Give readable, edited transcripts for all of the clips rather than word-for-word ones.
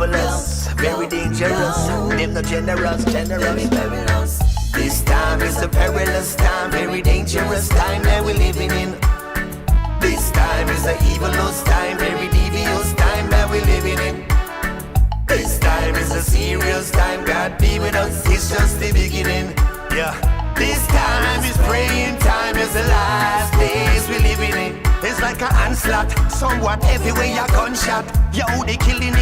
evilous, very dangerous. Them not generous. This time is a perilous time, very dangerous time that we're living in. This time is a evilous time, very devious time that we're living in. This time is a serious time, God be with us, it's just the beginning. Yeah. This time is praying time, is the last days we're living in. It's like an onslaught, somewhat everywhere a gunshot. Yo, the killing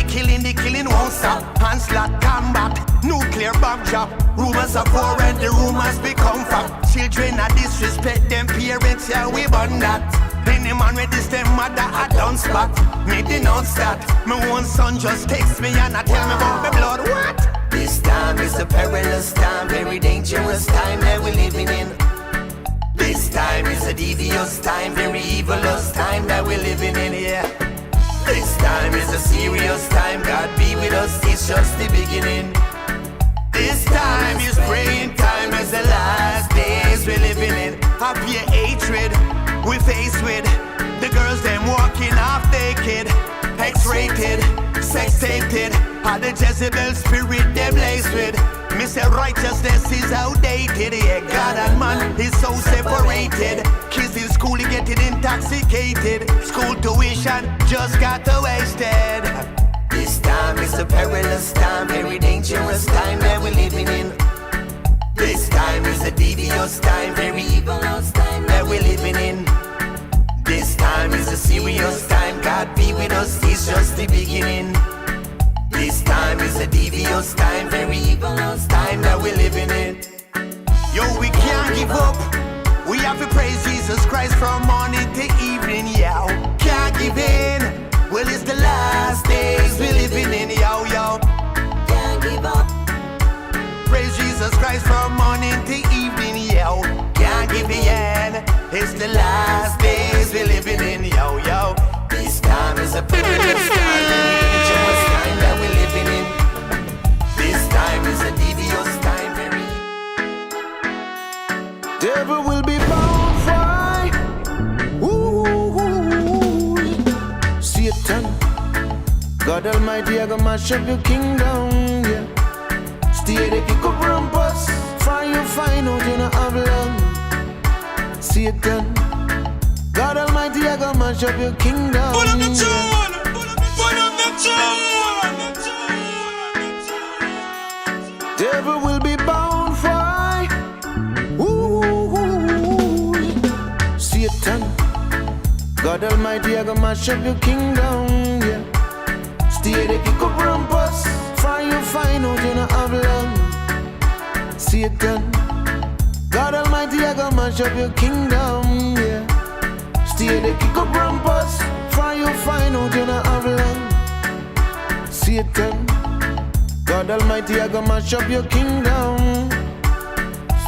won't stop. Onslaught, combat, nuclear bomb drop. Rumors are poor and the rumors become fact. Children are disrespect them parents, yeah we burn that. Any man with this them mother I don't spot. Me denounce that. My one son just text me and I tell me about my blood. What? This time is a perilous time, very dangerous time that we're living in. This time is a devious time, very evilous time that we're living in, yeah. This time is a serious time, God be with us, it's just the beginning. This time is praying time, as the last days we're living in. Happy hatred we face with the girls them walking off naked, X-rated, sex-tated, how the Jezebel spirit them laced with. Me say righteousness is outdated, yeah, God and man is so separated. Kids in school getting intoxicated, school tuition just got wasted. This time is a perilous time, very dangerous time that we're living in. This time is a devious time, very evilous time that we're living in. This time is a serious time, God be with us, it's just the beginning. This time is a devious time, very evilous time that we're living in. Yo, we can't give up, we have to praise Jesus Christ from morning to evening, yo. Can't give in, well it's the last days we're living in, yo. Can't give up. Praise Jesus Christ from morning to evening, yo. Can't give in, it's the last days we're living in, yo. This time is a perilous time, dangerous time that we're living in. This time is a devious time, very. Devil will be bound for. Ooh, Satan, God Almighty, I gonna mash up your kingdom, yeah. Stay the kick up rumpus, for you find out you not have long. Satan, God Almighty, I gonna mash up your kingdom. Put up the tune, put up the tune. Devil will be bound for. Ooh, Satan, God Almighty, I gonna mash up your kingdom, yeah. Stay the kick up rumpus, for you find out you not have long. Satan, God Almighty, I gonna mash up your kingdom, yeah. Stay the kick up rumpus, for you find out you not have long. Satan, God Almighty, I gonna mash up your kingdom.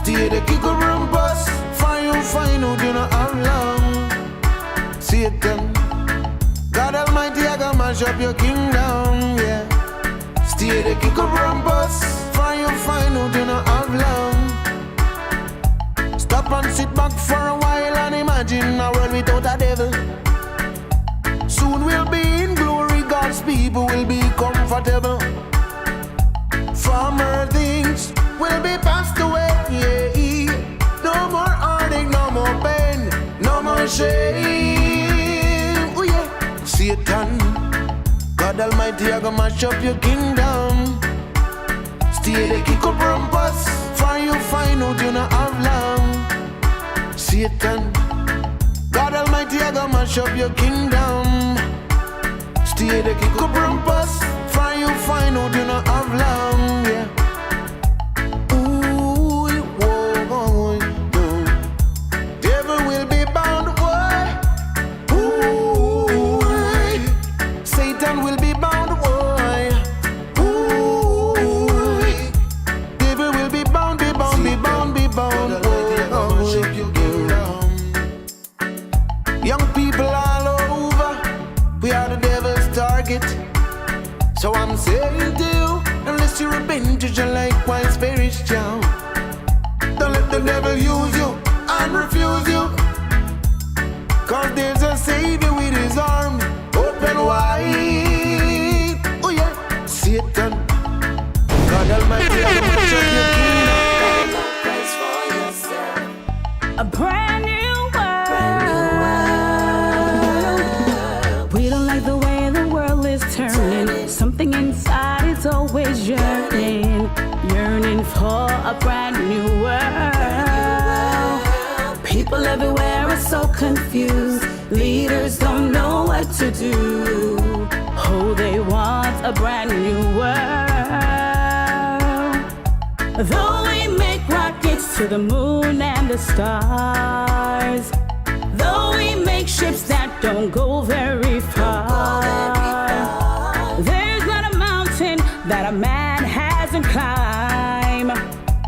Stay the kick up rumpus, for you find out you not have long. Satan, God Almighty, I gonna mash up your kingdom, yeah. Stay the kick up rumpus, for you find out you not have long. Stop and sit back for a while and imagine a world without a devil. Soon we'll be in glory, God's people will be comfortable. Former things will be passed away, yeah. No more heartache, no more pain, no more shame, oh yeah. Satan, God Almighty, I gonna mash up your kingdom. Stay the kick up rumpus, for you find out you not have long. Satan, God Almighty, I gonna mash up your kingdom. Stay the kick up rumpus, for you find out you not have long, yeah. Ooh, whoa, no. Devil will be bound, why? Ooh, Satan will be bound, why? Ooh, devil will be bound, be bound, be bound, be bound. Young people all over, we are the devil's target. So I'm saying to you, unless you repent, you shall likewise perish down. Don't let the devil use you and refuse you, cause there's a savior with his arms open wide. Oh yeah, see for a brand new world. People everywhere are so confused. Leaders don't know what to do. Oh, they want a brand new world. Though we make rockets to the moon and the stars, though we make ships that don't go very far, there's not a mountain that a man hasn't climbed,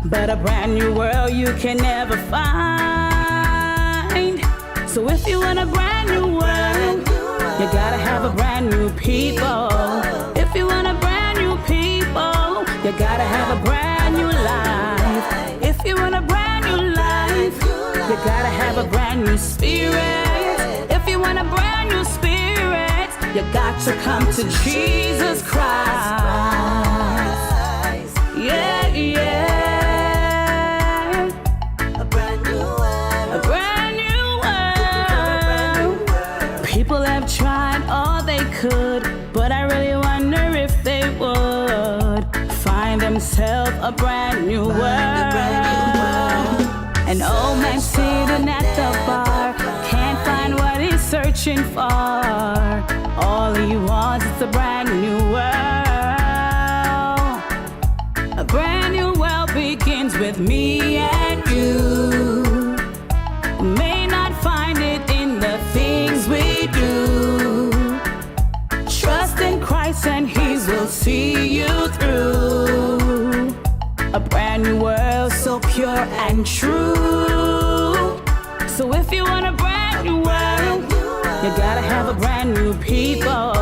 but a brand new world you can never find. So if you want a brand new world, you gotta have a brand new people. If you want a brand new people, you gotta have a brand new life. If you want a brand new life, you gotta have a brand new spirit. If you want a brand new spirit, you got to come to Jesus Christ. Yeah, yeah. A brand new world. A brand new world. People have tried all they could, but I really wonder if they would find themselves a brand new world. An old man sitting at the bar can't find what he's searching for. All he wants is a brand new world. A brand new world begins with me and you. May not find it in the things we do. Trust in Christ and He will see you through. A brand new world so pure and true. So if you want a brand new world, you gotta have a brand new people.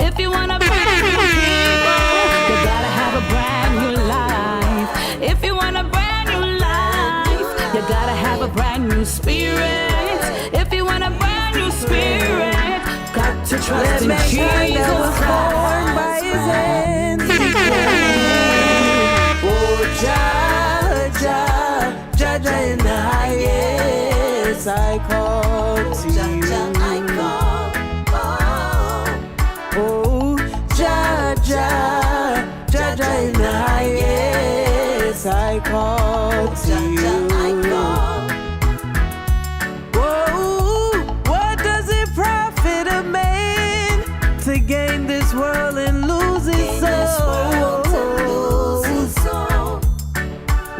If you want a brand new people, you gotta have a brand new life. If you want a brand new life, you gotta have a brand new spirit. If you want a brand new spirit, got to trust in Jesus Christ. By His hands. Oh, Jah, Jah, Jah, Jah in the highest, I call to you. Oh, Jah, Jah, Jah, Jah in the highest, I call to you. Whoa, what does it profit a man to gain this world and lose his soul?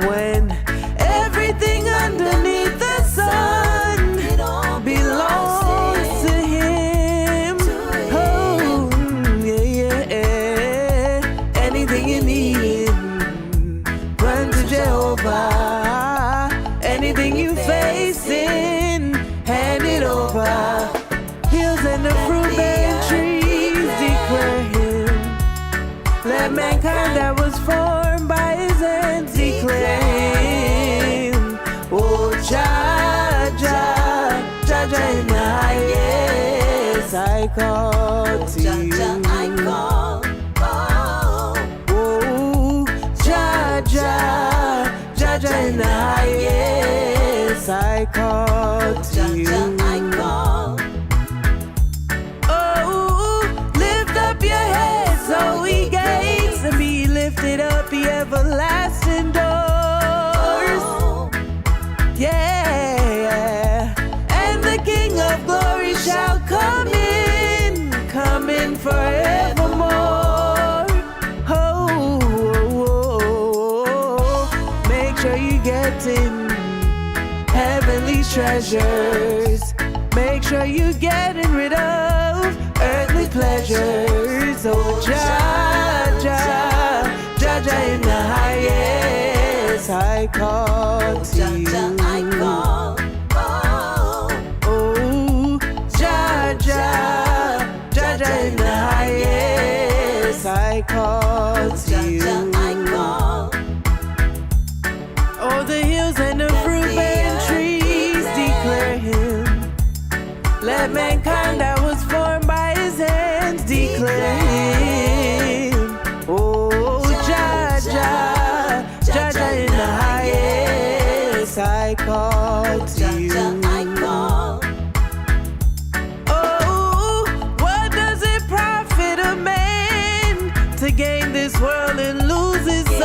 When everything underneath the sun belongs to Him. Oh, yeah, yeah. Anything you need, run to Jehovah. Anything you facing, hand it over. Hills and the fruit-bearing trees declare Him. Let mankind that was formed by His hands declare Him. Oh, Jah, Jah, Jah, Jah in the highest, I call to you. Oh, Jah, Jah, Jah, Jah in the highest, I call to you. Oh, lift up your heads, O ye gates, and be lifted up, ye everlasting doors. Yeah, and the King of glory shall come in forevermore. Oh, make sure you get in heavenly treasures. Make sure you getting rid of earthly pleasures. Oh, Jah, Jah, Jah, Jah in the highest, I call to you. Oh, Jah, Jah, Jah, Jah in the highest, I call to you. Oh, the hills and the fruit-bearing trees declare Him. Let mankind that was formed by His hands declare Him. Oh, Jah, Jah, Jah, Jah in the highest, I call to you. Oh, what does it profit a man to gain this world and lose his soul?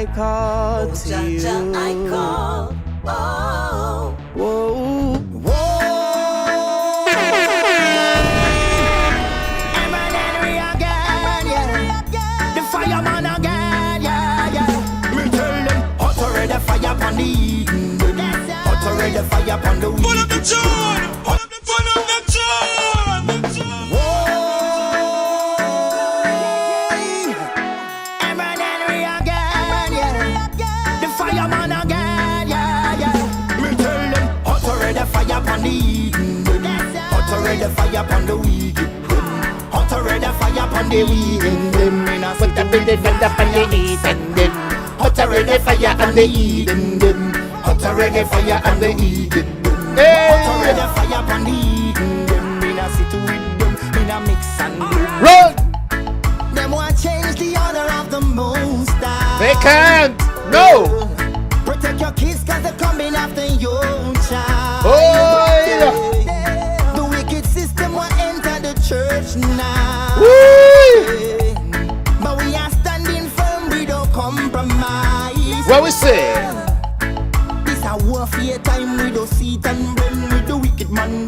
I call to Jah, you. Jah, I call. Oh. Whoa. Whoa. Eminem again, yeah. The fireman again, yeah. Me tell them, hot already fire upon the Eden. Hot already fire upon the Pull up the weekend. tune. Pull up the tune. Eminem again, yeah. The fireman again, yeah. Me tell them, hot already fire upon the Eden. Hot already fire upon the weekend. Hot already fire upon the weekend. Put the building up on the Eden. Hot already fire on the Eden. Hot already fire on the Eden. Hot already fire upon the Eden. Me nah sit with them, me nah mix and blend. Run! Them want change the order of the most high. They can't! No! Protect your kids cause they're coming after your child. Oh, The wicked system will enter the church now. Woo! But we are standing firm, we don't compromise. What we say? This a warfare time, we don't sit and blend with the wicked man.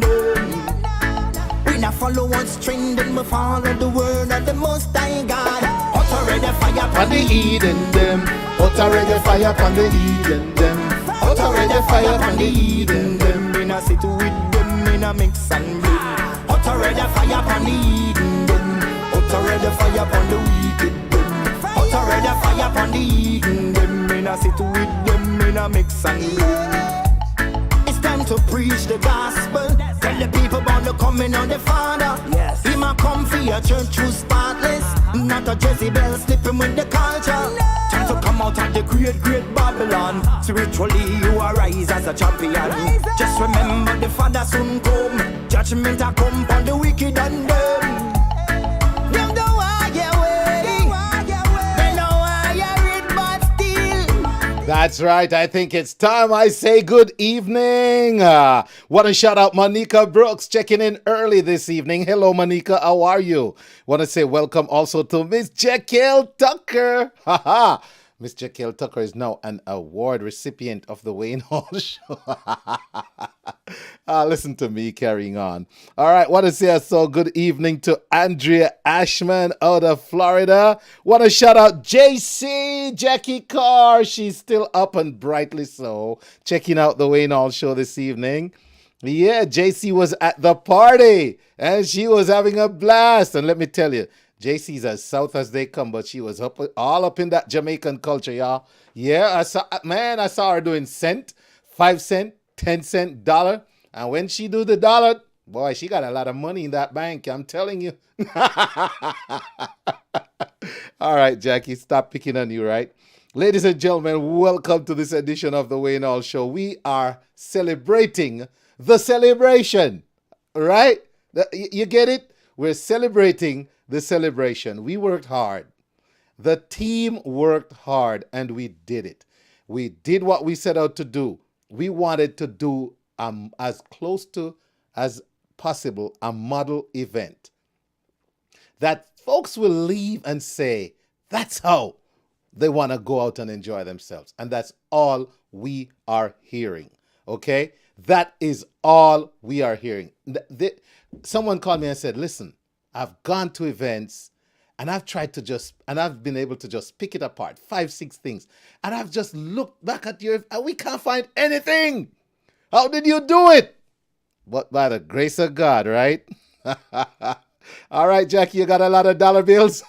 We not follow what's trending, we follow the word of the Most High God. Hot already fire On the Eden them. Hot already fire upon the Eden them. Hot already fire upon the Eden them. Me nah sit with them, me nah mix and blend. Hot already fire upon the Eden them. Hot already fire upon the wicked them. Hot already fire upon the Eden them. Me nah sit with them, me nah mix and blend. It's time to preach the gospel. Tell the people about the coming of the Father. Yes. He might come for your church who's spotless. Not a Jezebel slipping with the culture. Time to come out of the great, great Babylon. Spiritually you arise as a champion. Just remember the Father soon come. Judgment a come on the wicked and them. Them don't want your way. They know why you're it but still. That's right. I think it's time I say good evening. Want to shout out Monica Brooks checking in early this evening. Hello, Monica. How are you? Want to say welcome also to Miss Jekyll Tucker. Haha. Miss Jekyll Tucker is now an award recipient of the Wayne Hall Show. Listen to me carrying on. All right, want to say a so good evening to Andrea Ashman out of Florida. Want to shout out JC, Jackie Carr. She's still up and brightly so. Checking out the Wayne Hall Show this evening. Yeah, JC was at the party and she was having a blast. And let me tell you, JC's as south as they come, but she was all up in that Jamaican culture, y'all. Yeah, I saw her doing cent, 5 cent, 10 cent, dollar. And when she do the dollar, boy, she got a lot of money in that bank, I'm telling you. All right, Jackie, stop picking on you, right? Ladies and gentlemen, welcome to this edition of the Wayne Hall Show. We are celebrating the celebration, right? You get it? We're celebrating the celebration. We worked hard. The team worked hard and we did it. We did what we set out to do. We wanted to do as close to as possible a model event that folks will leave and say, that's how they want to go out and enjoy themselves. And that's all we are hearing. Okay? That is all we are hearing. Someone called me and said, listen, I've gone to events and I've tried to and I've been able to just pick it apart, 5, 6 things. And I've just looked back at and we can't find anything. How did you do it? But by the grace of God, right? All right, Jackie, you got a lot of dollar bills?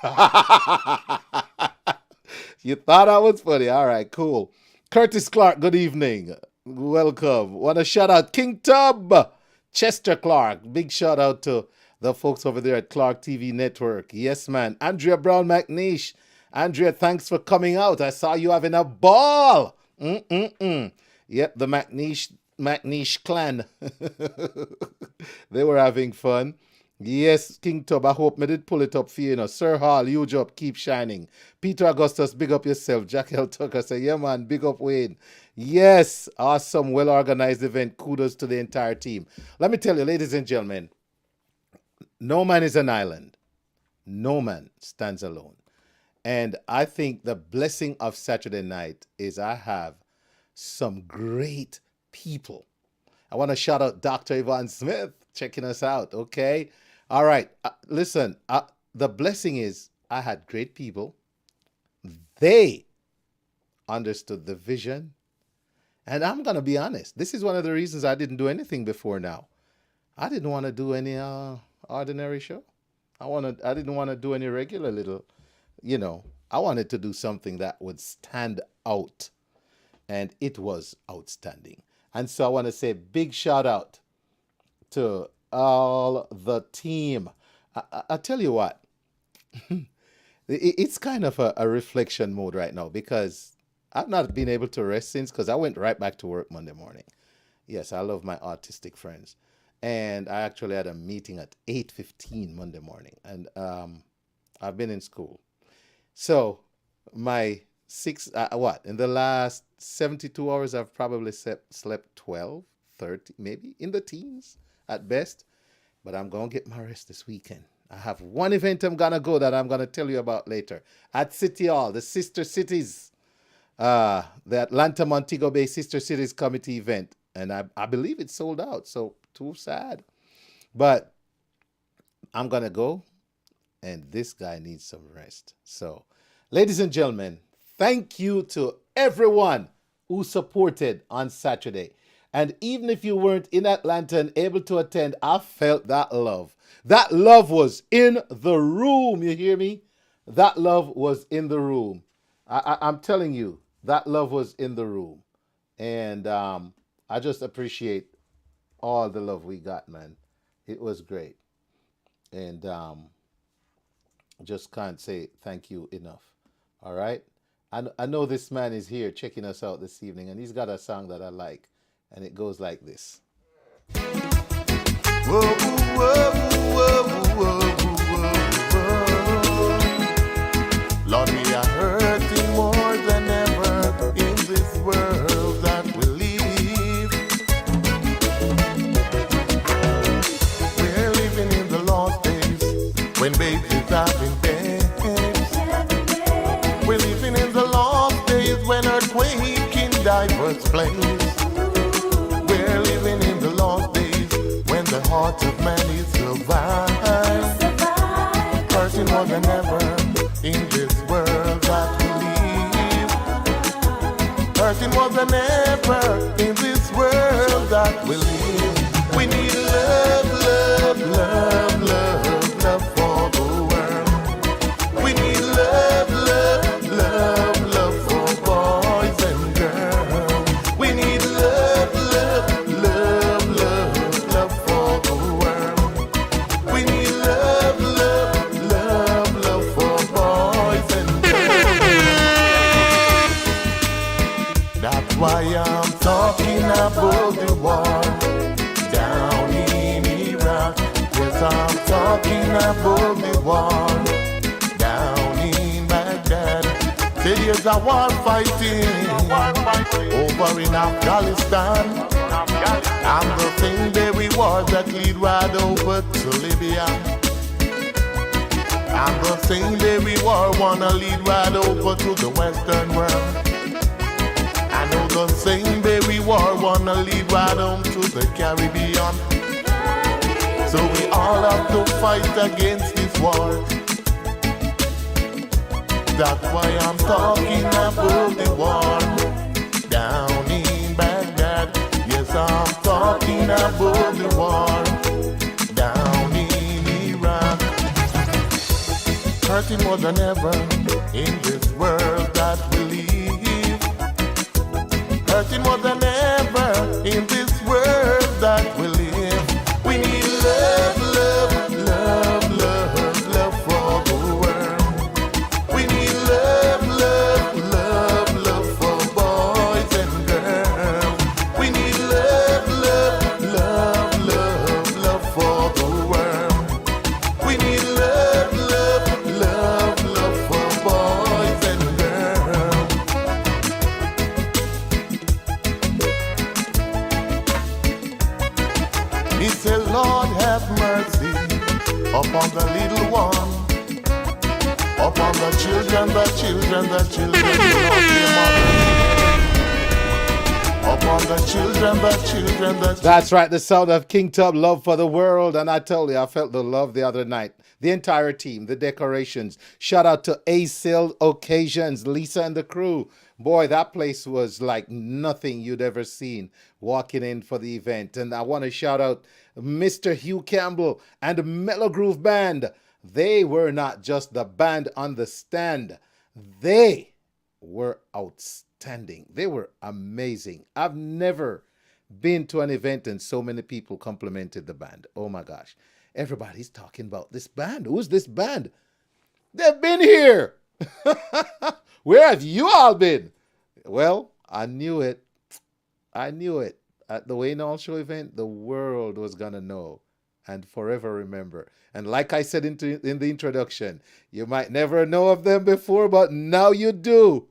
You thought I was funny. All right, cool. Curtis Clark, good evening. Welcome. Want to shout out King Tub, Chester Clark. Big shout out to the folks over there at Clark TV Network. Yes, man. Andrea Brown McNeish. Andrea, thanks for coming out. I saw you having a ball. Yep, the McNeish clan. They were having fun. Yes, King Tub, I hope I did pull it up for you. Sir Hall, huge up, keep shining. Peter Augustus, big up yourself. Jack L. Tucker say, yeah, man, big up Wayne. Yes, awesome, well-organized event. Kudos to the entire team. Let me tell you, ladies and gentlemen, no man is an island. No man stands alone. And I think the blessing of Saturday night is I have some great people. I want to shout out Dr. Yvonne Smith checking us out. Okay. All right. Listen, the blessing is I had great people. They understood the vision. And I'm going to be honest. This is one of the reasons I didn't do anything before now. I didn't want to do any ordinary show. I didn't want to do any regular little, I wanted to do something that would stand out. And it was outstanding. And so I want to say big shout out to all the team. I tell you what, it's kind of a reflection mode right now because I've not been able to rest since because I went right back to work Monday morning. Yes, I love my autistic friends. And I actually had a meeting at 8:15 Monday morning. And I've been in school. So my in the last 72 hours, I've probably slept 12, 30, maybe in the teens at best. But I'm going to get my rest this weekend. I have one event I'm going to go that I'm going to tell you about later. At City Hall, the Sister Cities, the Atlanta Montego Bay Sister Cities Committee event. And I believe it's sold out, so too sad. But I'm going to go, and this guy needs some rest. So, ladies and gentlemen, thank you to everyone who supported on Saturday. And even if you weren't in Atlanta and able to attend, I felt that love. That love was in the room. You hear me? That love was in the room. I'm telling you, that love was in the room. And I just appreciate all the love we got, man. It was great. And just can't say thank you enough. All right? I know this man is here checking us out this evening, and he's got a song that I like, and it goes like this. Whoa, whoa, whoa, whoa, whoa, whoa. Lord, we are hurting more than ever in this world that we live. We're living in the lost days when babies are in bed. We're living in the lost days when earthquake in diverse places. We're living in the lost days when the heart of man is survived. Hurting more than ever in this world that we live. Hurting more than ever in this world that we live. We need love, love, love, love, love for the world. We need love, love, love, love for boys and girls. We need love, love, love, love, love for the world. We need love, love, love, love for boys and girls. That's why I'm talking about the war down in Iraq. Yes, I'm talking about the war down in Baghdad. There's a war fighting over in Afghanistan. And the same very war that lead right over to Libya. And the same very war wanna lead right over to the Western world. I know the same very war wanna lead right on to the Caribbean. So we all have to fight against this war. That's why I'm talking about the war down in Baghdad. Yes, I'm talking about the war down in Iraq. Hurting more than ever in this world that we live. Hurting more than ever in this world that we live. We need love, love, love, love, love for the world. We need love, love, love, love for boys and girls. We need love, love, love, love, love for the world. We need love, love, love, love for boys and girls. Upon the children, the children, the children, upon the children, the children, the children. That's right, the sound of King Tub, Love for the World. And I told you, I felt the love the other night. The entire team, the decorations. Shout out to A-Sale Occasions, Lisa and the crew. Boy, that place was like nothing you'd ever seen walking in for the event. And I want to shout out Mr. Hugh Campbell and the Mellow Groove Band. They were not just the band on the stand. They were outstanding. They were amazing. I've never been to an event and so many people complimented the band. Oh my gosh. Everybody's talking about this band. Who's this band? They've been here. Where have you all been? Well, I knew it. I knew it. At the Wayne Hall Show event, the world was going to know and forever remember. And like I said in the introduction, you might never know of them before, but now you do.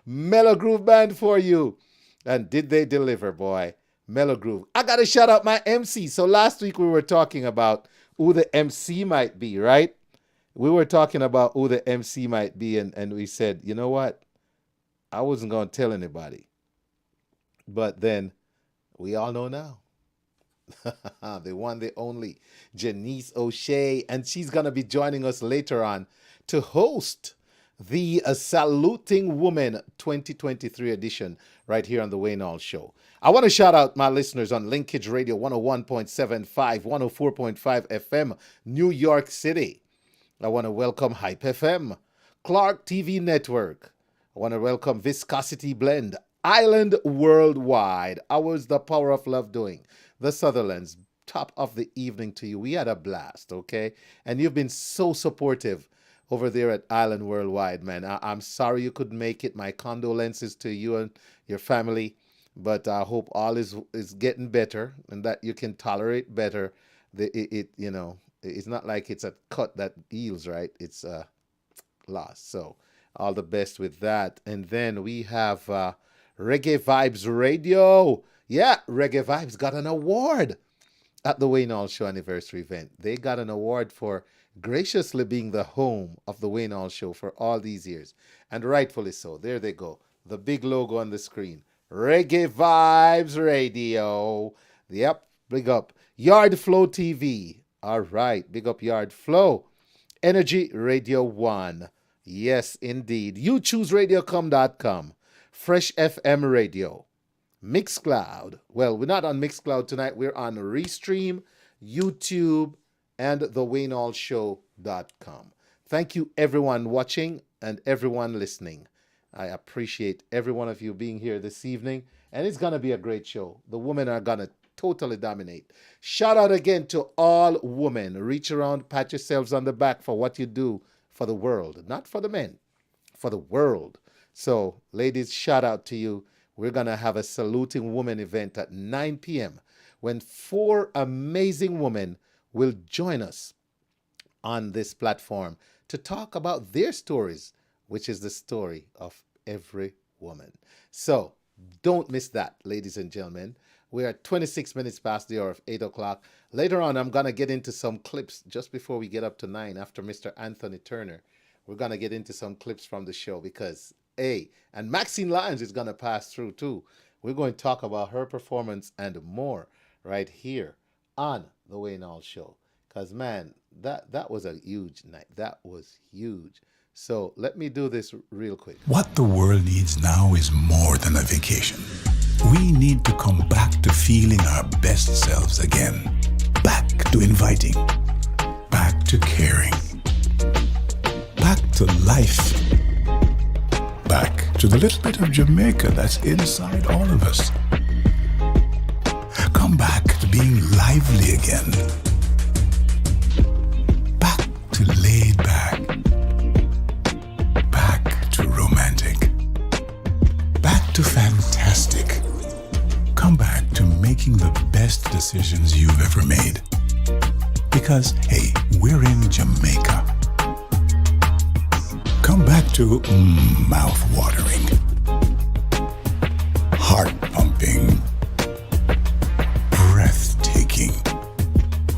Mellow Groove Band for you. And did they deliver, boy? Mellow Groove. I got to shout out my MC. So last week we were talking about who the MC might be, right? We were talking about who the MC might be, and we said, you know what? I wasn't going to tell anybody. But then we all know now. The one, the only, Janice O'Shea, and she's going to be joining us later on to host the Saluting Woman 2023 edition right here on the Wayne Hall Show. I want to shout out my listeners on Linkage Radio 101.75, 104.5 FM, New York City. I want to welcome HypeFM, Clark TV Network. I want to welcome Viscosity Blend, Island Worldwide. Hours the Power of Love doing. The Sutherlands, top of the evening to you. We had a blast, okay? And you've been so supportive over there at Island Worldwide, man. I'm sorry you couldn't make it. My condolences to you and your family. But I hope all is getting better and that you can tolerate better. It's not like it's a cut that heals, right? It's a loss. So all the best with that. And then we have Reggae Vibes Radio. Yeah, Reggae Vibes got an award at the Wayne Hall Show anniversary event. They got an award for graciously being the home of the Wayne Hall Show for all these years. And rightfully so. There they go. The big logo on the screen. Reggae Vibes Radio. Yep, big up. Yard Flow TV. All right, big up Yard Flow. Energy Radio 1. Yes, indeed. YouChooseRadiocom.com. Fresh FM Radio. Mixcloud. Well, we're not on Mixcloud tonight. We're on Restream, YouTube, and theWayneHallShow.com. Thank you, everyone watching and everyone listening. I appreciate every one of you being here this evening, and it's going to be a great show. The women are going to totally dominate. Shout out again to all women. Reach around, pat yourselves on the back for what you do for the world. Not for the men, for the world. So, ladies, shout out to you. We're going to have a Saluting Woman event at 9 p.m. when 4 amazing women will join us on this platform to talk about their stories, which is the story of every woman. So don't miss that, ladies and gentlemen. We are 26 minutes past the hour of 8 o'clock. Later on, I'm going to get into some clips just before we get up to 9 after Mr. Anthony Turner. We're going to get into some clips from the show because, and Maxine Lyons is going to pass through too. We're going to talk about her performance and more right here on the Wayne Hall Show. Because, man, that was a huge night. That was huge. So let me do this real quick. What the world needs now is more than a vacation. We need to come back to feeling our best selves again. Back to inviting. Back to caring. Back to life. Back to the little bit of Jamaica that's inside all of us. Come back to being lively again. Back to laid back. Back to romantic. Back to fantastic. Come back to making the best decisions you've ever made. Because, hey, we're in Jamaica. Come back to mouth-watering, heart-pumping, breathtaking.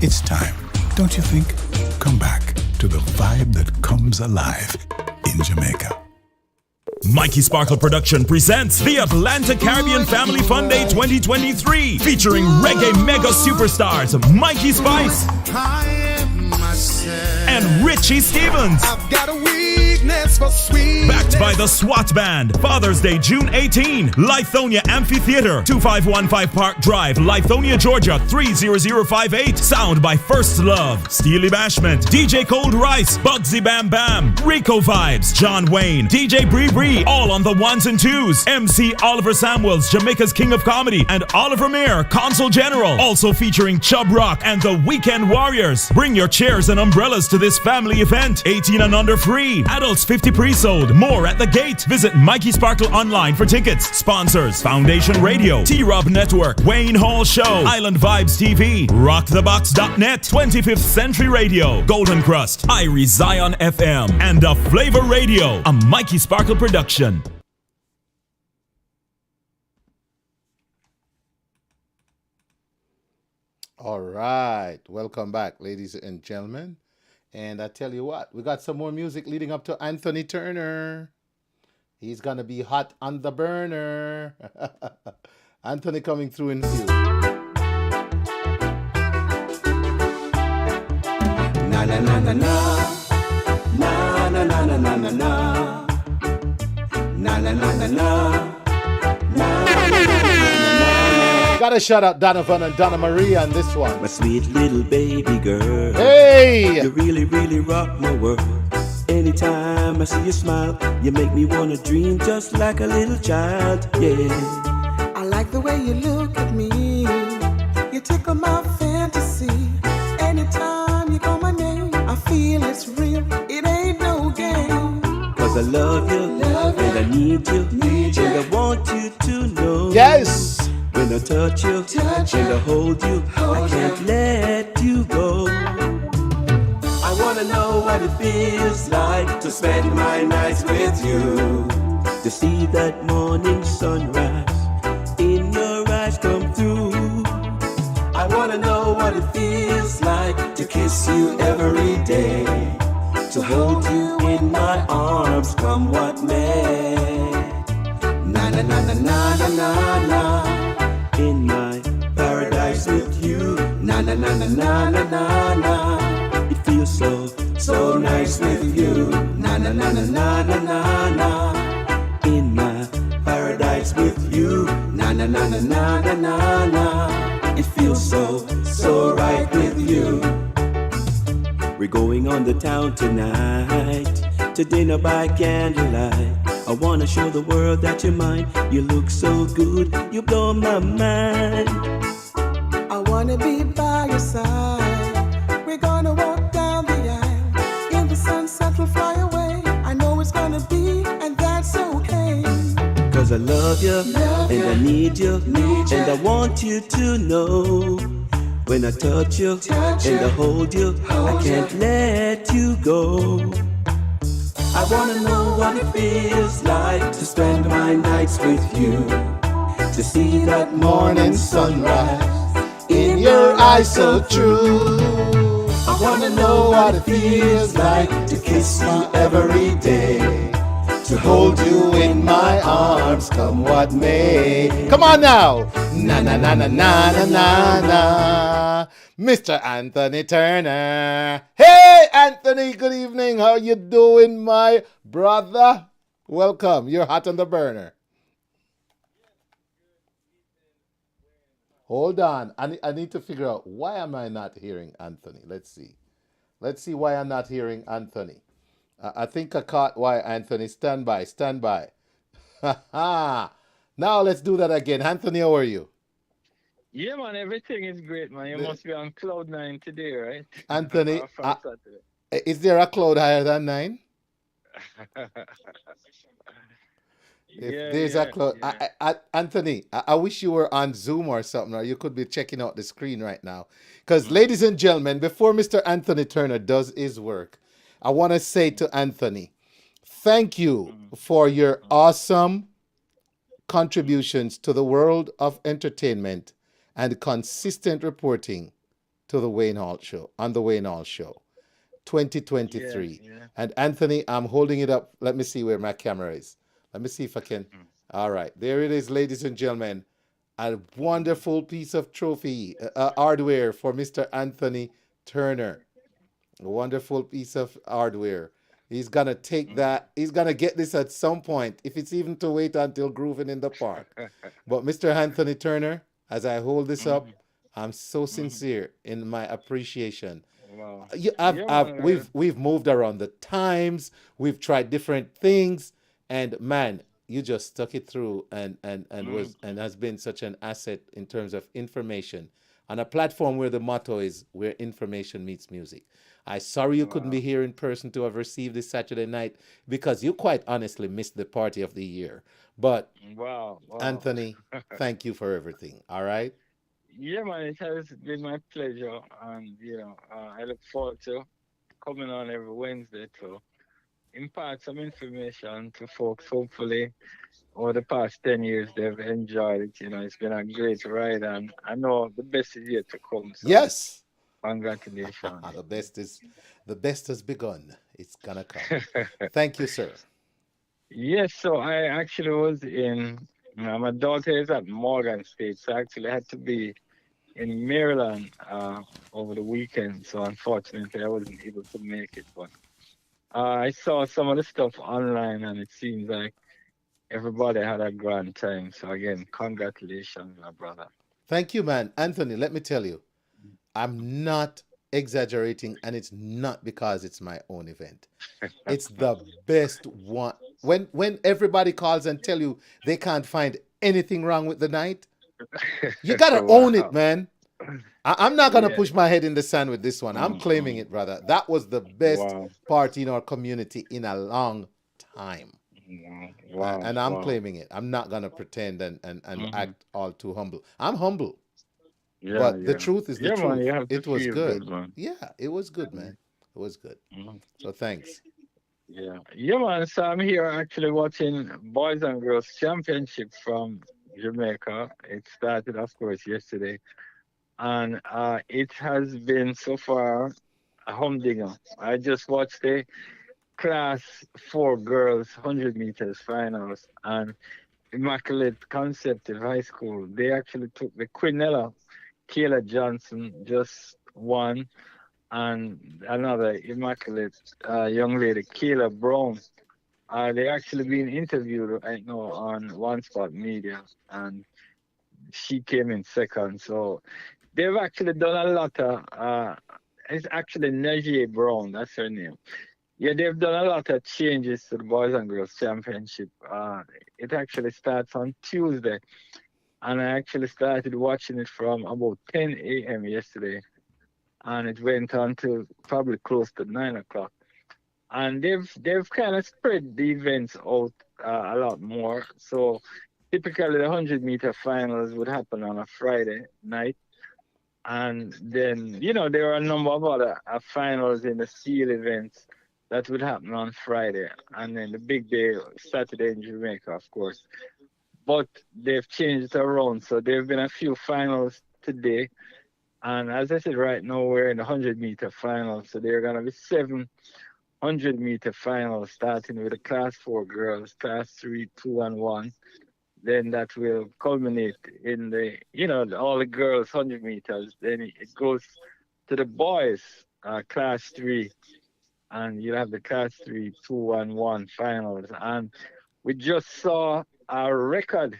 It's time, don't you think? Come back to the vibe that comes alive in Jamaica. Mikey Sparkle Production presents the Atlantic Caribbean Family Fun Day 2023, featuring reggae mega superstars Mikey Spice and Richie Stevens. I've got a weakness for sweet. Backed by the SWAT Band. Father's Day, June 18. Lithonia Amphitheater, 2515 Park Drive, Lithonia, Georgia, 30058. Sound by First Love, Steely Bashment, DJ Cold Rice, Bugsy Bam Bam, Rico Vibes, John Wayne, DJ Bree Bree, all on the ones and twos. MC Oliver Samuels, Jamaica's King of Comedy, and Oliver Mayer, Consul General. Also featuring Chub Rock and the Weekend Warriors. Bring your chairs and umbrellas to this family event. 18 and under free. Adults 50 pre-sold. More at the gate. Visit Mikey Sparkle online for tickets. Sponsors: Foundation Radio, T-Rob Network, Wayne Hall Show, Island Vibes TV, RockTheBox.net, 25th Century Radio, Golden Crust, Irie Zion FM, and The Flavor Radio, a Mikey Sparkle production. All right. Welcome back, ladies and gentlemen. And I tell you what, we got some more music leading up to Anthony Turner. He's going to be hot on the burner. Anthony coming through in a few. Na na na na na. Na na na na na na na. Na na na na na. Gotta shout out Donovan and Donna Maria on this one. My sweet little baby girl. Hey! You really, really rock my world. Anytime I see you smile, you make me wanna dream just like a little child. Yeah. I like the way you look at me. You tickle my fantasy. Anytime you call my name, I feel it's real. It ain't no game. 'Cause I love you, and I need you, and I want you to know. Yes! When I touch you, and I hold you, I can't let you go. I wanna know what it feels like to spend my nights with you. To see that morning sunrise in your eyes come through. I wanna know what it feels like to kiss you every day. To hold you in my arms, come what may. Na na na na na na na na. In my paradise with you, na na na na na na na na. It feels so nice with you, na na na na na na na na. In my paradise with you, na na na na na na na na. It feels so right with you. We're going on the town tonight, to dinner by candlelight. I wanna show the world that you're mine. You look so good, you blow my mind. I wanna be by your side. We're gonna walk down the aisle. In the sunset we'll fly away. I know it's gonna be, and that's okay. 'Cause I love you, and I need you, and I want you to know. When I touch you, and I hold you, I can't let you go. I wanna know what it feels like to spend my nights with you. To see that morning sunrise in your eyes so true. I wanna know what it feels like to kiss you every day. To hold you in my arms, come what may. Come on now! Na na na na na na na na. Mr. Anthony Turner. Hey, Anthony, good evening. How you doing, my brother? Welcome. You're hot on the burner. Hold on. I need to figure out, why am I not hearing Anthony? Let's see. Let's see why I'm not hearing Anthony. I think I caught why, Anthony. Stand by. Stand by. Now let's do that again. Anthony, how are you? Yeah, man, everything is great, man. You must be on cloud 9 today, right? Anthony, From Saturday. is there a cloud higher than 9? If there's a cloud, Anthony, I wish you were on Zoom or something, or you could be checking out the screen right now. Because, ladies and gentlemen, before Mr. Anthony Turner does his work, I want to say to Anthony, thank you for your awesome contributions to the world of entertainment and consistent reporting to the Wayne Hall Show, on the Wayne Hall Show. 2023. Yeah. And Anthony, I'm holding it up. Let me see where my camera is. Let me see if I can. All right. There it is, ladies and gentlemen. A wonderful piece of trophy hardware for Mr. Anthony Turner. A wonderful piece of hardware. He's going to take that. He's going to get this at some point, if it's even to wait until Grooving in the Park. But Mr. Anthony Turner, as I hold this up, I'm so sincere in my appreciation. Wow. We've moved around the times. We've tried different things, and man, you just stuck it through, and has been such an asset in terms of information on a platform where the motto is where information meets music. I'm sorry you couldn't be here in person to have received this Saturday night, because you quite honestly missed the party of the year. But Anthony, thank you for everything. All right. Yeah, man, it has been my pleasure, and I look forward to coming on every Wednesday to impart some information to folks. Hopefully, over the past 10 years, they've enjoyed it. It's been a great ride, and I know the best is yet to come. So yes, congratulations. the best has begun. It's gonna come. Thank you, sir. Yes, so I actually was in. My daughter is at Morgan State, so I actually had to be in Maryland over the weekend. So unfortunately, I wasn't able to make it. But I saw some of the stuff online, and it seems like everybody had a grand time. So again, congratulations, my brother. Thank you, man. Anthony, let me tell you, I'm not exaggerating, and it's not because it's my own event. It's the best one. When everybody calls and tell you they can't find anything wrong with the night, you gotta own it, man. I'm not gonna push my head in the sand with this one. I'm claiming it, brother. That was the best party in our community in a long time. And I'm claiming it. I'm not gonna pretend and act all too humble. I'm humble. But the truth is the truth. Man, it was good. Man. Yeah, it was good, man. It was good. So thanks. Yeah, man. So I'm here actually watching Boys and Girls Championship from Jamaica. It started, of course, yesterday, and it has been so far a humdinger. I just watched the Class 4 girls 100 meters finals, and Immaculate Conceptive High School. They actually took the Quinella. Kayla Johnson just won, and another immaculate young lady, Kayla Brown. They actually being interviewed right now on One Spot Media, and she came in second. So they've actually done a lot of. It's actually Najee Brown, that's her name. Yeah, they've done a lot of changes to the Boys and Girls Championship. It actually starts on Tuesday. And I actually started watching it from about 10 a.m. yesterday. And it went on to probably close to 9 o'clock. And they've kind of spread the events out a lot more. So typically the 100-meter finals would happen on a Friday night. And then, there are a number of other finals in the steel events that would happen on Friday. And then the big day, Saturday in Jamaica, of course. But they've changed it around. So there have been a few finals today. And as I said, right now we're in the 100-meter finals. So there are going to be 7 100-meter finals, starting with the Class 4 girls, Class 3, 2, and 1. Then that will culminate in the, all the girls 100 meters. Then it goes to the boys, Class 3. And you have the Class 3, 2, and 1 finals. And we just saw a record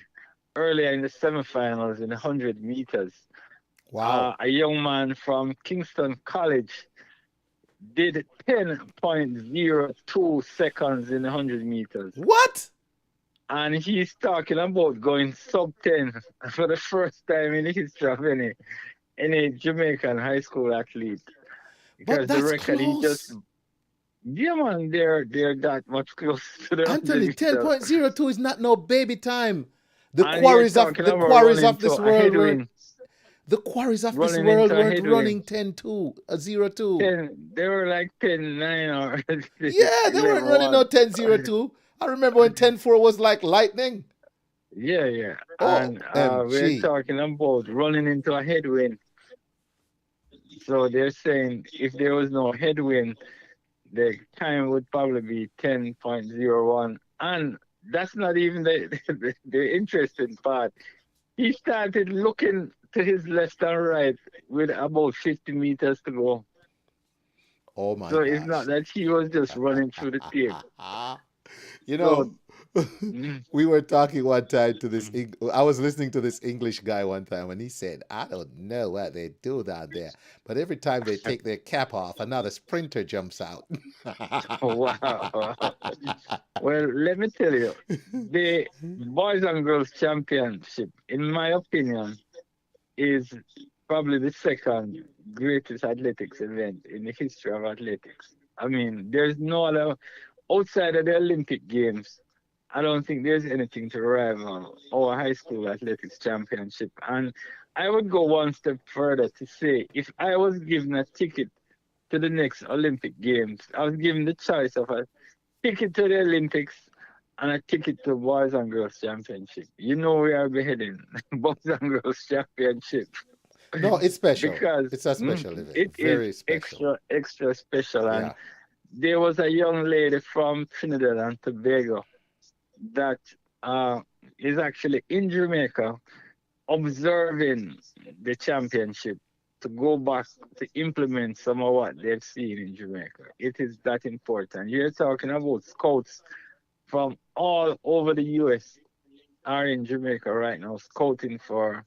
earlier in the semifinals in 100 meters. Wow. A young man from Kingston College did 10.02 seconds in 100 meters. What? And he's talking about going sub 10 for the first time in the history of any Jamaican high school athlete. Because but that's the record close. He just... Yeah, man, they're that much close to the Anthony, 10.02 is not no baby time. The and quarries of this world weren't running 10.2, 0.2. They were like 10.9 or yeah, they weren't running no 10.02. I remember when 10.4 was like lightning. Yeah. Oh, and we're talking about running into a headwind. So they're saying if there was no headwind, the time would probably be 10.01. And that's not even the interesting part. He started looking to his left and right with about 50 meters to go. Oh my So gosh. it's not that he was just running through the tape. You know, mm, we were talking one time to this. I was listening to this English guy one time, and he said, "I don't know what they do down there, but every time they take their cap off, another sprinter jumps out." wow. Well, let me tell you, the Boys and Girls Championship, in my opinion, is probably the second greatest athletics event in the history of athletics. I mean, there's no other outside of the Olympic Games. I don't think there's anything to rival our high school athletics championship. And I would go one step further to say, if I was given a ticket to the next Olympic Games, I was given the choice of a ticket to the Olympics and a ticket to Boys and Girls Championship. You know where I'll be heading, Boys and Girls Championship. No, it's special. Because it's a special event. It Very is special. extra special. And Yeah. there was a young lady from Trinidad and Tobago that is actually in Jamaica observing the championship to go back to implement some of what they've seen in Jamaica. It is that important. You're talking about scouts from all over the US are in Jamaica right now scouting for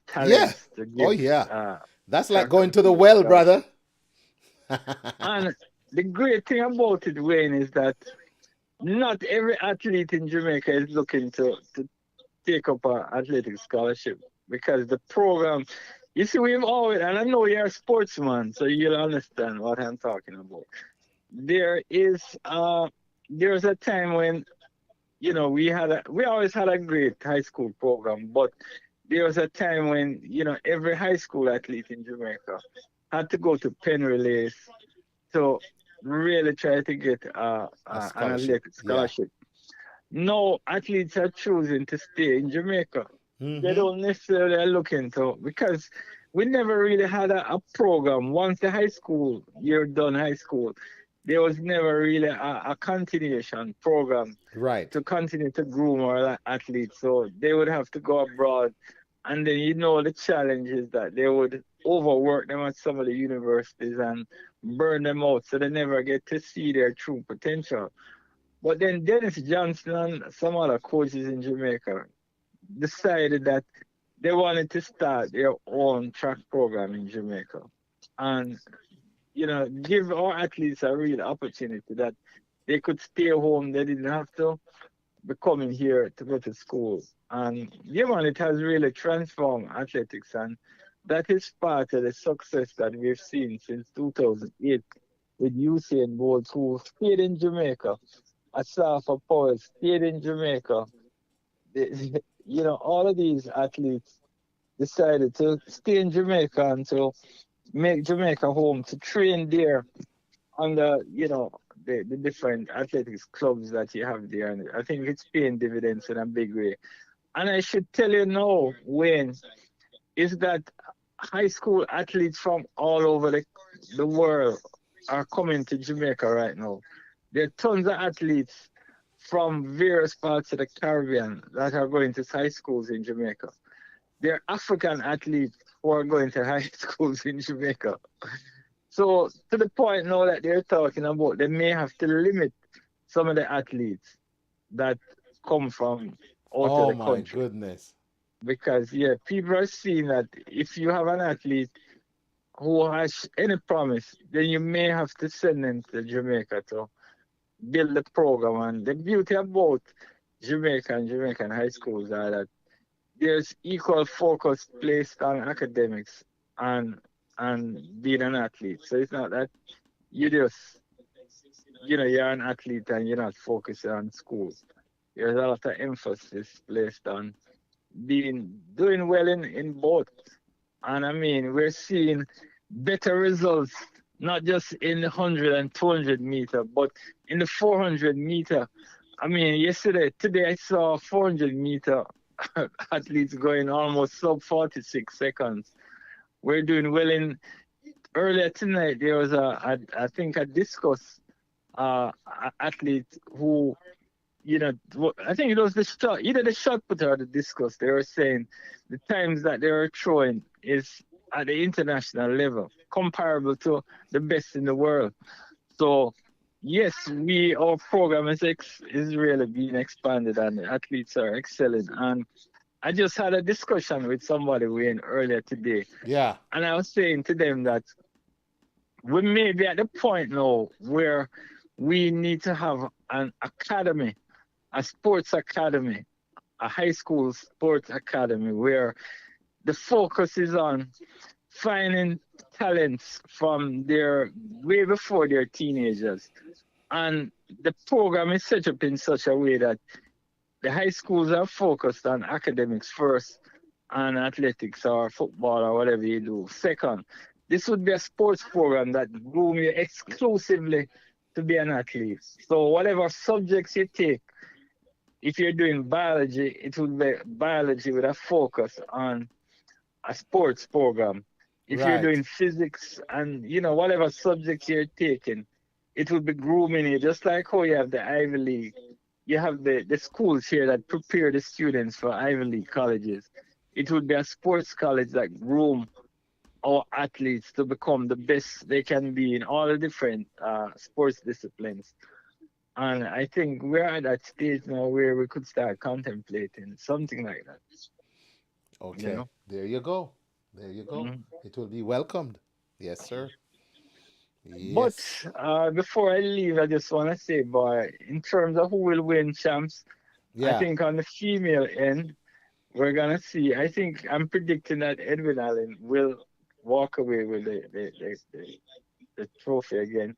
talents to get. Oh yeah. That's like their going to the well, country. brother. And the great thing about it, Wayne, is that not every athlete in Jamaica is looking to take up an athletic scholarship because the program, you see, we've always, and I know you're a sportsman, so you'll understand what I'm talking about. There's a time when, you know, we always had a great high school program, but there was a time when, you know, every high school athlete in Jamaica had to go to pen relays to really try to get an athletic scholarship. No, athletes are choosing to stay in Jamaica. They don't necessarily look into, because we never really had a program. Once the high school, you're done high school, there was never really a continuation program to continue to groom our athletes. So they would have to go abroad. And then, you know, the challenge is that they would overwork them at some of the universities and burn them out, so they never get to see their true potential. But then Dennis Johnson and some other coaches in Jamaica decided that they wanted to start their own track program in Jamaica and, you know, give our athletes a real opportunity that they could stay home. They didn't have to be coming here to go to school. And, yeah, man, it has really transformed athletics. And that is part of the success that we've seen since 2008 with Usain Bolt, who stayed in Jamaica. Asafa Powell stayed in Jamaica. You know, all of these athletes decided to stay in Jamaica and to make Jamaica home, to train there under, you know, the different athletics clubs that you have there. And I think it's paying dividends in a big way. And I should tell you now, Wayne, is that high school athletes from all over the world are coming to Jamaica right now. There are tons of athletes from various parts of the Caribbean that are going to high schools in Jamaica. There are African athletes who are going to high schools in Jamaica. So to the point now that they're talking about, they may have to limit some of the athletes that come from out of the country. Oh my goodness. Because, yeah, people are seeing that if you have an athlete who has any promise, then you may have to send them to Jamaica to build the program. And the beauty about Jamaica and Jamaican high schools are that there's equal focus placed on academics and being an athlete. So it's not that you just, you know, you're an athlete and you're not focusing on school. There's a lot of emphasis placed on doing well in both. And I mean, we're seeing better results, not just in the 100 and 200 meter, but in the 400 meter. I mean, today I saw 400 meter athletes going almost sub 46 seconds. We're doing well in earlier tonight there was I think a discus athlete who, I think it was either the shot putter or the discus. They were saying the times that they were throwing is at the international level, comparable to the best in the world. So yes, our program is really being expanded, and the athletes are excelling. And I just had a discussion with somebody, Wayne, earlier today. Yeah. And I was saying to them that we may be at the point now where we need to have an academy, a sports academy, a high school sports academy, where the focus is on finding talents from way before they're teenagers. And the program is set up in such a way that the high schools are focused on academics first, and athletics or football or whatever you do second. This would be a sports program that groom you exclusively to be an athlete. So whatever subjects you take, if you're doing biology, it would be biology with a focus on a sports program. If you're doing physics and, whatever subjects you're taking, it would be grooming you, just like how you have the Ivy League. You have the schools here that prepare the students for Ivy League colleges. It would be a sports college that groom our athletes to become the best they can be in all the different sports disciplines. And I think we're at that stage now where we could start contemplating something like that. Okay, there you go. There you go. Mm-hmm. It will be welcomed. Yes, sir. Yes. But before I leave, I just want to say, boy, in terms of who will win, champs, I think on the female end, we're going to see. I think I'm predicting that Edwin Allen will walk away with the trophy again.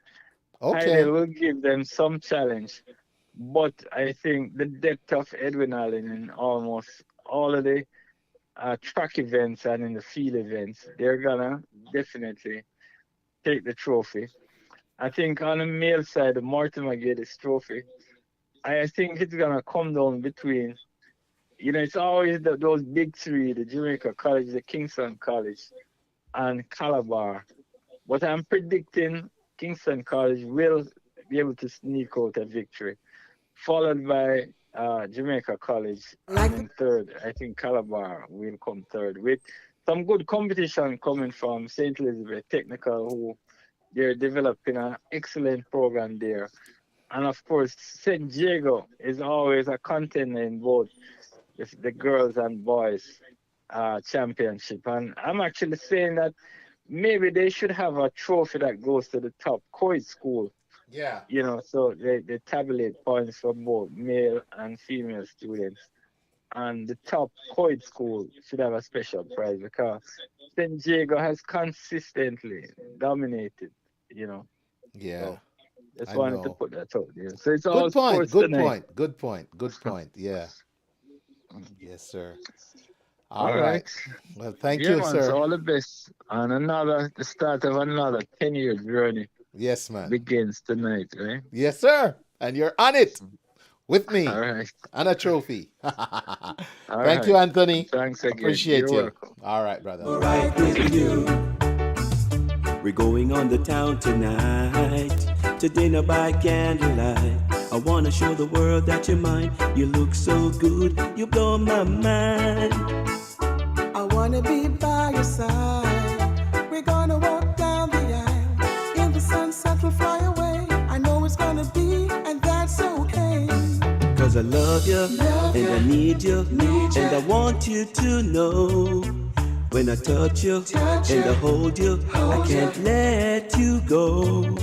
Okay. I will give them some challenge. But I think the depth of Edwin Allen in almost all of the track events and in the field events, they're going to definitely take the trophy. I think on the male side, Mortimer get this trophy. I think it's going to come down between, it's always those big three, the Jamaica College, the Kingston College, and Calabar. But I'm predicting Kingston College will be able to sneak out a victory, followed by Jamaica College. And in third, I think Calabar will come third, with some good competition coming from St. Elizabeth Technical, who they're developing an excellent program there. And of course, St. Diego is always a contender in both the girls and boys championship. And I'm actually saying that maybe they should have a trophy that goes to the top co-ed school. Yeah. So they tabulate points for both male and female students. And the top co-ed school should have a special prize because St. Diego has consistently dominated, Yeah. So just wanted to put that out there. So it's good all point. sports Good tonight. point. Good point. Good point. Yeah. Yes, sir. All right. Well, thank you, man, sir. So all the best. And the start of another 10-year journey. Yes, man. Begins tonight, right? Yes, sir. And you're on it with me. All right. And a trophy. Thank you, Anthony. Thanks again. Appreciate You're you. welcome. All right, brother. All right with you. We're going on the town tonight to dinner by candlelight. I wanna show the world that you're mine. You look so good, you blow my mind. I wanna be by your side. We're gonna walk down the aisle. In the sunset we'll fly away. I know it's gonna be, and that's okay. Cause I love you, and I need you, and I want you to know. When I touch you, and I hold you, I can't let you go.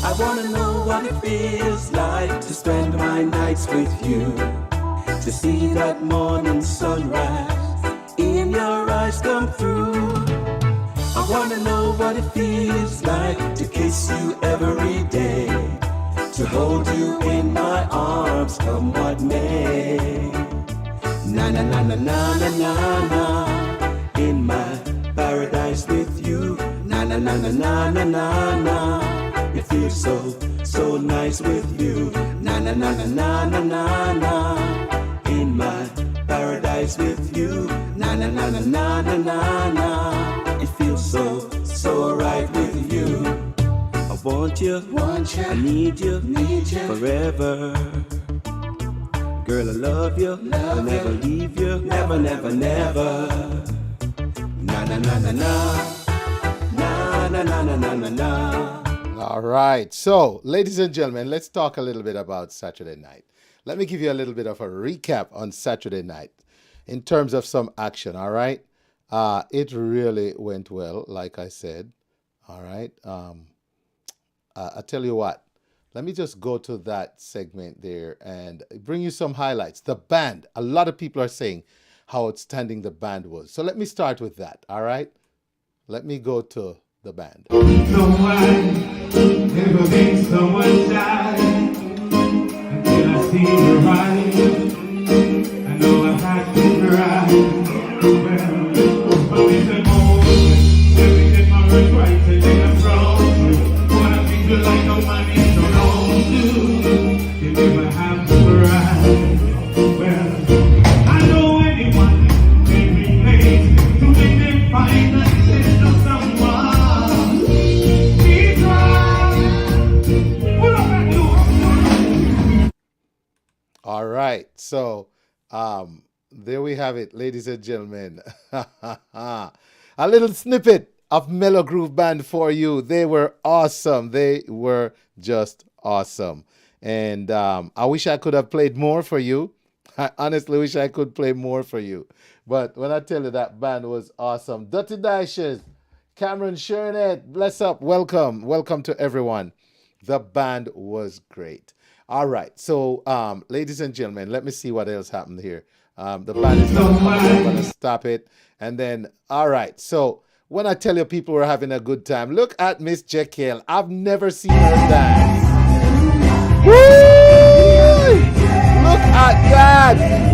I wanna know what it feels like to spend my nights with you, to see that morning sunrise in your eyes come through. I wanna know what it feels like to kiss you every day, to hold you in my arms come what may. Na na na na na na na na, in my paradise with you. Na na na na na na na na. It feels so nice with you. Na na na na na na na na. In my paradise with you. Na na na na na na na na. It feels so so right with you. I want you, I need you, forever. Girl, I love you, I'll never leave you, never, never, never. Na na na na na, na na na na na na na. All right. So, ladies and gentlemen, let's talk a little bit about Saturday night. Let me give you a little bit of a recap on Saturday night in terms of some action. All right. It really went well, like I said. All right. I tell you what, let me just go to that segment there and bring you some highlights. The band, a lot of people are saying how outstanding the band was. So let me start with that. All right. Let me go to the band. No one ever makes someone die until I see her rise. I know I had to cry. Well, but it's a moment. Every day my words right to get them from. Wanna think you like no money, so don't do. You never have to cry. Well, I know anyone can relate to make them find the decision of someone. All right. So, there we have it, ladies and gentlemen. A little snippet of Mellow Groove Band for you. They were awesome. They were just awesome. And I wish I could have played more for you. I honestly wish I could play more for you. But when I tell you that band was awesome. Dirty Dashes, Cameron Shernet, bless up. Welcome. Welcome to everyone. The band was great. All right. So, ladies and gentlemen, let me see what else happened here. The band is not coming. I'm going to stop it. And then, all right. So, when I tell you people were having a good time, look at Miss Jekyll. I've never seen her dance. Woo! Look at that.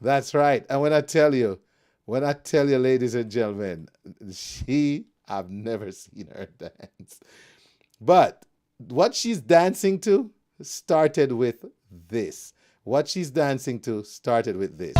That's right. And when I tell you, ladies and gentlemen, I've never seen her dance. But what she's dancing to started with this. What she's dancing to started with this.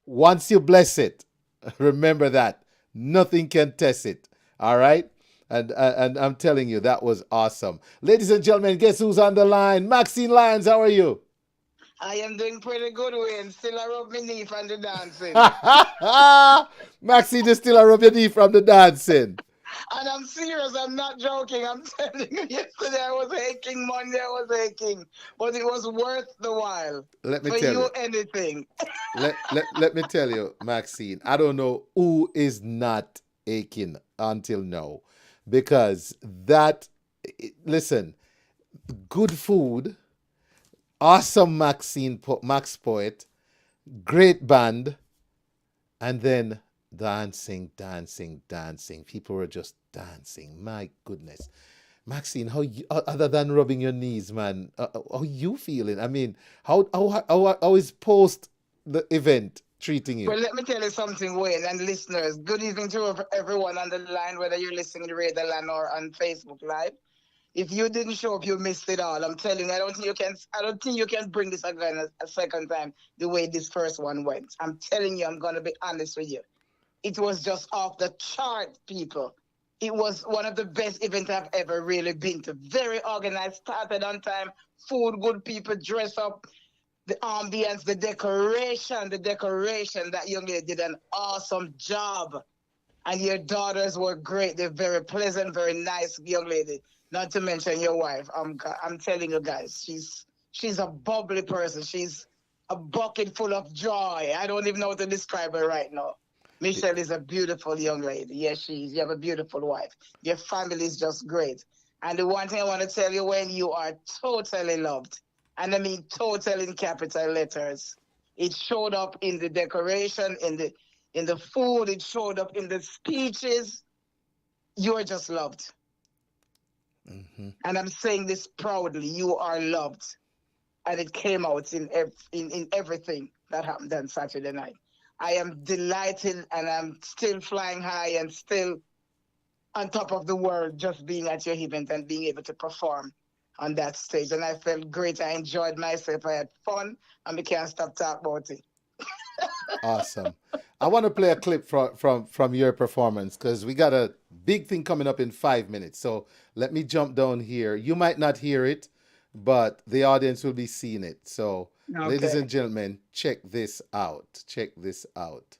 Once you bless it, Remember that. Nothing can test it. All right? And I'm telling you, that was awesome. Ladies and gentlemen, guess who's on the line? Maxine Lyons, how are you? I am doing pretty good, Wayne. Still I rub my knee from the dancing. Maxine, you still rub your knee from the dancing. And I'm serious, I'm not joking. I'm telling you, yesterday I was aching, Monday I was aching. But it was worth the while. Let me for tell you. Anything. let me tell you, Maxine, I don't know who is not aching until now. Because listen, good food, awesome Max Poet, great band, and then dancing. People were just dancing. My goodness. Maxine, how you, other than rubbing your knees, man, how you feeling? I mean, how is post the event treating you? Well, let me tell you something, Wayne, and listeners. Good evening to everyone on the line, whether you're listening to Radio Land or on Facebook Live. If you didn't show up, you missed it all. I'm telling you, I don't think you can bring this again a second time the way this first one went. I'm telling you, I'm gonna be honest with you. It was just off the chart, people. It was one of the best events I've ever really been to. Very organized, started on time, food, good people, dress up, the ambience, the decoration. That young lady did an awesome job. And your daughters were great. They're very pleasant, very nice young lady. Not to mention your wife. I'm telling you guys, she's a bubbly person. She's a bucket full of joy. I don't even know how to describe her right now. Michelle is a beautiful young lady. Yes, she is. You have a beautiful wife. Your family is just great. And the one thing I want to tell you, when you are totally loved, and I mean total in capital letters, it showed up in the decoration, in the food, it showed up in the speeches. You are just loved. Mm-hmm. And I'm saying this proudly. You are loved. And it came out in everything that happened on Saturday night. I am delighted, and I'm still flying high and still on top of the world, just being at your event and being able to perform on that stage. And I felt great. I enjoyed myself. I had fun, and we can't stop talking about it. Awesome. I want to play a clip from your performance, because we got a big thing coming up in 5 minutes. So let me jump down here. You might not hear it, but the audience will be seeing it. So, okay. Ladies and gentlemen, check this out. Check this out.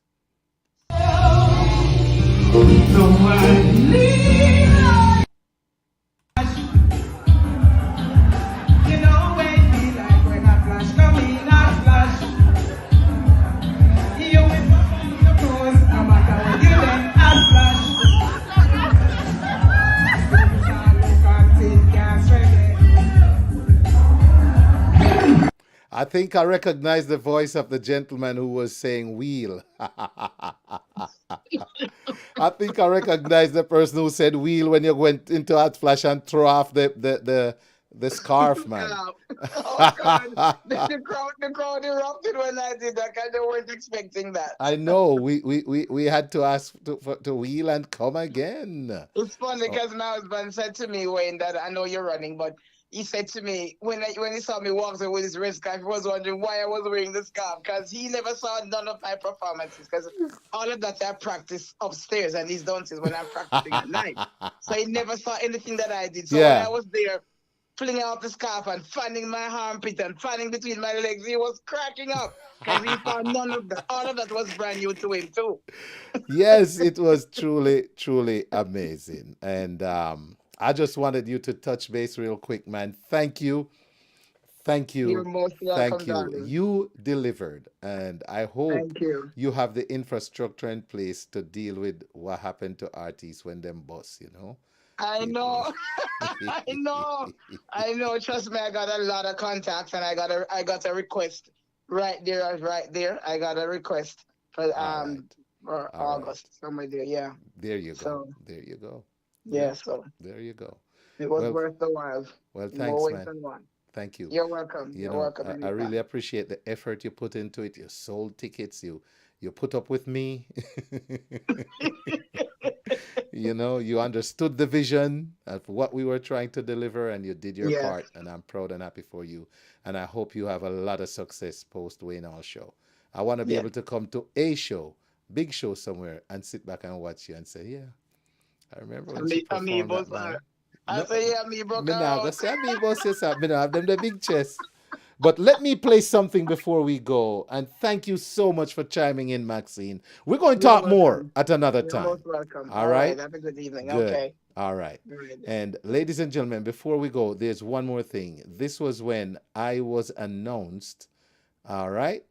I think I recognize the voice of the gentleman who was saying wheel. I think I recognize the person who said wheel when you went into Hot Flash and threw off the scarf, man. Oh, God. The crowd erupted when I did that, because they weren't expecting that. I know. We had to ask to wheel and come again. It's funny because my husband said to me, Wayne, that I know you're running, but he said to me, when he saw me walk away with his red scarf, he was wondering why I was wearing the scarf, because he never saw none of my performances, because all of that I practice upstairs and he's downstairs when I'm practicing at night. So he never saw anything that I did. So when I was there, flinging out the scarf and fanning my armpit and fanning between my legs, he was cracking up, because he saw none of that. All of that was brand new to him too. Yes, it was truly, truly amazing. And I just wanted you to touch base real quick, man. Thank you. Thank you. You're most welcome, Thank you. darling. You delivered. And I hope you have the infrastructure in place to deal with what happened to artists when them bust, you know? I know. I know. Trust me, I got a lot of contacts, and I got a request right there. I got a request for August, somewhere there. Yeah. There you go. So, there you go. Yeah. So there you go. It was worth the while. Well, thanks, man. Thank you. You're welcome. You're welcome. I really appreciate the effort you put into it. You sold tickets. You put up with me. You understood the vision of what we were trying to deliver, and you did your part, and I'm proud and happy for you. And I hope you have a lot of success post Wayne Hall show. I want to be able to come to a show big show somewhere and sit back and watch you and say, yeah, I remember when she Ami- performed that, Amigos, man. I No, say, yeah, me broke me not gonna out. say amigos, yes, me not have them the big chest. But let me play something before we go. And thank you so much for chiming in, Maxine. We're going to You're talk more welcome. at another You're time. most welcome. All All right. right? Have a good evening. Good. Okay. All right. All right. And ladies and gentlemen, before we go, there's one more thing. This was when I was announced. All right.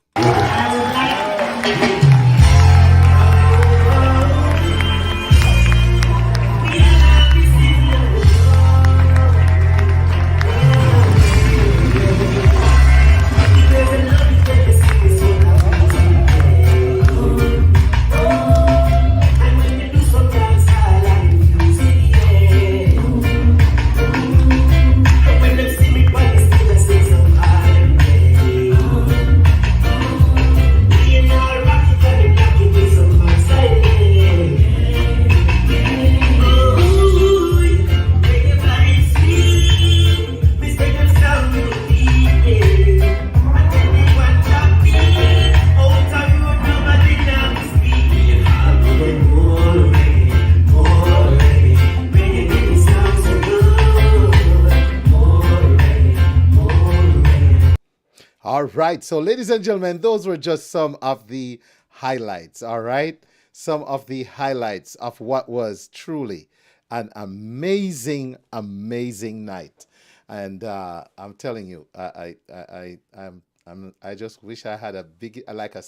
All right. So, ladies and gentlemen, those were just some of the highlights. All right. Some of the highlights of what was truly an amazing, amazing night. And I'm telling you, I just wish I had a big, a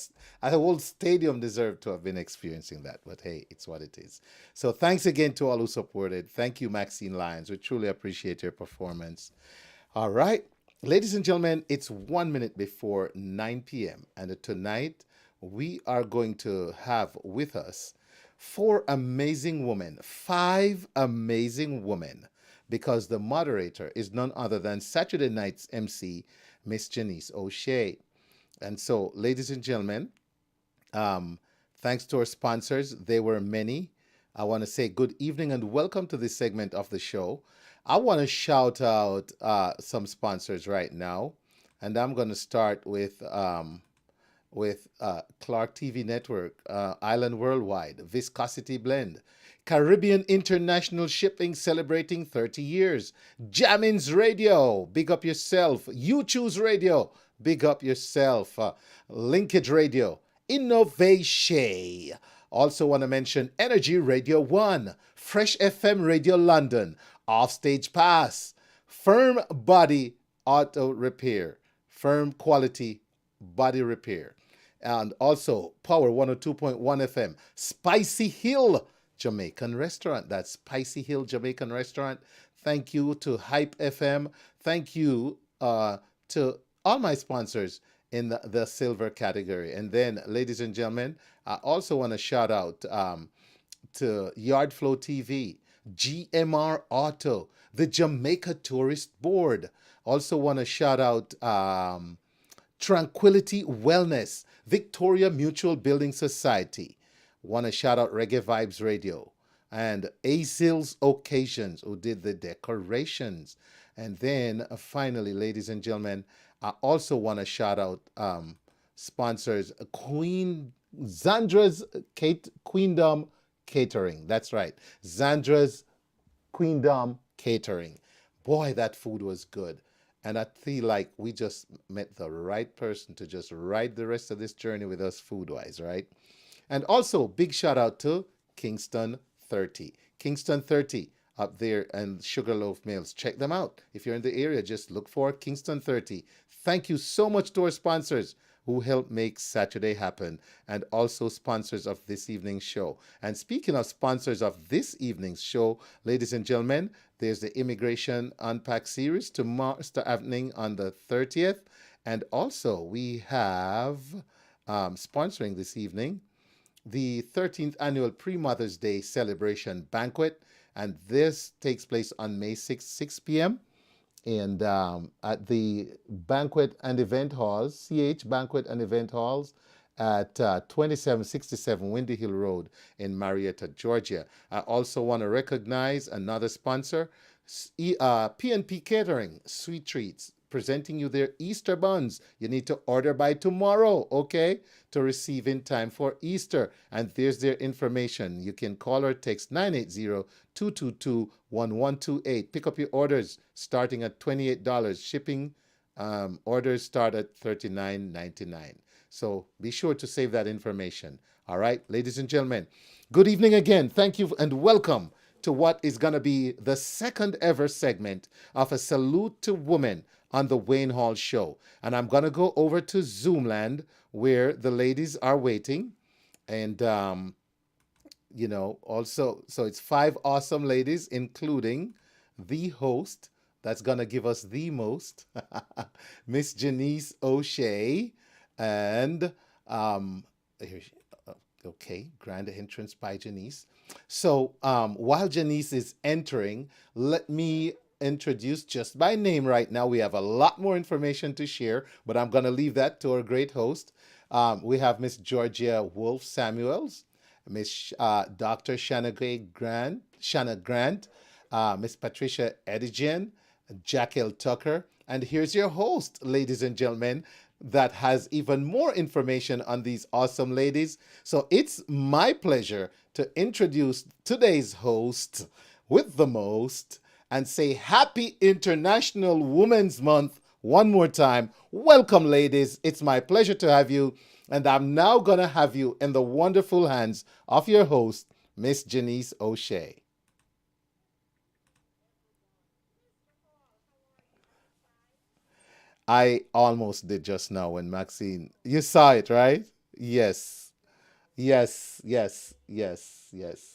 whole stadium deserved to have been experiencing that. But hey, it's what it is. So thanks again to all who supported. Thank you, Maxine Lyons. We truly appreciate your performance. All right. Ladies and gentlemen, it's 1 minute before 9 p.m. And tonight we are going to have with us five amazing women, because the moderator is none other than Saturday night's MC, Miss Janice O'Shea. And so, ladies and gentlemen, thanks to our sponsors, there were many. I want to say good evening and welcome to this segment of the show. I want to shout out some sponsors right now, and I'm going to start with Clark TV Network, Island Worldwide, Viscosity Blend, Caribbean International Shipping celebrating 30 years, Jammins Radio, big up yourself, You Choose Radio, big up yourself, Linkage Radio, Innovation. Also want to mention Energy Radio 1, Fresh FM Radio London, Offstage Pass, Firm Body Auto Repair, Firm Quality Body Repair, and also Power 102.1 FM, Spicy Hill Jamaican Restaurant. That's Spicy Hill Jamaican Restaurant. Thank you to HypeFM. Thank you to all my sponsors in the silver category. And then, ladies and gentlemen, I also want to shout out to Yardflow TV, GMR Auto, the Jamaica Tourist Board. Also want to shout out Tranquility Wellness, Victoria Mutual Building Society. Want to shout out Reggae Vibes Radio and Asil's Occasions, who did the decorations. And then finally, ladies and gentlemen, I also want to shout out sponsors, Zandra's Queendom Catering. That's right. Zandra's Queendom Catering. Boy, that food was good. And I feel like we just met the right person to just ride the rest of this journey with us food-wise, right? And also, big shout out to Kingston 30. Kingston 30 up there in Sugarloaf Mills. Check them out. If you're in the area, just look for Kingston 30. Thank you so much to our sponsors who helped make Saturday happen, and also sponsors of this evening's show. And speaking of sponsors of this evening's show, ladies and gentlemen, there's the Immigration Unpacked series happening on the 30th. And also we have sponsoring this evening the 13th annual Pre-Mother's Day celebration banquet. And this takes place on May 6th, 6 p.m. And at the Banquet and Event Halls, CH Banquet and Event Halls at 2767 Windy Hill Road in Marietta, Georgia. I also want to recognize another sponsor, P&P Catering, Sweet Treats, presenting you their Easter buns. You need to order by tomorrow, okay, to receive in time for Easter. And there's their information. You can call or text 980-222-1128. Pick up your orders starting at $28. Shipping orders start at $39.99. So be sure to save that information. All right, ladies and gentlemen, good evening again. Thank you and welcome to what is going to be the second ever segment of A Salute to Women on the Wayne Hall Show. And I'm going to go over to Zoomland where the ladies are waiting. And, also, so it's 5 awesome ladies, including the host that's going to give us the most, Miss Janice O'Shea. And, okay, grand entrance by Janice. So while Janice is entering, let me introduce just by name right now. We have a lot more information to share, but I'm going to leave that to our great host. We have Miss Georgia Wolf Samuels, Miss Dr. Shanna Grant, Miss Patricia Edigen, Jackal Tucker, and here's your host, ladies and gentlemen, that has even more information on these awesome ladies. So it's my pleasure to introduce today's host with the most and say Happy International Women's Month one more time. Welcome, ladies. It's my pleasure to have you. And I'm now going to have you in the wonderful hands of your host, Miss Janice O'Shea. I almost did just now when Maxine, you saw it, right? Yes, yes, yes, yes, yes.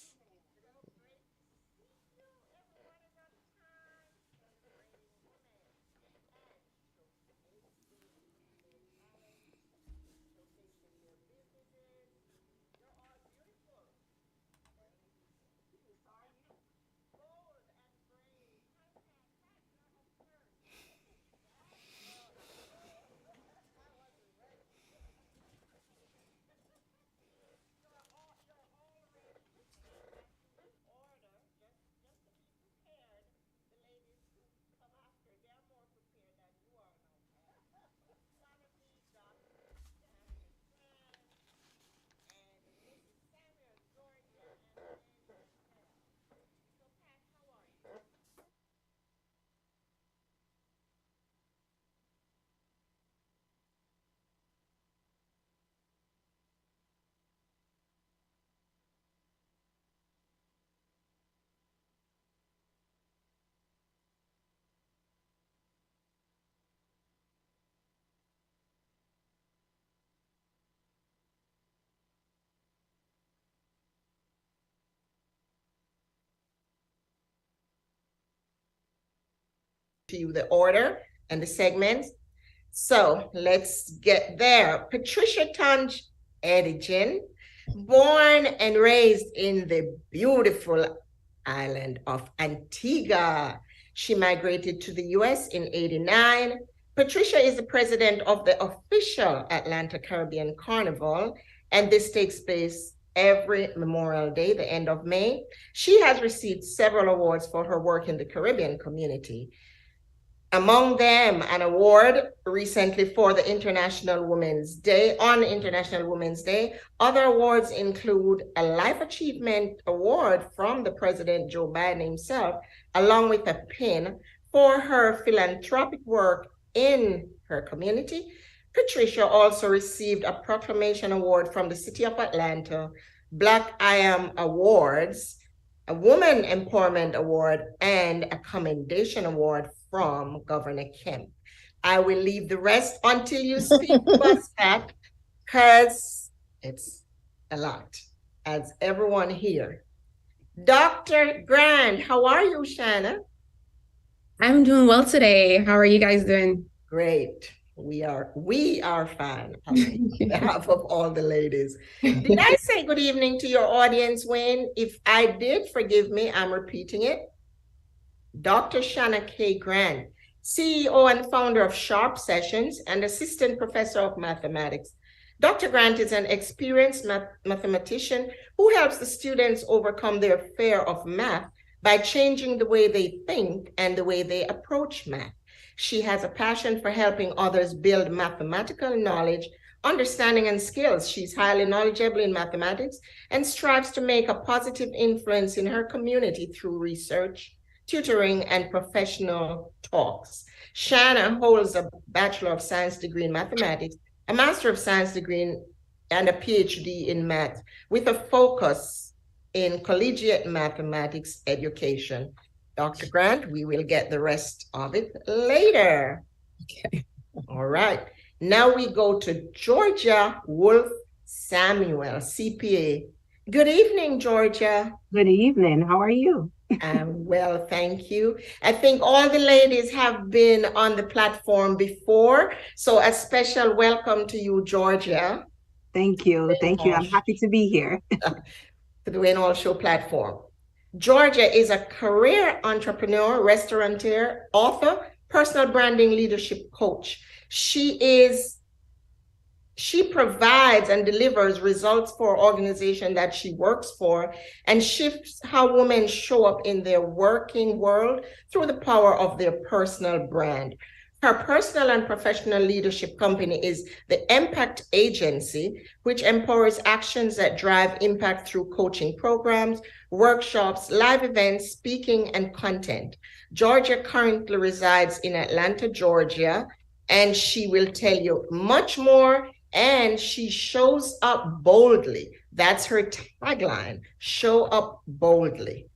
To you the order and the segments. So let's get there. Patricia Tunge Edigen, born and raised in the beautiful island of Antigua. She migrated to the US in '89. Patricia is the president of the official Atlanta Caribbean Carnival, and this takes place every Memorial Day, the end of May. She has received several awards for her work in the Caribbean community. Among them, an award recently for the International Women's Day, on International Women's Day. Other awards include a Life Achievement Award from the President Joe Biden himself, along with a pin for her philanthropic work in her community. Patricia also received a Proclamation Award from the City of Atlanta, Black I Am Awards, a Woman Empowerment Award, and a Commendation Award from Governor Kemp. I will leave the rest until you speak to us back, because it's a lot, as everyone here. Dr. Grant, how are you, Shanna? I'm doing well today. How are you guys doing? Great. We are fine on behalf of all the ladies. Did I say good evening to your audience, Wayne? If I did, forgive me, I'm repeating it. Dr. Shanna K. Grant, CEO and founder of Sharp Sessions and assistant professor of mathematics. Dr. Grant is an experienced mathematician who helps the students overcome their fear of math by changing the way they think and the way they approach math. She has a passion for helping others build mathematical knowledge, understanding, and skills. She's highly knowledgeable in mathematics and strives to make a positive influence in her community through research, tutoring, and professional talks. Shanna holds a Bachelor of Science degree in mathematics, a Master of Science degree and a PhD in math, with a focus in collegiate mathematics education. Dr. Grant, we will get the rest of it later. Okay. All right. Now we go to Georgia Wolf Samuel, CPA. Good evening, Georgia. Good evening. How are you? Well, thank you. I think all the ladies have been on the platform before, so a special welcome to you, Georgia. Thank you. Thank you. I'm happy to be here. To the Wayne Hall Show platform. Georgia is a career entrepreneur, restaurateur, author, personal branding leadership coach. She provides and delivers results for organizations that she works for and shifts how women show up in their working world through the power of their personal brand. Her personal and professional leadership company is the Impact Agency, which empowers actions that drive impact through coaching programs, workshops, live events, speaking, and content. Georgia currently resides in Atlanta, Georgia, and she will tell you much more. And she shows up boldly. That's her tagline, show up boldly.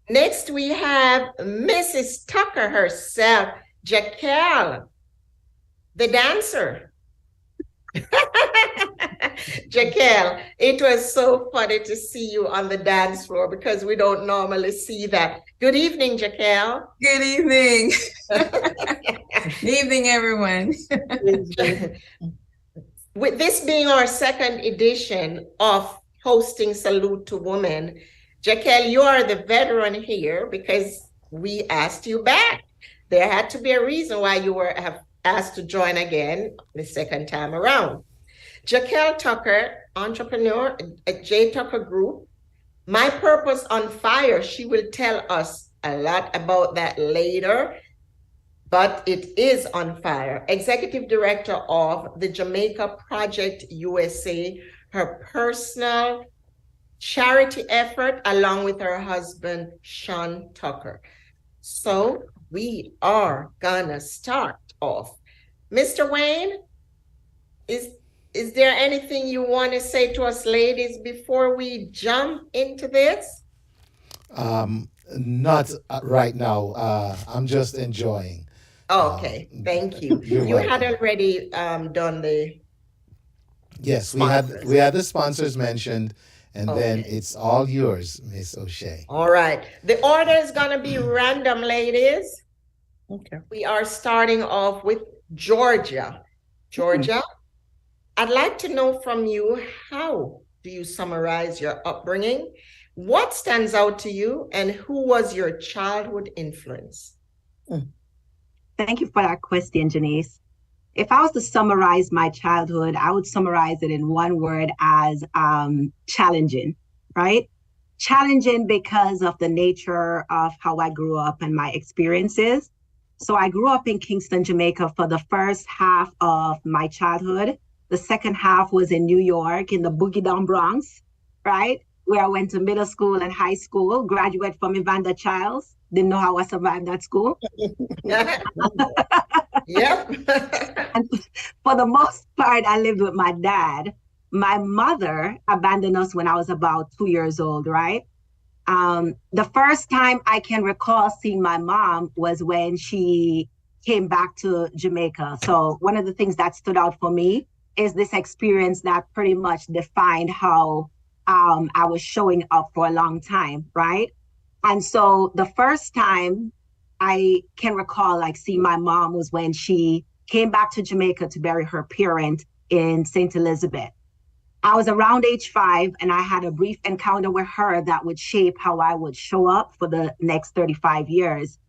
Next, we have Mrs. Tucker herself, Jaquel, the dancer. Jaquel, it was so funny to see you on the dance floor because we don't normally see that. Good evening, Jaquel. Good evening. Good evening, everyone. With this being our second edition of hosting Salute to Women, Jaquel, you are the veteran here because we asked you back. There had to be a reason why you were asked to join again the second time around. Jaquel Tucker, entrepreneur at J. Tucker Group. My Purpose on Fire. She will tell us a lot about that later. But it is on fire. Executive Director of the Jamaica Project USA, her personal charity effort, along with her husband, Sean Tucker. So we are gonna start off. Mr. Wayne, is there anything you want to say to us ladies before we jump into this? Not right now. I'm just enjoying. Okay, thank you. You had already done the Yes, we had the sponsors mentioned, and then it's all yours, Miss O'Shea. All right. The order is gonna be random, ladies. Okay. We are starting off with Georgia. Georgia, I'd like to know from you, how do you summarize your upbringing? What stands out to you, and who was your childhood influence? Thank you for that question, Janice. If I was to summarize my childhood, I would summarize it in one word as challenging, right? Challenging because of the nature of how I grew up and my experiences. So I grew up in Kingston, Jamaica for the first half of my childhood. The second half was in New York in the Boogie Down Bronx, right? Where I went to middle school and high school, graduate from Evander Childs. Didn't know how I survived that school. Yep. And for the most part, I lived with my dad. My mother abandoned us when I was about 2 years old, right? The first time I can recall seeing my mom was when she came back to Jamaica. So one of the things that stood out for me is this experience that pretty much defined how I was showing up for a long time, right? And so the first time I can recall like seeing my mom was when she came back to Jamaica to bury her parent in St. Elizabeth. I was around age 5 and I had a brief encounter with her that would shape how I would show up for the next 35 years.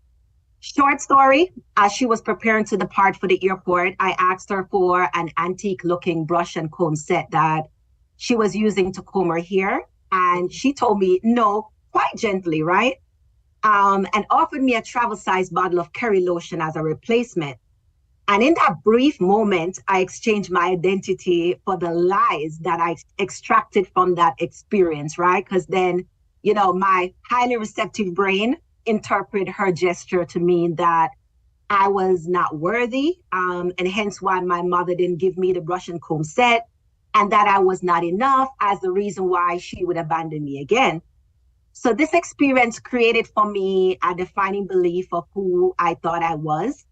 Short story, as she was preparing to depart for the airport, I asked her for an antique looking brush and comb set that she was using to comb her hair. And she told me no, quite gently, right? and offered me a travel-sized bottle of curry lotion as a replacement. And in that brief moment, I exchanged my identity for the lies that I extracted from that experience, right? Because then, my highly receptive brain interpreted her gesture to mean that I was not worthy, and hence why my mother didn't give me the brush and comb set, and that I was not enough as the reason why she would abandon me again. So this experience created for me a defining belief of who I thought I was.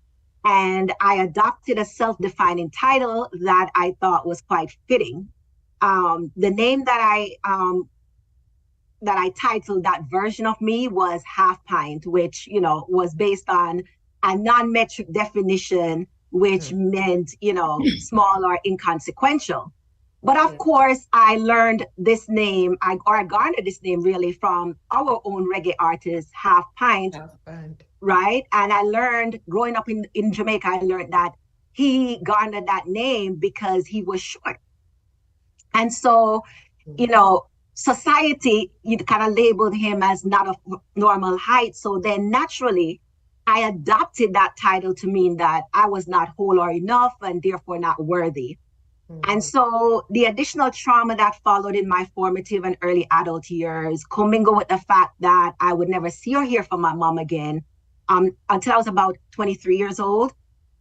And I adopted a self-defining title that I thought was quite fitting. The name that I titled that version of me was Half Pint, which, was based on a non-metric definition, which meant, small or inconsequential. But of course, I learned this name, I garnered this name really from our own reggae artist, Half Pint, right? And I learned, growing up in Jamaica, I learned that he garnered that name because he was short. And so, society, kind of labeled him as not of normal height. So then naturally, I adopted that title to mean that I was not whole or enough and therefore not worthy. And so the additional trauma that followed in my formative and early adult years, commingled with the fact that I would never see or hear from my mom again until I was about 23 years old,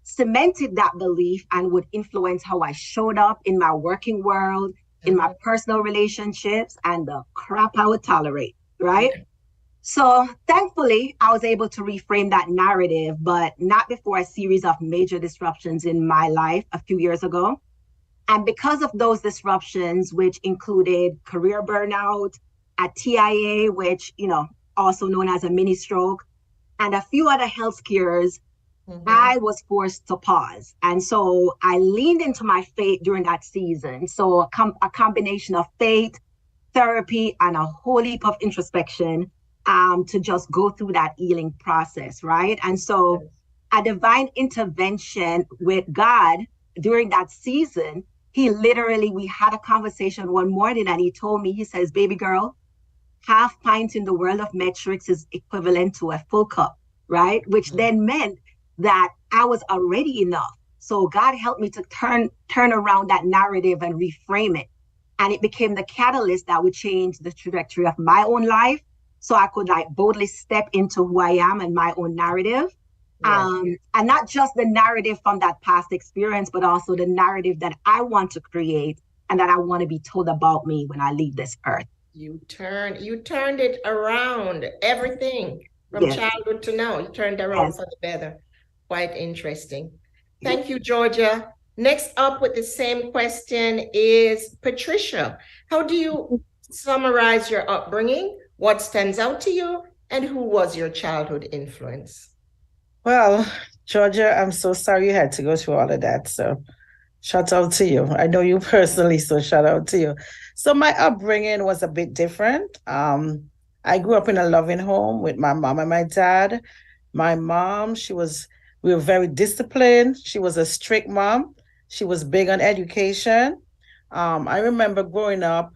cemented that belief and would influence how I showed up in my working world, in my personal relationships, and the crap I would tolerate, right? So thankfully, I was able to reframe that narrative, but not before a series of major disruptions in my life a few years ago. And because of those disruptions, which included career burnout, a TIA, which, also known as a mini stroke, and a few other health scares, I was forced to pause. And so I leaned into my faith during that season. So a combination of faith, therapy, and a whole heap of introspection to just go through that healing process, right? And so a divine intervention with God during that season, we had a conversation one morning and he told me, he says, baby girl, half pint in the world of metrics is equivalent to a full cup, right? Which then meant that I was already enough. So God helped me to turn around that narrative and reframe it. And it became the catalyst that would change the trajectory of my own life. So I could boldly step into who I am and my own narrative. And not just the narrative from that past experience, but also the narrative that I want to create and that I want to be told about me when I leave this earth. You turned it around, everything from childhood to now. You turned around for the better. Quite interesting. Thank you, Georgia. Next up with the same question is Patricia. How do you summarize your upbringing? What stands out to you? And who was your childhood influence? Well, Georgia, I'm so sorry you had to go through all of that. So shout out to you. I know you personally, so shout out to you. So my upbringing was a bit different. I grew up in a loving home with my mom and my dad. My mom, we were very disciplined. She was a strict mom. She was big on education. I remember growing up,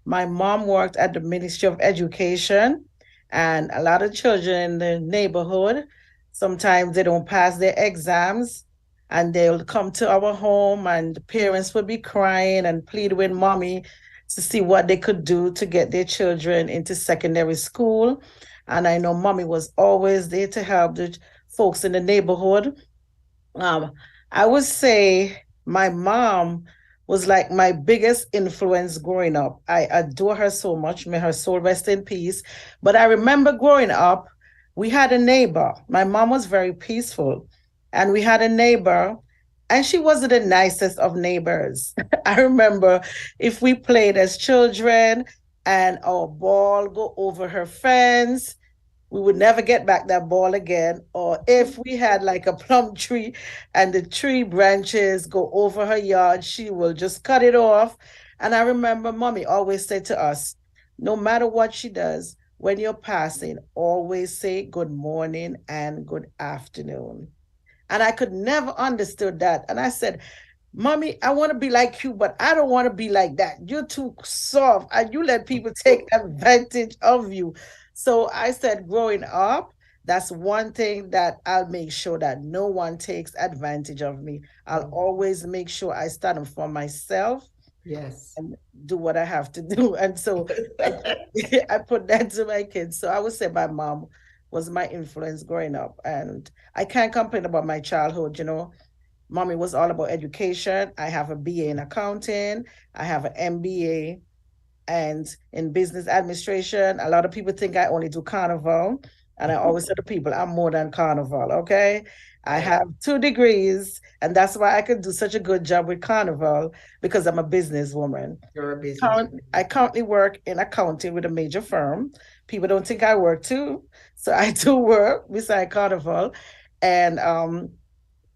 my mom worked at the Ministry of Education, and a lot of children in the neighborhood, sometimes they don't pass their exams and they'll come to our home and the parents would be crying and plead with mommy to see what they could do to get their children into secondary school. And I know mommy was always there to help the folks in the neighborhood. I would say my mom was like my biggest influence growing up. I adore her so much. May her soul rest in peace. But I remember growing up, we had a neighbor. My mom was very peaceful. And we had a neighbor, and she wasn't the nicest of neighbors. I remember if we played as children and our ball go over her fence, we would never get back that ball again. Or if we had like a plum tree and the tree branches go over her yard, she will just cut it off. And I remember mommy always said to us, no matter what she does, when you're passing, always say good morning and good afternoon. And I could never understood that. And I said, mommy, I want to be like you, but I don't want to be like that. You're too soft and you let people take advantage of you. So I said, growing up, that's one thing that I'll make sure that no one takes advantage of me. I'll always make sure I stand up for myself. Yes. And do what I have to do. And so I put that to my kids. So I would say my mom was my influence growing up. And I can't complain about my childhood, you know. Mommy was all about education. I have a BA in accounting. I have an MBA and in business administration. A lot of people think I only do carnival. And I always say to people, I'm more than carnival, okay? I have 2 degrees, and that's why I could do such a good job with carnival, because I'm a businesswoman. You're a businesswoman. I currently work in accounting with a major firm. People don't think I work too. So I do work beside carnival. And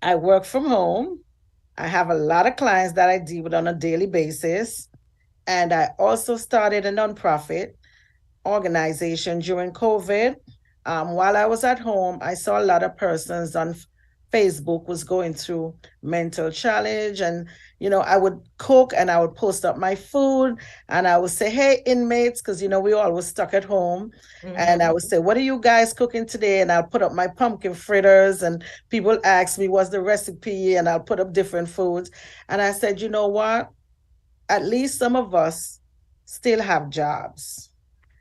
I work from home. I have a lot of clients that I deal with on a daily basis. And I also started a nonprofit organization during COVID. While I was at home, I saw a lot of persons on Facebook was going through mental challenge. And, you know, I would cook and I would post up my food and I would say, hey, inmates, because, you know, we all were stuck at home. And I would say, what are you guys cooking today? And I'll put up my pumpkin fritters and people ask me, what's the recipe? And I'll put up different foods. And I said, you know what? At least some of us still have jobs.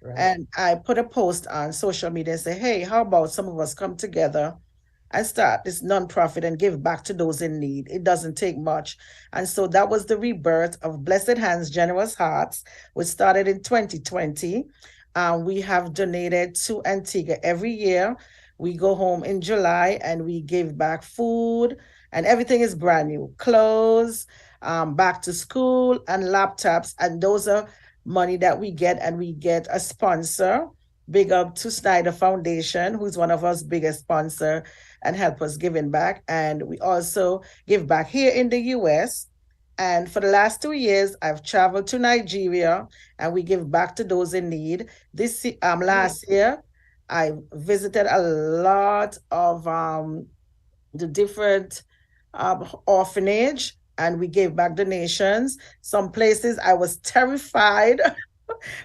Right. And I put a post on social media and say, hey, how about some of us come together and start this nonprofit and give back to those in need? It doesn't take much. And so that was the rebirth of Blessed Hands, Generous Hearts, which started in 2020. We have donated to Antigua every year. We go home in July and we give back food and everything is brand new. Clothes, back to school and laptops. And those are money that we get, and we get a sponsor. Big up to Snyder Foundation, who's one of our biggest sponsor and help us giving back. And we also give back here in the US. And for the last 2 years, I've traveled to Nigeria and we give back to those in need. This last year, I visited a lot of the different orphanage, and we gave back donations. Some places I was terrified,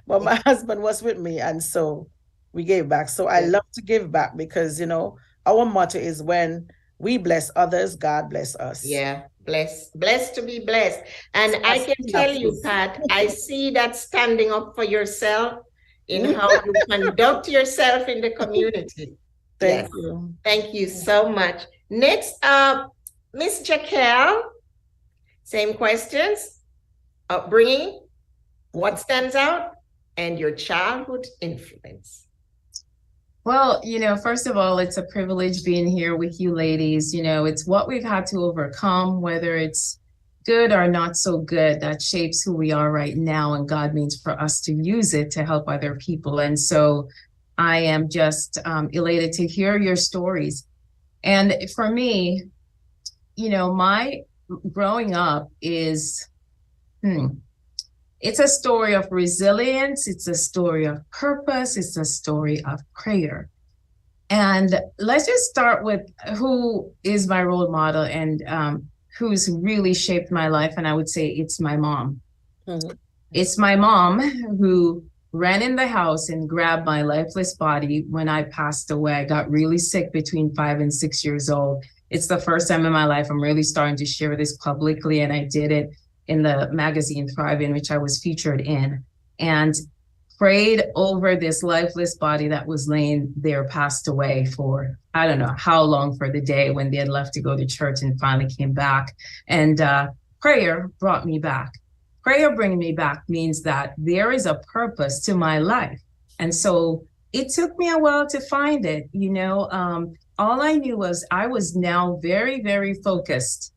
but my husband was with me, and so we gave back. So I love to give back because, you know, our motto is when we bless others, God bless us. Yeah, blessed to be blessed. And I can tell you, Pat, I see that standing up for yourself in how you conduct yourself in the community. Thank you. Thank you so much. Next up, Miss Jaquel. Same questions. Upbringing, what stands out, and your childhood influence. Well, you know, first of all, it's a privilege being here with you ladies. You know, it's what we've had to overcome, whether it's good or not so good, that shapes who we are right now. And God means for us to use it to help other people. And so I am just elated to hear your stories. And for me, you know, my growing up is, it's a story of resilience. It's a story of purpose. It's a story of prayer. And let's just start with who is my role model and who's really shaped my life. And I would say it's my mom. It's my mom who ran in the house and grabbed my lifeless body when I passed away. I got really sick between 5 and 6 years old. It's the first time in my life I'm really starting to share this publicly, and I did it in the magazine Thrive, in which I was featured in, and prayed over this lifeless body that was laying there, passed away for, I don't know how long, for the day when they had left to go to church and finally came back. And prayer brought me back. Prayer bringing me back means that there is a purpose to my life. And so it took me a while to find it, you know. All I knew was I was now very, very focused.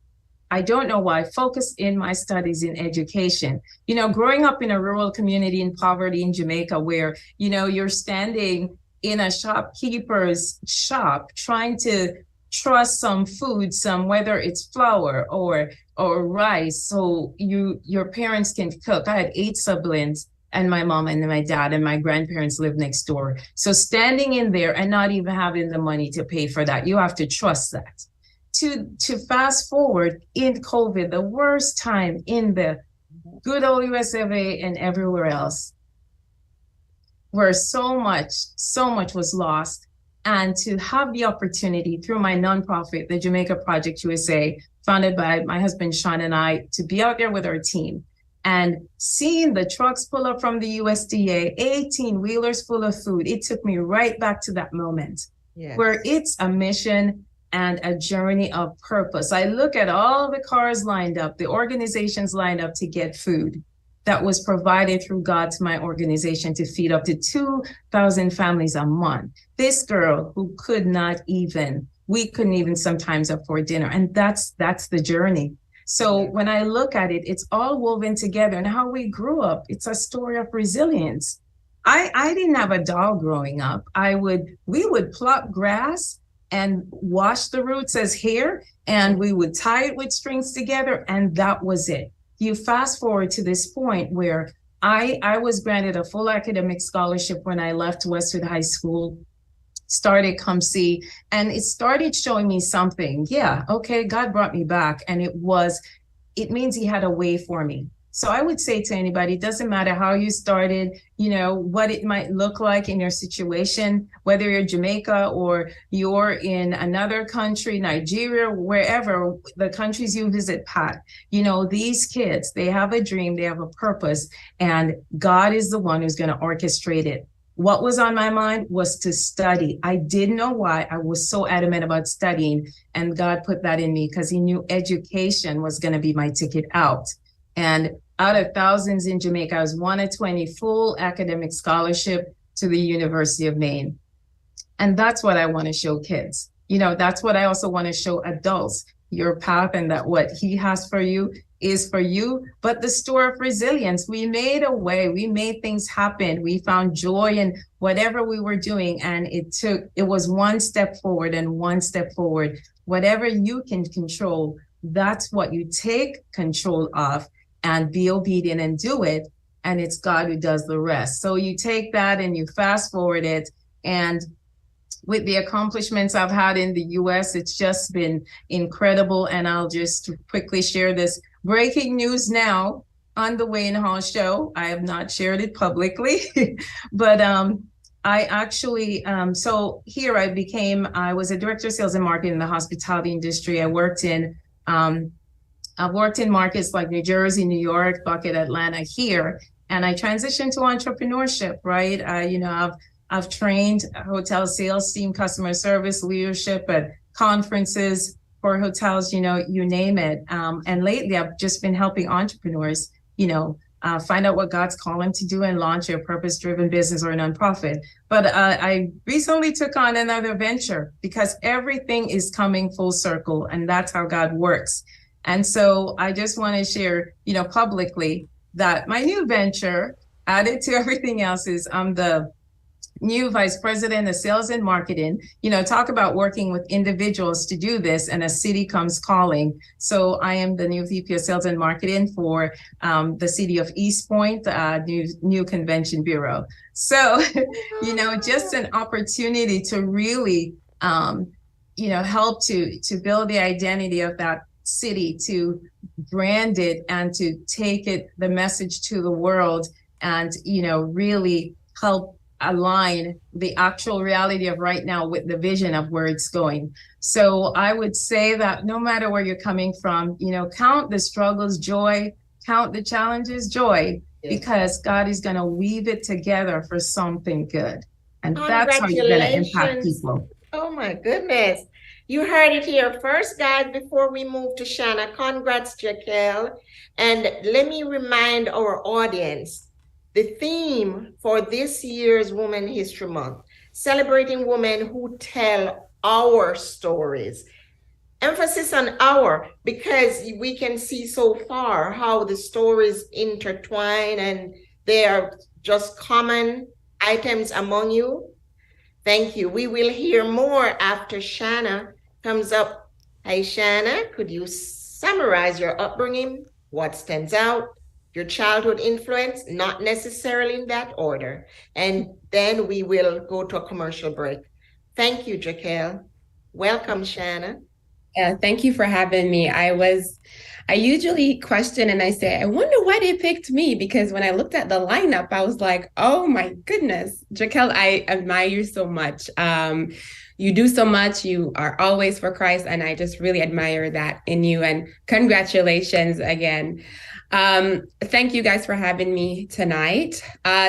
I don't know why, focused in my studies in education. You know, growing up in a rural community in poverty in Jamaica, where, you know, you're standing in a shopkeeper's shop trying to trust some food, whether it's flour or rice, so your parents can cook. I had 8 siblings, and my mom and my dad and my grandparents lived next door. So standing in there and not even having the money to pay for that, you have to trust that. To fast forward in COVID, the worst time in the good old US of A and everywhere else, where so much was lost. And to have the opportunity through my nonprofit, the Jamaica Project USA, founded by my husband, Sean, and I, to be out there with our team and seeing the trucks pull up from the USDA, 18 wheelers full of food, it took me right back to that moment where it's a mission and a journey of purpose. I look at all the cars lined up, the organizations lined up to get food that was provided through God to my organization to feed up to 2,000 families a month. This girl who we couldn't even sometimes afford dinner. And that's the journey. So when I look at it, it's all woven together. And how we grew up, it's a story of resilience. I didn't have a doll growing up. We would pluck grass and wash the roots as hair, and we would tie it with strings together, and that was it. You fast forward to this point where I was granted a full academic scholarship when I left Westwood High School, started COMC, and it started showing me something. Yeah, okay, God brought me back, and it means he had a way for me. So I would say to anybody, it doesn't matter how you started, what it might look like in your situation, whether you're Jamaica or you're in another country, Nigeria, wherever the countries you visit, Pat, these kids, they have a dream, they have a purpose, and God is the one who's going to orchestrate it. What was on my mind was to study. I didn't know why I was so adamant about studying, and God put that in me because he knew education was going to be my ticket out. And out of thousands in Jamaica, I was one of 20 full academic scholarship to the University of Maine. And that's what I want to show kids. That's what I also want to show adults, your path, and that what he has for you is for you. But the story of resilience, we made a way, we made things happen. We found joy in whatever we were doing. And it was one step forward and one step forward. Whatever you can control, that's what you take control of. And be obedient and do it. And it's God who does the rest. So you take that and you fast forward it. And with the accomplishments I've had in the US, it's just been incredible. And I'll just quickly share this breaking news now on the Wayne Hall Show. I have not shared it publicly, but I actually, so here I was a director of sales and marketing in the hospitality industry. I've worked in markets like New Jersey, New York, Bucket, Atlanta here, and I transitioned to entrepreneurship, right? I've trained hotel sales team, customer service, leadership at conferences for hotels, you name it. And lately I've just been helping entrepreneurs, find out what God's calling them to do and launch a purpose-driven business or a nonprofit. But I recently took on another venture because everything is coming full circle, and that's how God works. And so I just want to share, publicly that my new venture, added to everything else, is I'm the new vice president of sales and marketing. Talk about working with individuals to do this, and a city comes calling. So I am the new VP of sales and marketing for the city of East Point, new convention bureau. So, just an opportunity to really, help to build the identity of that city, to brand it and to take the message to the world, and really help align the actual reality of right now with the vision of where it's going. So I would say that no matter where you're coming from, count the struggles joy, count the challenges joy, because God is going to weave it together for something good, and that's how you're going to impact people. Oh my goodness. You heard it here first, guys, before we move to Shanna. Congrats, Jaquel. And let me remind our audience, the theme for this year's Women History Month, celebrating women who tell our stories. Emphasis on our, because we can see so far how the stories intertwine and they are just common items among you. Thank you. We will hear more after Shanna comes up. Hey, Shanna, could you summarize your upbringing? What stands out? Your childhood influence, not necessarily in that order. And then we will go to a commercial break. Thank you, Jaquel. Welcome, Shanna. Thank you for having me. I usually question and I say, I wonder why they picked me, because when I looked at the lineup, I was like, oh my goodness, Jaquel, I admire you so much. You do so much. You are always for Christ. And I just really admire that in you. And congratulations again. Thank you guys for having me tonight.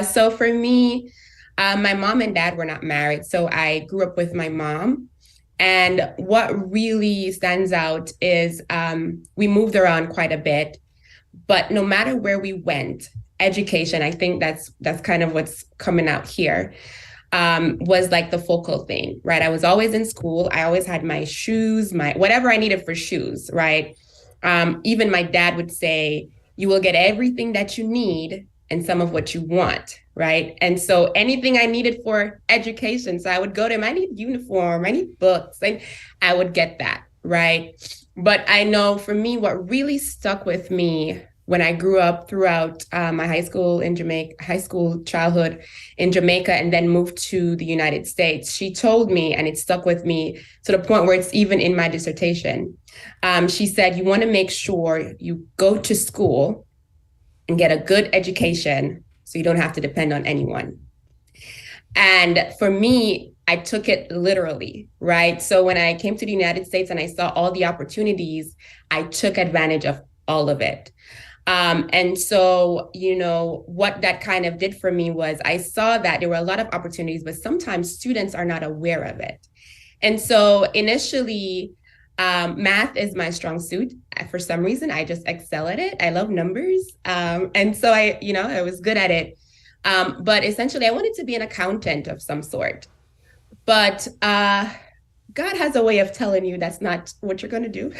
So for me, my mom and dad were not married. So I grew up with my mom. And what really stands out is we moved around quite a bit, but no matter where we went, education, I think that's kind of what's coming out here, was like the focal thing, right? I was always in school. I always had my shoes, my whatever I needed for shoes, right? Even my dad would say, you will get everything that you need and some of what you want, right? And so anything I needed for education, so I would go to him, I need uniform, I need books, and I would get that, right? But I know for me, what really stuck with me when I grew up throughout my high school childhood in Jamaica, and then moved to the United States, she told me, and it stuck with me to the point where it's even in my dissertation. She said, you want to make sure you go to school and get a good education so you don't have to depend on anyone. And for me, I took it literally, right? So when I came to the United States and I saw all the opportunities, I took advantage of all of it. And so, what that kind of did for me was I saw that there were a lot of opportunities, but sometimes students are not aware of it. And so initially, math is my strong suit. For some reason, I just excel at it. I love numbers. And so I was good at it. But essentially, I wanted to be an accountant of some sort. But God has a way of telling you that's not what you're going to do.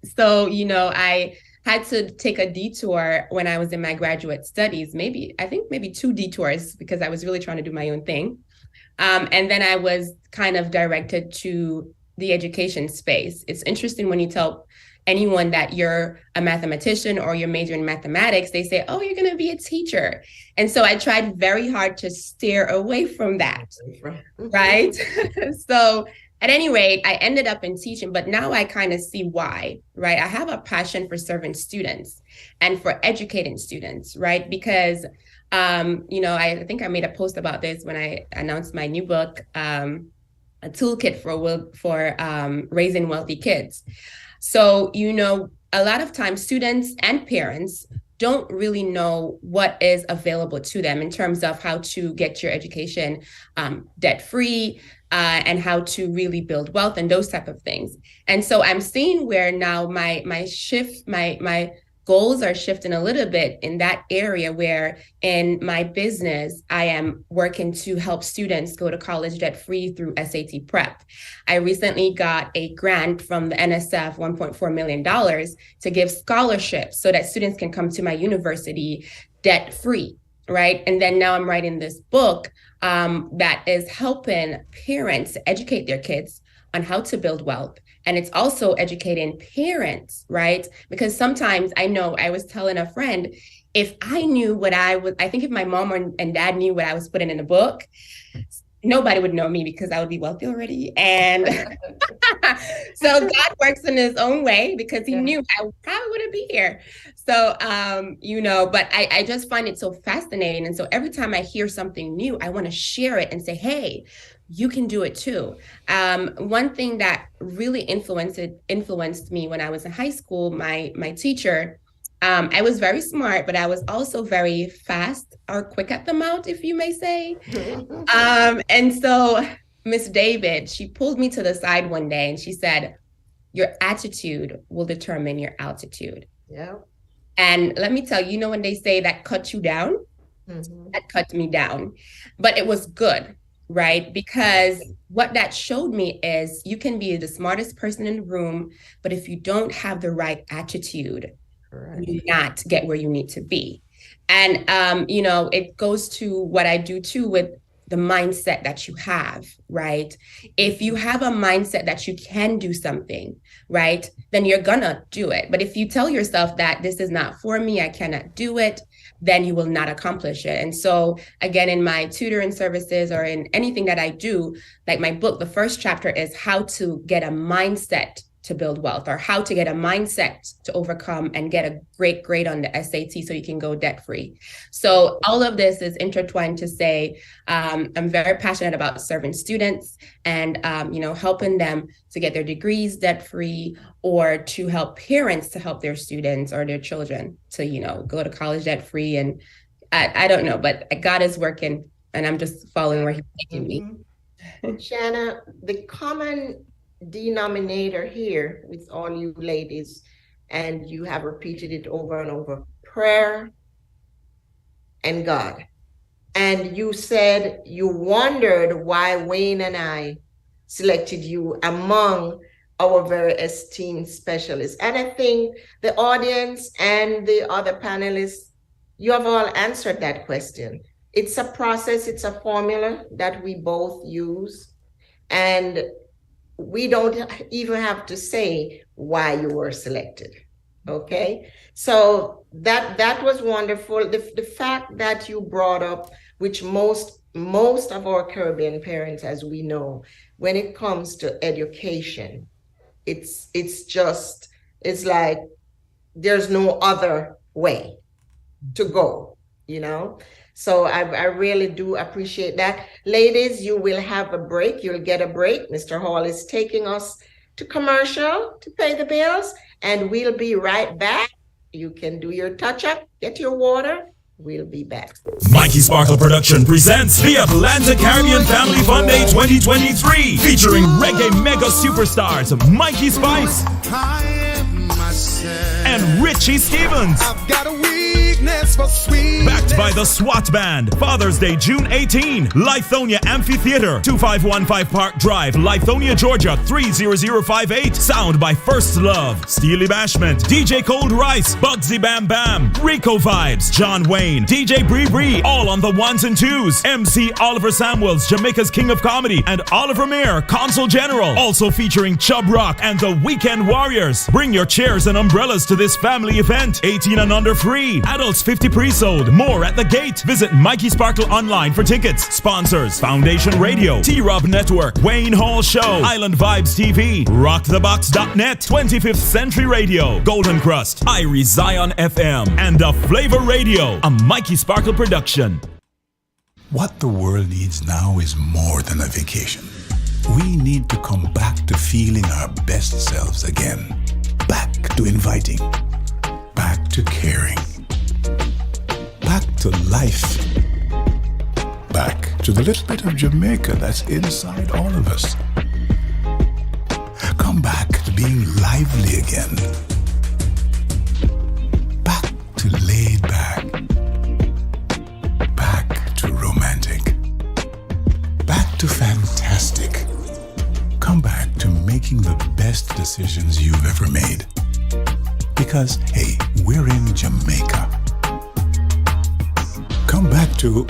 So, I had to take a detour when I was in my graduate studies, maybe 2 detours, because I was really trying to do my own thing. And then I was kind of directed to the education space. It's interesting when you tell anyone that you're a mathematician or you're majoring in mathematics, they say, oh, you're going to be a teacher. And so I tried very hard to steer away from that, right? So at any rate, I ended up in teaching, but now I kind of see why, right? I have a passion for serving students and for educating students, right? Because, I think I made a post about this when I announced my new book, a toolkit for raising wealthy kids. So, a lot of times students and parents don't really know what is available to them in terms of how to get your education debt-free and how to really build wealth and those type of things. And so I'm seeing where now my goals are shifting a little bit in that area, where in my business, I am working to help students go to college debt-free through SAT prep. I recently got a grant from the NSF, $1.4 million, to give scholarships so that students can come to my university debt-free, right? And then now I'm writing this book that is helping parents educate their kids on how to build wealth. And it's also educating parents, right? Because sometimes I was telling a friend, if I knew I think if my mom and dad knew what I was putting in the book, nobody would know me because I would be wealthy already. And so God works in his own way, because he knew I probably wouldn't be here. So, but I just find it so fascinating. And so every time I hear something new, I want to share it and say, hey, you can do it too. One thing that really influenced me when I was in high school, my teacher, I was very smart, but I was also very fast or quick at the mouth, if you may say. And so Miss David, she pulled me to the side one day and she said, your attitude will determine your altitude. Yeah. And let me tell you, when they say that cut you down, that cut me down, but it was good. Right? Because what that showed me is you can be the smartest person in the room, but if you don't have the right attitude, you not get where you need to be. And, it goes to what I do too with the mindset that you have, right? If you have a mindset that you can do something, right, then you're gonna do it. But if you tell yourself that this is not for me, I cannot do it, then you will not accomplish it. And so again, in my tutoring services or in anything that I do, like my book, the first chapter is how to get a mindset to build wealth, or how to get a mindset to overcome and get a great grade on the SAT so you can go debt free. So all of this is intertwined to say, I'm very passionate about serving students and, helping them to get their degrees debt free, or to help parents to help their students or their children to, go to college debt free. And I don't know, but God is working and I'm just following where he's taking me. Shanna, the common denominator here with all you ladies, and you have repeated it over and over: prayer and God. And you said you wondered why Wayne and I selected you among our very esteemed specialists. And I think the audience and the other panelists, you have all answered that question. It's a process, it's a formula that we both use, and we don't even have to say why you were selected. Okay, so that was wonderful. The fact that you brought up, which most of our Caribbean parents, as we know, when it comes to education, it's like there's no other way to go, So I really do appreciate that. Ladies, you will have a break. You'll get a break. Mr. Hall is taking us to commercial to pay the bills, and we'll be right back. You can do your touch-up, get your water. We'll be back. Mikey Sparkle Production presents the Atlanta Caribbean Family Fun Day 2023, featuring reggae mega superstars Mikey Spice and Richie Stevens. I've got a weakness for sweet. Backed by the SWAT Band. Father's Day, June 18. Lithonia Amphitheater, 2515 Park Drive, Lithonia, Georgia, 30058. Sound by First Love, Steely Bashment, DJ Cold Rice, Bugsy Bam Bam, Rico Vibes, John Wayne, DJ Bree Bree, all on the ones and twos. MC Oliver Samuels, Jamaica's King of Comedy, and Oliver Mayer, Consul General. Also featuring Chub Rock and the Weekend Warriors. Bring your chairs and umbrellas to this family event. 18 and under free. Adults 50 pre-sold. More at the gate. Visit Mikey Sparkle online for tickets. Sponsors: Foundation Radio, T-Rob Network, Wayne Hall Show, Island Vibes TV, RockTheBox.net, 25th Century Radio, Golden Crust, Irie Zion FM, and The Flavor Radio, a Mikey Sparkle production. What the world needs now is more than a vacation. We need to come back to feeling our best selves again. Back to inviting. Back to caring. Back to life. Back to the little bit of Jamaica that's inside all of us. Come back to being lively again. Back to laid back. Back to romantic. Back to fantastic. Come back to making the best decisions you've ever made. Because, hey, we're in Jamaica. Come back to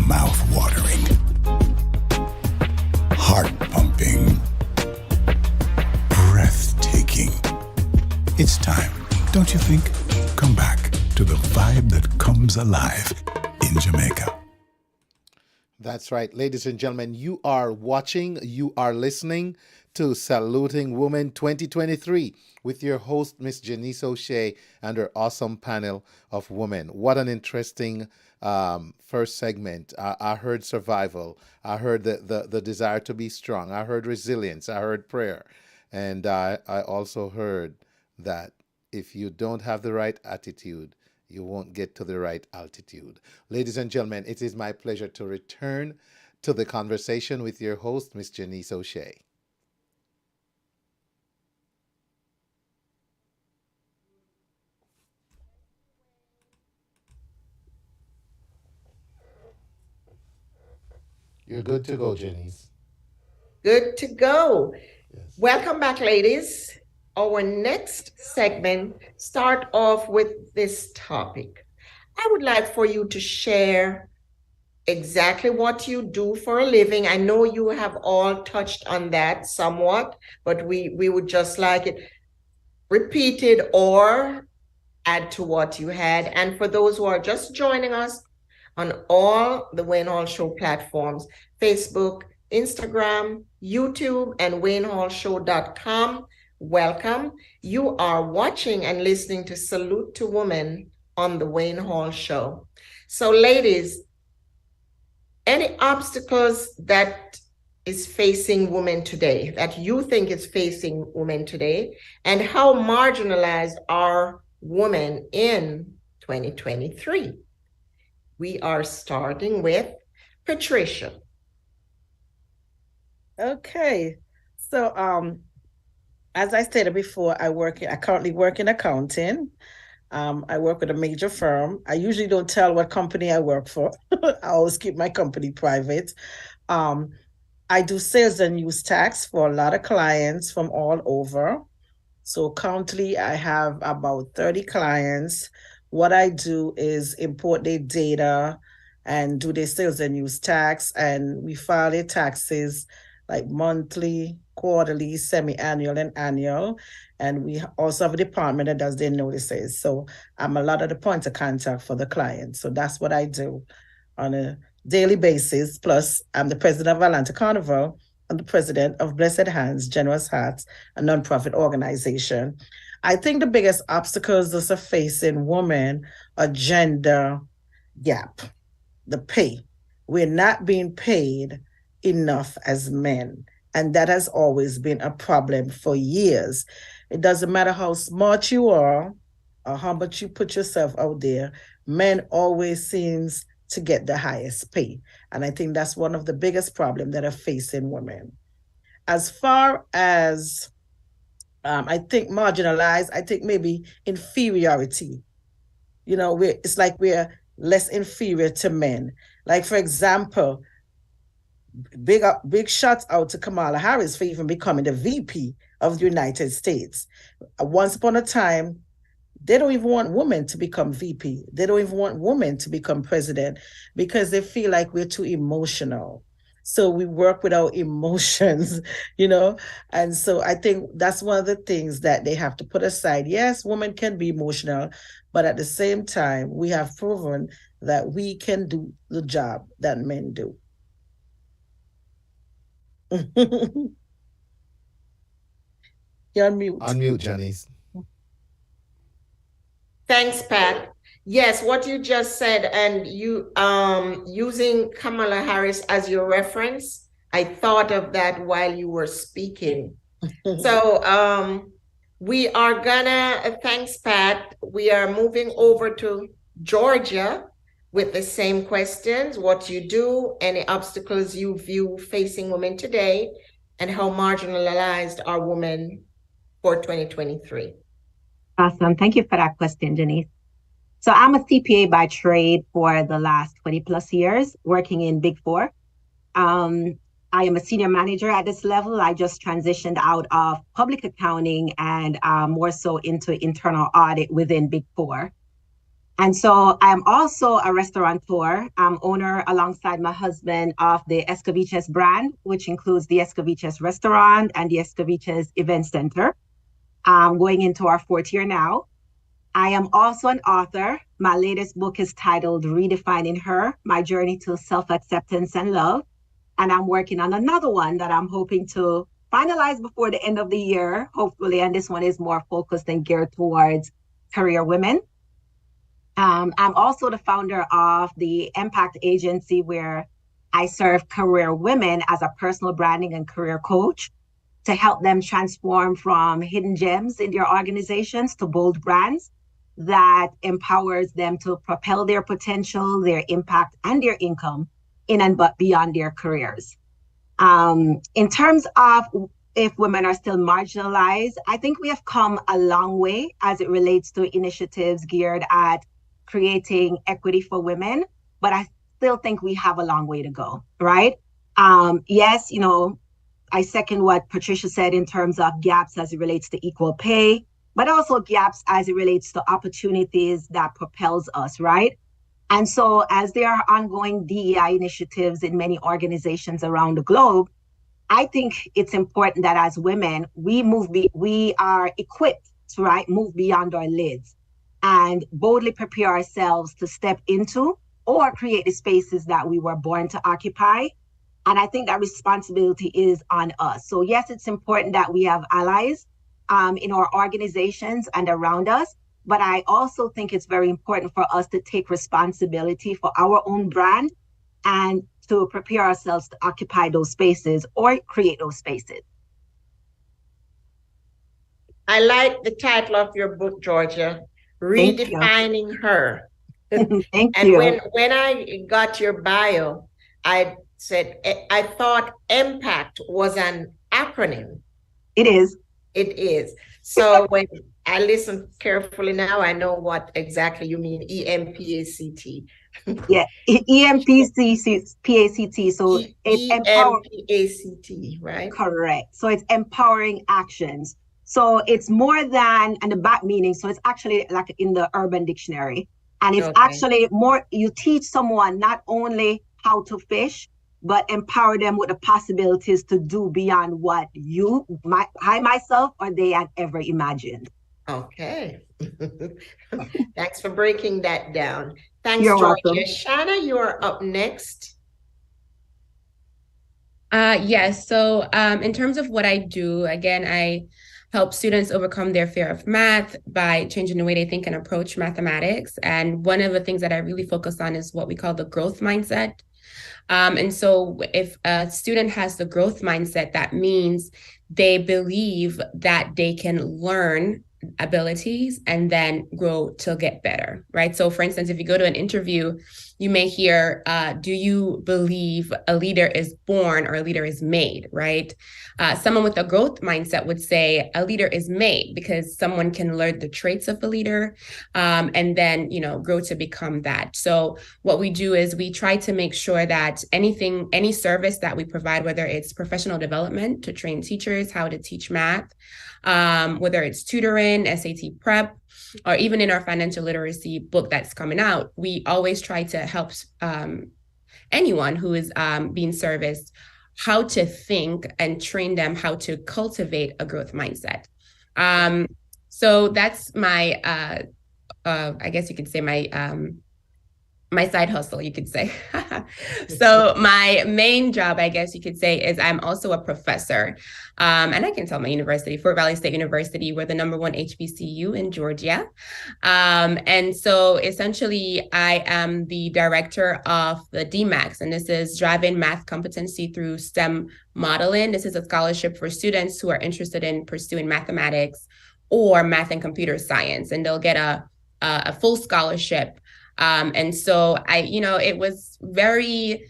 mouth-watering, heart-pumping, breathtaking. It's time, don't you think? Come back to the vibe that comes alive in Jamaica. That's right, ladies and gentlemen, you are watching, you are listening to Saluting Women 2023 with your host, Miss Janice O'Shea, and her awesome panel of women. What an interesting first segment. I heard survival. I heard the desire to be strong. I heard resilience. I heard prayer. And I also heard that if you don't have the right attitude, you won't get to the right altitude. Ladies and gentlemen, it is my pleasure to return to the conversation with your host, Miss Janice O'Shea. You're good to go, Janice. Good to go. Yes. Welcome back, ladies. Our next segment start off with this topic. I would like for you to share exactly what you do for a living. I know you have all touched on that somewhat, but we would just like it repeated or add to what you had. And for those who are just joining us on all the Wayne Hall Show platforms, Facebook, Instagram, YouTube, and WayneHallShow.com, welcome. You are watching and listening to Salute to Women on the Wayne Hall Show. So ladies, any obstacles that is facing women today, that you think is facing women today, and how marginalized are women in 2023? We are starting with Patricia. Okay. So as I stated before, I currently work in accounting. I work with a major firm. I usually don't tell what company I work for. I always keep my company private. I do sales and use tax for a lot of clients from all over. So currently I have about 30 clients. What I do is import their data and do their sales and use tax, and we file their taxes like monthly, quarterly, semi-annual, and annual. And we also have a department that does their notices. So I'm a lot of the point of contact for the client. So that's what I do on a daily basis. Plus, I'm the president of Atlanta Carnival. I'm the president of Blessed Hands, Generous Hearts, a nonprofit organization. I think the biggest obstacles that are facing women are gender gap, the pay. We're not being paid enough as men. And that has always been a problem for years. It doesn't matter how smart you are or how much you put yourself out there, men always seems to get the highest pay. And I think that's one of the biggest problems that are facing women. As far as I think marginalized, I think maybe inferiority. You know, it's like we're less inferior to men. Like, for example, big shots out to Kamala Harris for even becoming the VP of the United States. Once upon a time, they don't even want women to become VP. They don't even want women to become president because they feel like we're too emotional. So we work with our emotions, you know? And so I think that's one of the things that they have to put aside. Yes, women can be emotional, but at the same time, we have proven that we can do the job that men do. You're on mute. Unmute, Janice. Thanks, Pat. Yes, what you just said, and you using Kamala Harris as your reference, I thought of that while you were speaking. So we are gonna, thanks, Pat. We are moving over to Georgia with the same questions: what you do, any obstacles you view facing women today, and how marginalized are women for 2023. Awesome. Thank you for that question, Janice. So I'm a CPA by trade for the last 20 plus years, working in Big Four. I am a senior manager at this level. I just transitioned out of public accounting and more so into internal audit within Big Four. And so I'm also a restaurateur. I'm owner alongside my husband of the Escoviches brand, which includes the Escoviches restaurant and the Escoviches event center. Going into our 4th year now. I am also an author. My latest book is titled Redefining Her, My Journey to Self-Acceptance and Love. And I'm working on another one that I'm hoping to finalize before the end of the year, hopefully. And this one is more focused and geared towards career women. I'm also the founder of the Impact Agency, where I serve career women as a personal branding and career coach to help them transform from hidden gems in their organizations to bold brands that empowers them to propel their potential, their impact, and their income in and but beyond their careers. In terms of if women are still marginalized, I think we have come a long way as it relates to initiatives geared at creating equity for women, but I still think we have a long way to go, right? Yes, you know, I second what Patricia said in terms of gaps as it relates to equal pay, but also gaps as it relates to opportunities that propels us, right? And so as there are ongoing DEI initiatives in many organizations around the globe, I think it's important that as women, we are equipped to move beyond our lids and boldly prepare ourselves to step into or create the spaces that we were born to occupy. And I think that responsibility is on us. So yes, it's important that we have allies in our organizations and around us. But I also think it's very important for us to take responsibility for our own brand and to prepare ourselves to occupy those spaces or create those spaces. I like the title of your book, Georgia, Redefining Her. Thank and you. When I got your bio, I said, I thought impact was an acronym. It is. It is. So when I listen carefully now, I know what exactly you mean, EMPACT. Yeah, EMPACT. So it's EMPACT, right? Correct. So it's empowering actions. So it's more than, and the back meaning, so it's actually like in the Urban Dictionary. And it's actually more, you teach someone not only how to fish, but empower them with the possibilities to do beyond what I myself or they had ever imagined. Okay. Thanks for breaking that down. Thanks, You're Georgia. welcome. Shanna, you are up next. Yes. So in terms of what I do, again, I help students overcome their fear of math by changing the way they think and approach mathematics. And one of the things that I really focus on is what we call the growth mindset. And so if a student has the growth mindset, that means they believe that they can learn abilities and then grow to get better, right? So for instance, if you go to an interview, you may hear, do you believe a leader is born or a leader is made, right? Someone with a growth mindset would say a leader is made because someone can learn the traits of a leader and then, grow to become that. So what we do is we try to make sure that any service that we provide, whether it's professional development to train teachers how to teach math, whether it's tutoring, SAT prep, or even in our financial literacy book that's coming out, we always try to help anyone who is being serviced how to think and train them how to cultivate a growth mindset. So that's my, I guess you could say my side hustle, you could say. So my main job, I guess you could say, is I'm also a professor. And I can tell my university, Fort Valley State University, we're the #1 HBCU in Georgia. And so essentially I am the director of the DMAX, and this is Driving Math Competency Through STEM Modeling. This is a scholarship for students who are interested in pursuing mathematics or math and computer science, and they'll get a full scholarship. And so it was very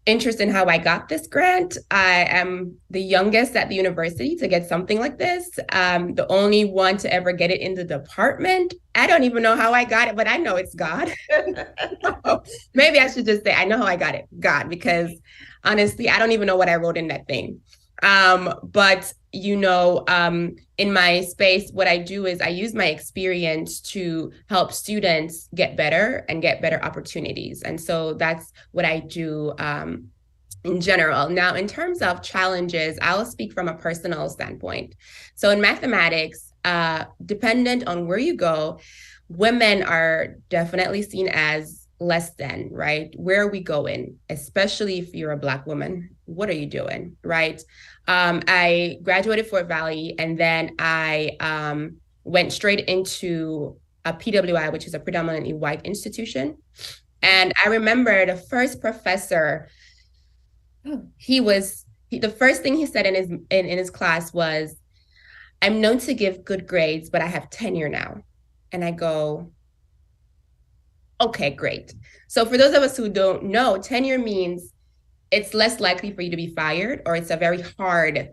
interesting how I got this grant. I am the youngest at the university to get something like this. The only one to ever get it in the department. I don't even know how I got it, but I know it's God. Maybe I should just say, I know how I got it, God, because honestly, I don't even know what I wrote in that thing. But in my space, what I do is I use my experience to help students get better and get better opportunities. And so that's what I do in general. Now, in terms of challenges, I'll speak from a personal standpoint. So in mathematics, dependent on where you go, women are definitely seen as less than, right? Where are we going? Especially if you're a Black woman, what are you doing, right? I graduated Fort Valley, and then I went straight into a PWI, which is a predominantly white institution. And I remember the first professor, the first thing he said in his class was, "I'm known to give good grades, but I have tenure now." And I go, okay, great. So for those of us who don't know, tenure means it's less likely for you to be fired, or it's a very hard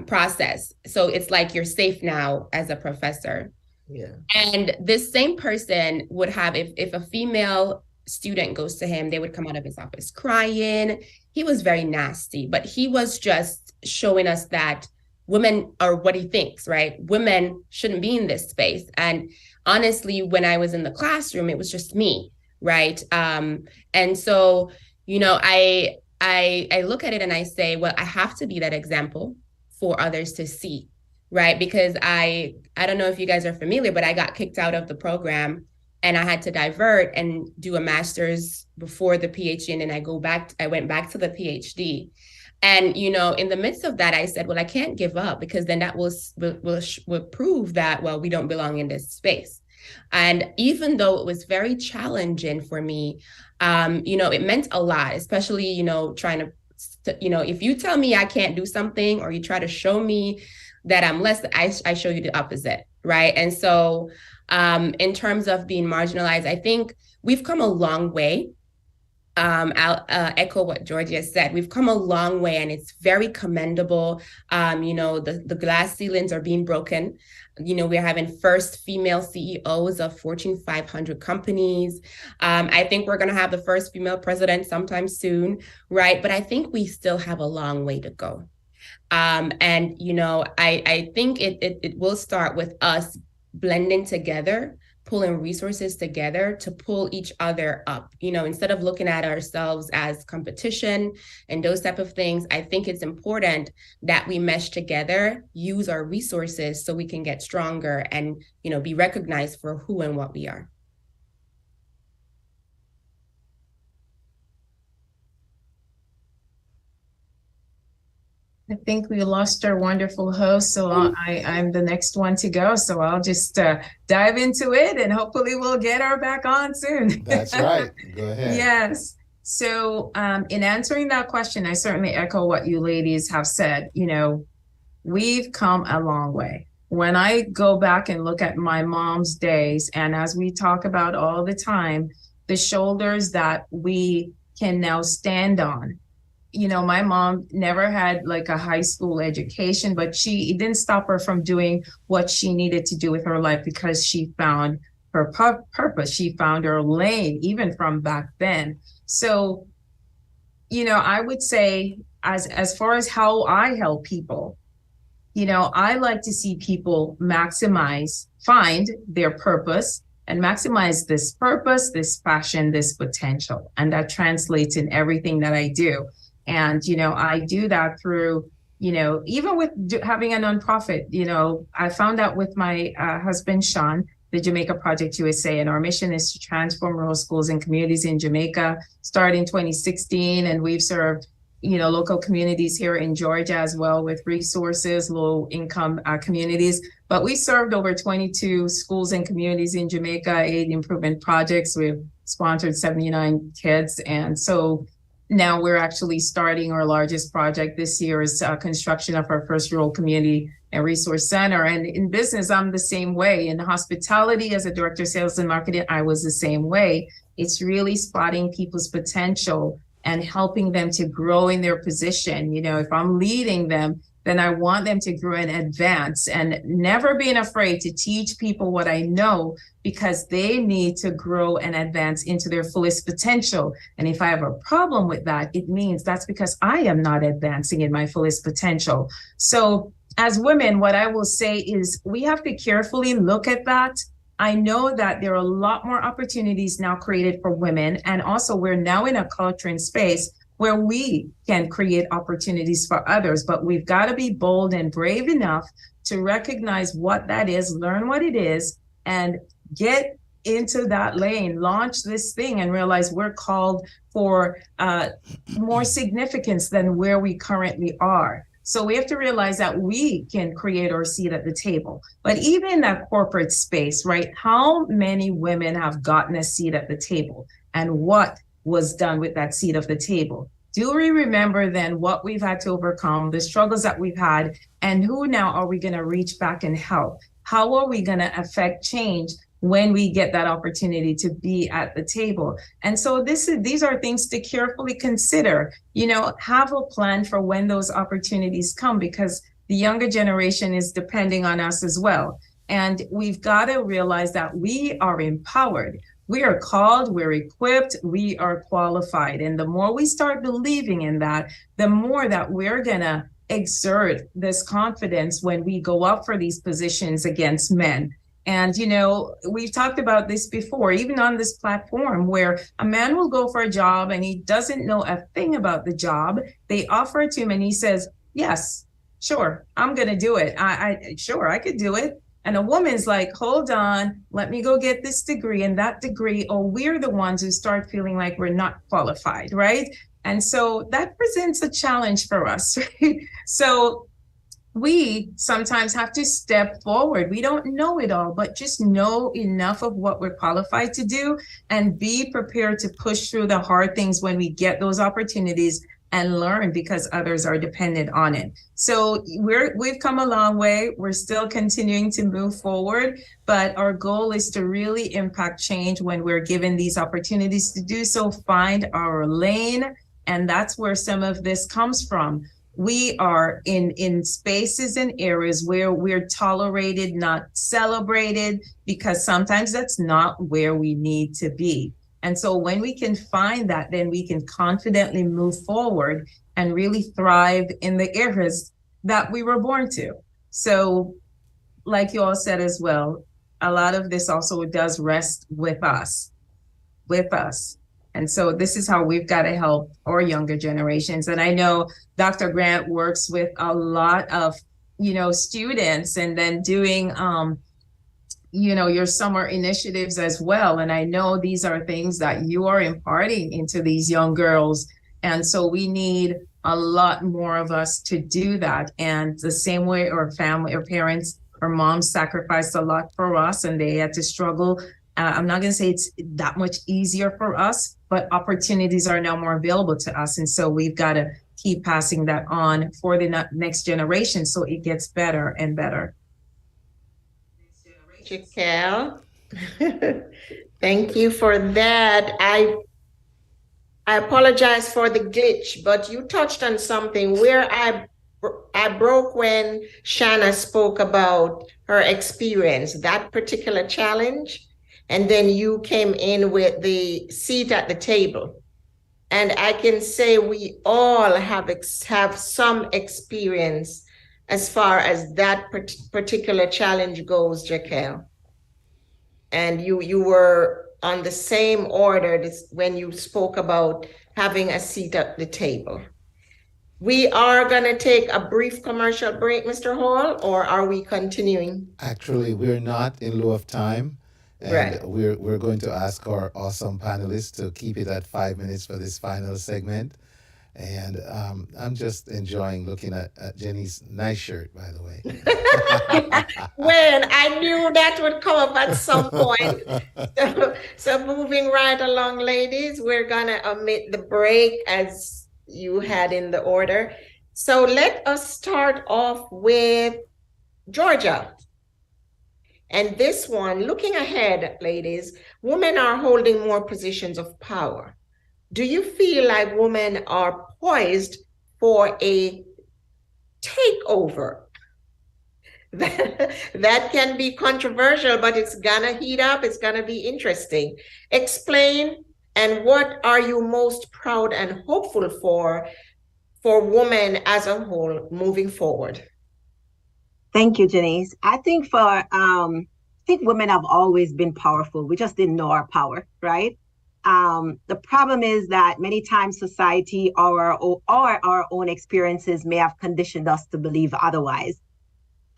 process. So it's like you're safe now as a professor. Yeah. And this same person would have, if a female student goes to him, they would come out of his office crying. He was very nasty, but he was just showing us that women are what he thinks, right? Women shouldn't be in this space. And honestly, when I was in the classroom, it was just me. right? And so, you know, I look at it and I say, well, I have to be that example for others to see, right? Because I don't know if you guys are familiar, but I got kicked out of the program and I had to divert and do a master's before the PhD. And then I went back to the PhD. And, you know, in the midst of that, I said, well, I can't give up, because then that will prove that, well, we don't belong in this space. And even though it was very challenging for me, you know, it meant a lot, especially, you know, trying to, you know, if you tell me I can't do something, or you try to show me that I'm less, I show you the opposite, right? And so in terms of being marginalized, I think we've come a long way. I'll echo what Georgia said. We've come a long way, and it's very commendable. You know, the glass ceilings are being broken. You know, we're having first female CEOs of Fortune 500 companies. I think we're going to have the first female president sometime soon, right? But I think we still have a long way to go. And, you know, I think it will start with us blending together, pulling resources together to pull each other up. You know, instead of looking at ourselves as competition and those type of things, I think it's important that we mesh together, use our resources so we can get stronger and, you know, be recognized for who and what we are. I think we lost our wonderful host, so I'm the next one to go. So I'll just dive into it, and hopefully we'll get her back on soon. That's right. Go ahead. Yes. So in answering that question, I certainly echo what you ladies have said. You know, we've come a long way. When I go back and look at my mom's days, and as we talk about all the time, the shoulders that we can now stand on. You know, my mom never had like a high school education, but it didn't stop her from doing what she needed to do with her life, because she found her purpose. She found her lane, even from back then. So, you know, I would say as far as how I help people, you know, I like to see people find their purpose and maximize this purpose, this passion, this potential. And that translates in everything that I do. And, you know, I do that through, you know, even with having a nonprofit. You know, I found out with my husband, Sean, the Jamaica Project USA, and our mission is to transform rural schools and communities in Jamaica, started in 2016. And we've served, you know, local communities here in Georgia as well with resources, low income communities. But we served over 22 schools and communities in Jamaica, 8 improvement projects. We've sponsored 79 kids. And so now we're actually starting our largest project this year is construction of our first rural community and resource center. And in business, I'm the same way. In hospitality, as a director of sales and marketing, I was the same way. It's really spotting people's potential and helping them to grow in their position. You know, if I'm leading them, then I want them to grow and advance, and never being afraid to teach people what I know, because they need to grow and advance into their fullest potential. And if I have a problem with that, it means that's because I am not advancing in my fullest potential. So as women, what I will say is we have to carefully look at that. I know that there are a lot more opportunities now created for women. And also we're now in a culture and space where we can create opportunities for others, but we've got to be bold and brave enough to recognize what that is, learn what it is, and get into that lane, launch this thing, and realize we're called for more significance than where we currently are. So we have to realize that we can create our seat at the table. But even in that corporate space, right, how many women have gotten a seat at the table, and what was done with that seat of the table? Do we remember then what we've had to overcome, the struggles that we've had, and who now are we going to reach back and help? How are we going to affect change when we get that opportunity to be at the table? And so these are things to carefully consider. You know, have a plan for when those opportunities come, because the younger generation is depending on us as well. And we've got to realize that we are empowered. We are called, we're equipped, we are qualified. And the more we start believing in that, the more that we're gonna exert this confidence when we go up for these positions against men. And, you know, we've talked about this before, even on this platform, where a man will go for a job and he doesn't know a thing about the job. They offer it to him and he says, yes, sure, I'm going to do it. I could do it. And a woman's like, hold on, let me go get this degree and that degree. Or we're the ones who start feeling like we're not qualified, right? And so that presents a challenge for us, right? So we sometimes have to step forward. We don't know it all, but just know enough of what we're qualified to do and be prepared to push through the hard things when we get those opportunities and learn, because others are dependent on it. So we've come a long way. We're still continuing to move forward, but our goal is to really impact change when we're given these opportunities to do so, find our lane. And that's where some of this comes from. We are in spaces and areas where we're tolerated, not celebrated, because sometimes that's not where we need to be. And so when we can find that, then we can confidently move forward and really thrive in the areas that we were born to. So like you all said as well, a lot of this also does rest with us. And so this is how we've got to help our younger generations. And I know Dr. Grant works with a lot of, you know, students and then doing, you know, your summer initiatives as well. And I know these are things that you are imparting into these young girls. And so we need a lot more of us to do that. And the same way our family or parents or moms sacrificed a lot for us and they had to struggle. I'm not going to say it's that much easier for us, but opportunities are now more available to us. And so we've got to keep passing that on for the next generation so it gets better and better. Jaquel, thank you for that. I apologize for the glitch, but you touched on something where I broke when Shanna spoke about her experience, that particular challenge. And then you came in with the seat at the table. And I can say we all have some experience as far as that particular challenge goes, Jaquel. And you were on the same order when you spoke about having a seat at the table. We are going to take a brief commercial break, Mr. Hall, or are we continuing? Actually, we're not in lieu of time. And Right. we're going to ask our awesome panelists to keep it at 5 minutes for this final segment. And I'm just enjoying looking at Jenny's nice shirt, by the way. When I knew that would come up at some point. So moving right along, ladies, we're going to omit the break as you had in the order. So let us start off with Georgia. And this one, looking ahead, ladies, women are holding more positions of power. Do you feel like women are poised for a takeover? That can be controversial, but it's gonna heat up. It's gonna be interesting. Explain, and what are you most proud and hopeful for women as a whole moving forward? Thank you, Janice. I think women have always been powerful. We just didn't know our power, right? The problem is that many times society or our own experiences may have conditioned us to believe otherwise.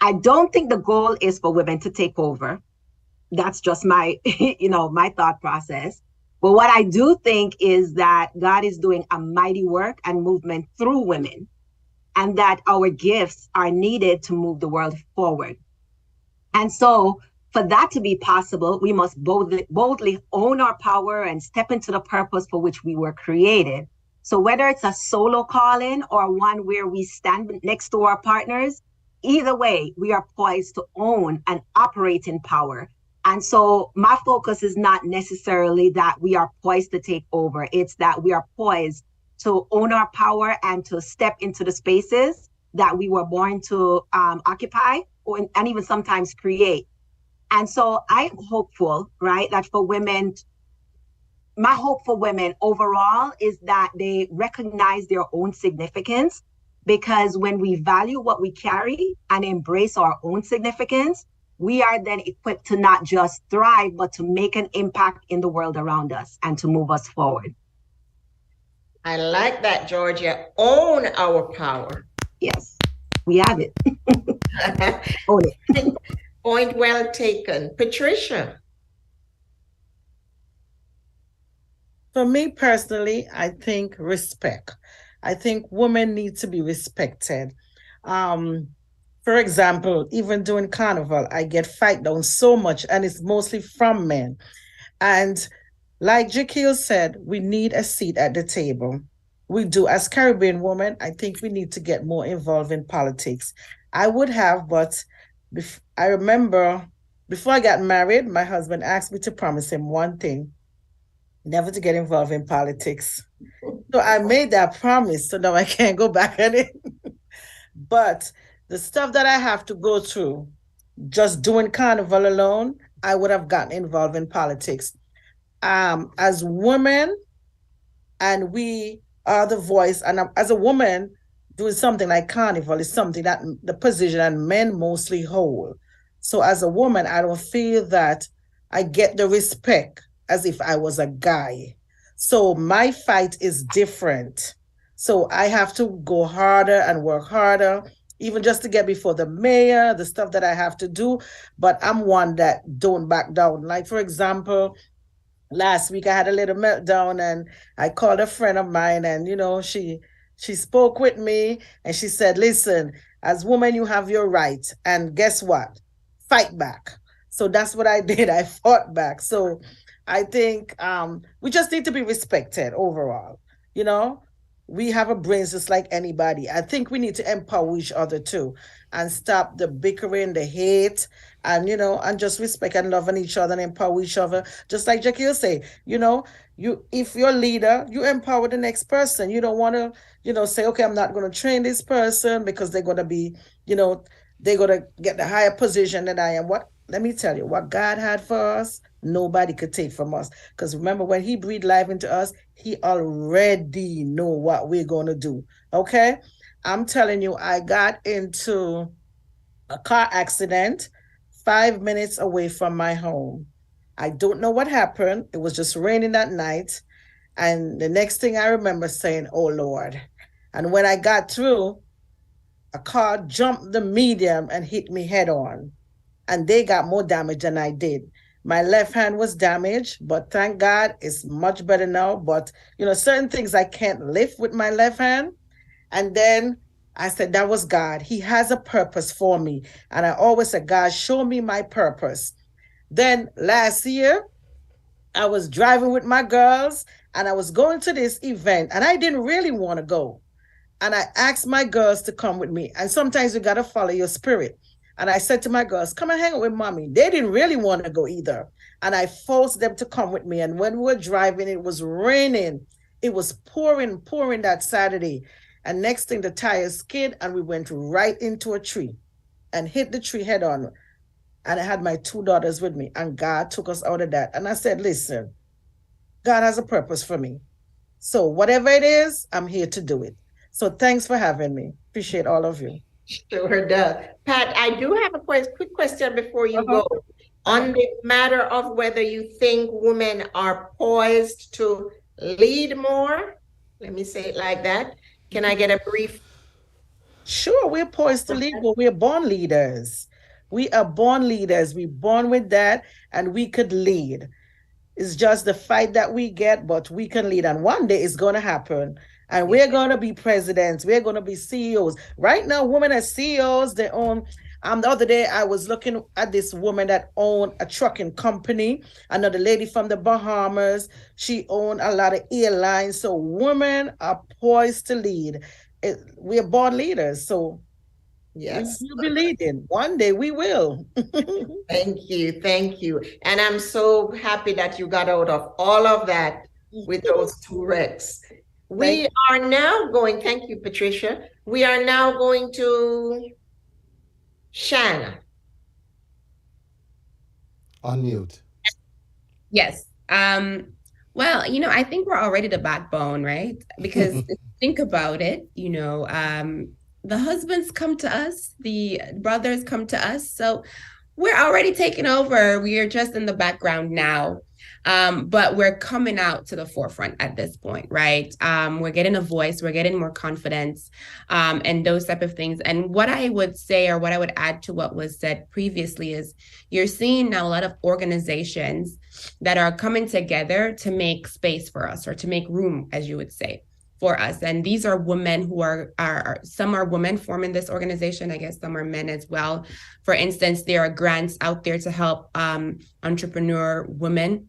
I don't think the goal is for women to take over. That's just my, my thought process. But what I do think is that God is doing a mighty work and movement through women, and that our gifts are needed to move the world forward. And so for that to be possible, we must boldly own our power and step into the purpose for which we were created. So whether it's a solo calling or one where we stand next to our partners, either way, we are poised to own and operate in power. And so my focus is not necessarily that we are poised to take over. It's that we are poised to own our power and to step into the spaces that we were born to occupy and even sometimes create. And so I'm hopeful, right, that for women, my hope for women overall is that they recognize their own significance, because when we value what we carry and embrace our own significance, we are then equipped to not just thrive, but to make an impact in the world around us and to move us forward. I like that, Georgia. Own our power. Yes, we have it. Own it. Point well taken. Patricia. For me personally, I think respect. I think women need to be respected. For example, even during carnival, I get fight down so much, and it's mostly from men. And like Jaquil said, we need a seat at the table. We do. As Caribbean women, I think we need to get more involved in politics. I would have, but I remember before I got married, my husband asked me to promise him one thing: never to get involved in politics. So I made that promise, so now I can't go back at it. But the stuff that I have to go through, just doing carnival alone, I would have gotten involved in politics. As women, and we are the voice, and as a woman, doing something like carnival is something that the position that men mostly hold. So as a woman, I don't feel that I get the respect as if I was a guy. So my fight is different. So I have to go harder and work harder, even just to get before the mayor, the stuff that I have to do. But I'm one that don't back down. Like, for example, last week I had a little meltdown and I called a friend of mine, and, you know, she spoke with me and she said, listen, as woman, you have your right. And guess what? Fight back. So that's what I did. I fought back. So I think we just need to be respected overall. You know, we have a brains just like anybody. I think we need to empower each other too and stop the bickering, the hate, and, you know, and just respect and loving each other and empower each other. Just like Jaquil say, you know, if you're a leader, you empower the next person. You don't want to, you know, say, okay, I'm not going to train this person because they're going to be, you know, they're going to get the higher position than I am. Let me tell you, what God had for us, nobody could take from us. Because remember, when he breathed life into us, he already know what we're going to do. Okay? I'm telling you, I got into a car accident 5 minutes away from my home. I don't know what happened. It was just raining that night. And the next thing I remember saying, oh, Lord. And when I got through, a car jumped the median and hit me head on. And they got more damage than I did. My left hand was damaged, but thank God it's much better now. But, you know, certain things I can't lift with my left hand. And then I said, that was God. He has a purpose for me. And I always said, God, show me my purpose. Then last year, I was driving with my girls and I was going to this event and I didn't really want to go. And I asked my girls to come with me. And sometimes you got to follow your spirit. And I said to my girls, come and hang out with mommy. They didn't really want to go either. And I forced them to come with me. And when we were driving, it was raining. It was pouring that Saturday. And next thing, the tires skid and we went right into a tree and hit the tree head on. And I had my 2 daughters with me. And God took us out of that. And I said, listen, God has a purpose for me. So whatever it is, I'm here to do it. So thanks for having me. Appreciate all of you. Sure does. Pat, I do have a quick question before you go. On the matter of whether you think women are poised to lead more, let me say it like that. Can I get a brief? Sure, we're poised to lead, but we're born leaders. We are born leaders. We're born with that, and we could lead. It's just the fight that we get, but we can lead. And one day it's going to happen. And we're going to be presidents. We're going to be CEOs. Right now, women are CEOs. They own. The other day, I was looking at this woman that owned a trucking company. Another lady from the Bahamas. She owned a lot of airlines. So women are poised to lead. We're born leaders. So yes, we'll be leading. One day we will. Thank you. And I'm so happy that you got out of all of that with those 2 wrecks. We are now going, thank you, Patricia. We are now going to Shanna. Unmute. Yes. Well, you know, I think we're already the backbone, right? Because think about it, you know, the husbands come to us, the brothers come to us. So we're already taking over. We are just in the background now. But we're coming out to the forefront at this point, right? We're getting a voice, we're getting more confidence, and those type of things. And what I would say, or what I would add to what was said previously, is you're seeing now a lot of organizations that are coming together to make space for us, or to make room, as you would say, for us. And these are women who are some are women forming this organization. I guess some are men as well. For instance, there are grants out there to help entrepreneur women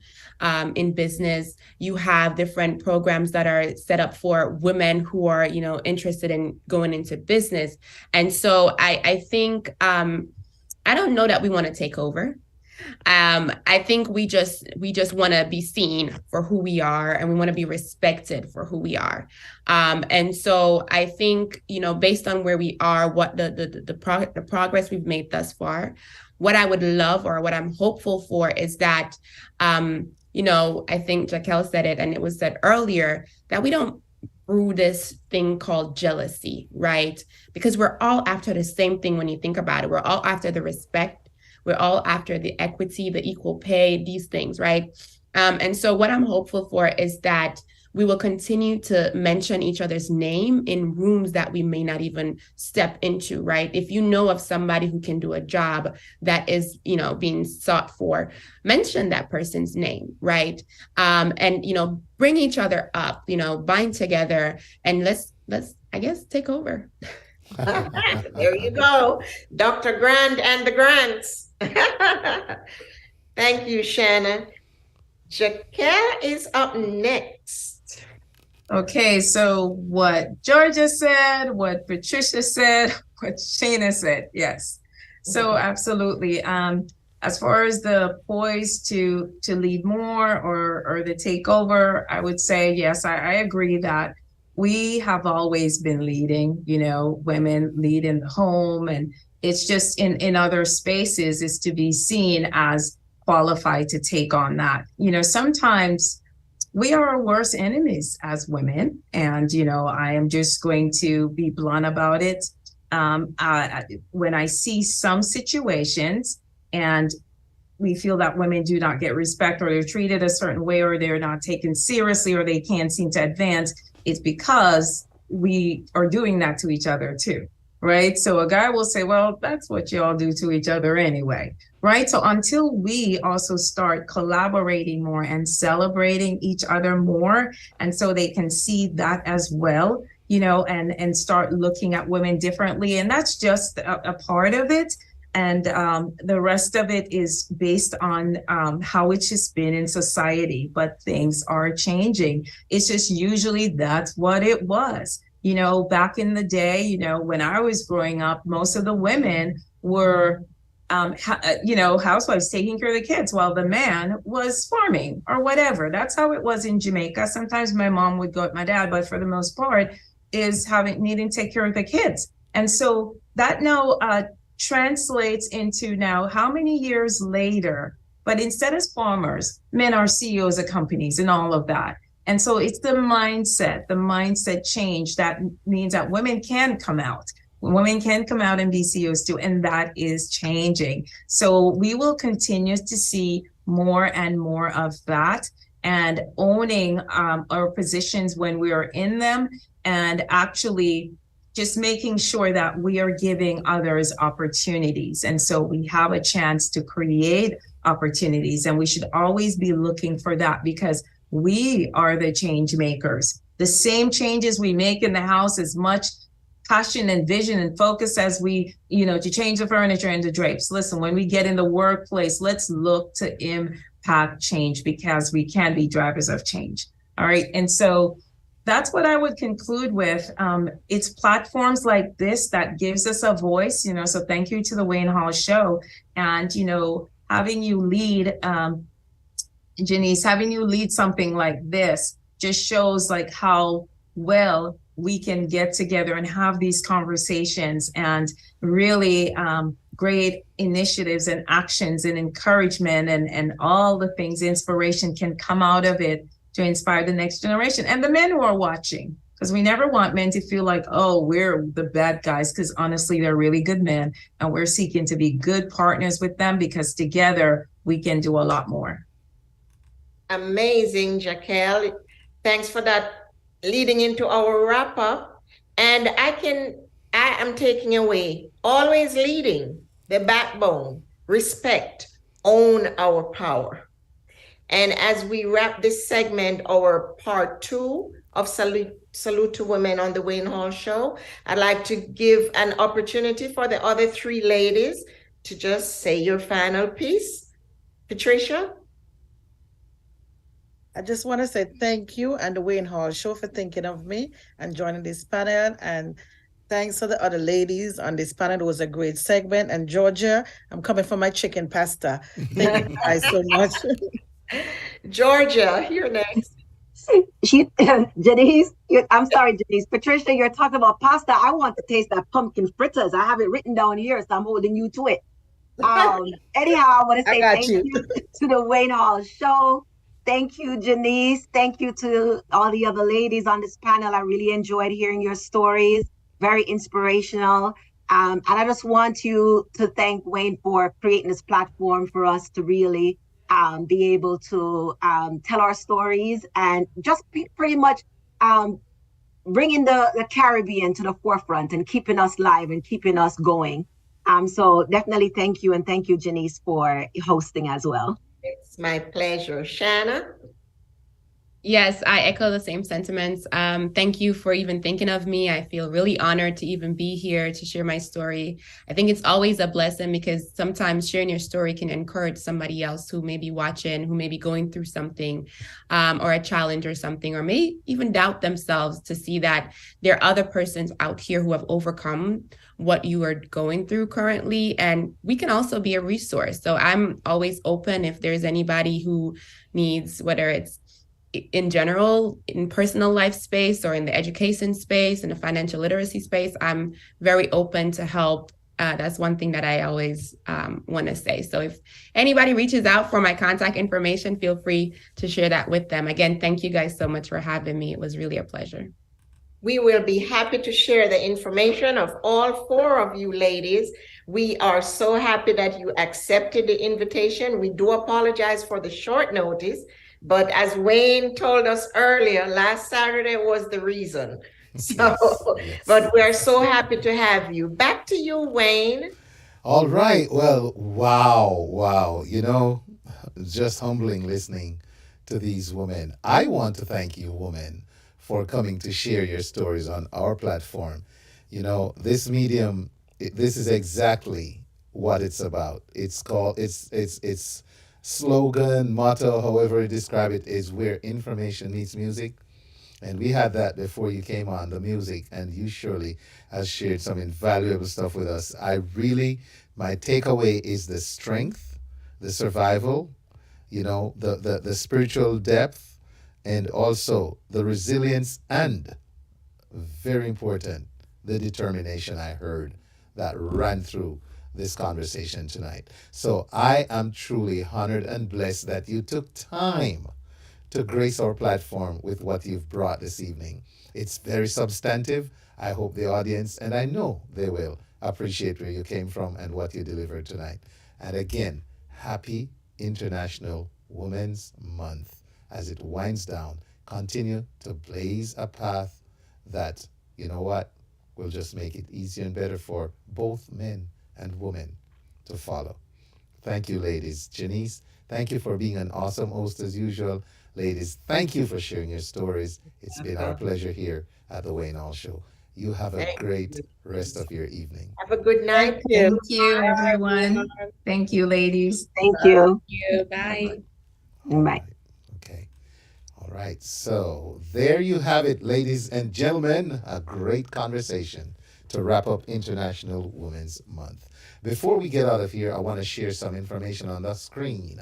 in business. You have different programs that are set up for women who are, interested in going into business. And so I think, I don't know that we want to take over. I think we just want to be seen for who we are, and we want to be respected for who we are. And so I think, based on where we are, what the progress we've made thus far, what I would love, or what I'm hopeful for, is that, I think Jaquel said it, and it was said earlier, that we don't brew this thing called jealousy, right? Because we're all after the same thing when you think about it. We're all after the respect. We're all after the equity, the equal pay, these things, right? And so what I'm hopeful for is that we will continue to mention each other's name in rooms that we may not even step into, right? If you know of somebody who can do a job that is, being sought for, mention that person's name, right? And, bring each other up, bind together, and let's, I guess, take over. There you go. Dr. Grant and the Grants. Thank you, Shannon. Jaquel is up next. Okay, so what Georgia said, what Patricia said, what Shayna said, yes. So absolutely. As far as the poise to lead more or the takeover, I would say, yes, I agree that we have always been leading, women lead in the home, and it's just in other spaces is to be seen as qualified to take on that. Sometimes we are our worst enemies as women. And, I am just going to be blunt about it. When I see some situations and we feel that women do not get respect, or they're treated a certain way, or they're not taken seriously, or they can't seem to advance, it's because we are doing that to each other too, right? So a guy will say, well, that's what y'all do to each other anyway, right? So until we also start collaborating more and celebrating each other more, and so they can see that as well, and start looking at women differently. And that's just a part of it. And the rest of it is based on how it's just been in society, but things are changing. It's just usually that's what it was. Back in the day, when I was growing up, most of the women were, housewives taking care of the kids while the man was farming or whatever. That's how it was in Jamaica. Sometimes my mom would go with my dad, but for the most part is needing to take care of the kids. And so that now translates into now how many years later, but instead as farmers, men are CEOs of companies and all of that. And so it's the mindset change that means that women can come out. Women can come out and be CEOs too, and that is changing. So we will continue to see more and more of that, and owning our positions when we are in them, and actually just making sure that we are giving others opportunities. And so we have a chance to create opportunities, and we should always be looking for that, because we are the change makers. The same changes we make in the house, as much passion and vision and focus as we, to change the furniture and the drapes. Listen, when we get in the workplace, let's look to impact change, because we can be drivers of change. All right. And so that's what I would conclude with. It's platforms like this that gives us a voice, so thank you to the Wayne Hall Show. And, having you lead, Janice, having you lead something like this just shows like how well we can get together and have these conversations, and really great initiatives and actions and encouragement and all the things, inspiration can come out of it to inspire the next generation. And the men who are watching, Because we never want men to feel like, oh, we're the bad guys, because honestly, they're really good men. And we're seeking to be good partners with them because together we can do a lot more. Amazing, Jaquel. Thanks for that leading into our wrap up. And I am taking away always leading, the backbone, respect, own our power. And as we wrap this segment, our part 2 of Salute to Women on the Wayne Hall Show, I'd like to give an opportunity for the other 3 ladies to just say your final piece. Patricia? I just want to say thank you and the Wayne Hall Show for thinking of me and joining this panel. And thanks to the other ladies on this panel. It was a great segment. And Georgia, I'm coming for my chicken pasta. Thank you guys so much. Georgia, you're next. Janice, I'm sorry, Janice. Patricia, you're talking about pasta. I want to taste that pumpkin fritters. I have it written down here, so I'm holding you to it. Anyhow, I want to say thank you to the Wayne Hall Show. Thank you, Janice. Thank you to all the other ladies on this panel. I really enjoyed hearing your stories. Very inspirational. And I just want to thank Wayne for creating this platform for us to really be able to tell our stories and just pretty much bringing the Caribbean to the forefront and keeping us live and keeping us going. So definitely thank you. And thank you, Janice, for hosting as well. It's my pleasure. Shanna? Yes, I echo the same sentiments. Thank you for even thinking of me. I feel really honored to even be here to share my story. I think it's always a blessing because sometimes sharing your story can encourage somebody else who may be watching, who may be going through something or a challenge or something, or may even doubt themselves to see that there are other persons out here who have overcome what you are going through currently. And we can also be a resource. So I'm always open if there's anybody who needs, whether it's in general, in personal life space or in the education space, in the financial literacy space, I'm very open to help. That's one thing that I always want to say. So if anybody reaches out for my contact information, feel free to share that with them. Again, thank you guys so much for having me. It was really a pleasure. We will be happy to share the information of all 4 of you ladies. We are so happy that you accepted the invitation. We do apologize for the short notice. But as Wayne told us earlier, last Saturday was the reason. So, yes. But we're so happy to have you. Back to you, Wayne. All right. Well, wow. You know, just humbling listening to these women. I want to thank you, women, for coming to share your stories on our platform. You know, this medium, this is exactly what it's about. It's called, it's slogan, motto, however you describe it, is where information meets music. And we had that before you came on, the music, and you surely has shared some invaluable stuff with us. My takeaway is the strength, the survival, you know, the spiritual depth, and also the resilience, and very important, the determination I heard that ran through this conversation tonight. So I am truly honored and blessed that you took time to grace our platform with what you've brought this evening. It's very substantive. I hope the audience, and I know they will, appreciate where you came from and what you delivered tonight. And again, happy International Women's Month. As it winds down, continue to blaze a path that, you know what, will just make it easier and better for both men and women to follow. Thank you, ladies. Janice, thank you for being an awesome host as usual. Ladies, thank you for sharing your stories. It's been our pleasure here at the Wayne Hall Show. You have a great rest of your evening. Have a good night. Thank you, everyone. Thank you, ladies. Thank you. Bye. Bye. Okay. All right. So there you have it, ladies and gentlemen. A great conversation to wrap up International Women's Month. Before we get out of here, I want to share some information on the screen.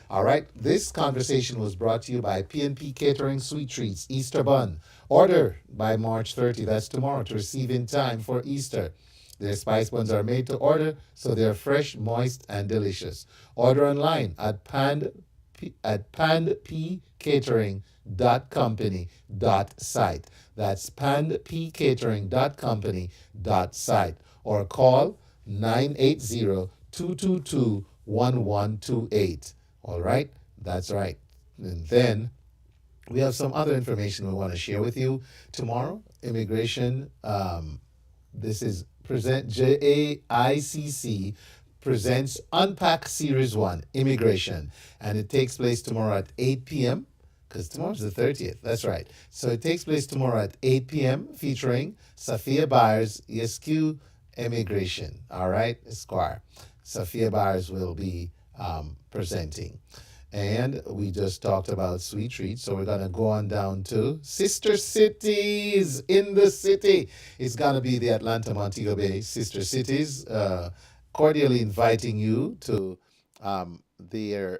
All right, this conversation was brought to you by P&P Catering Sweet Treats Easter Bun. Order by March 30, that's tomorrow, to receive in time for Easter. Their spice buns are made to order, so they're fresh, moist, and delicious. Order online at pandpcatering.company.site. That's panpcatering.company.site or call 980-222-1128. All right? That's right. And then we have some other information we want to share with you. Tomorrow, immigration, this is JAICC presents Unpack Series 1, Immigration. And it takes place tomorrow at 8 p.m. because tomorrow's the 30th. That's right. So it takes place tomorrow at 8 p.m. featuring Safia Byers, ESQ Immigration. All right, Esquire. Safia Byers will be presenting. And we just talked about Sweet Treats, so we're going to go on down to Sister Cities in the city. It's going to be the Atlanta Montego Bay Sister Cities, cordially inviting you to their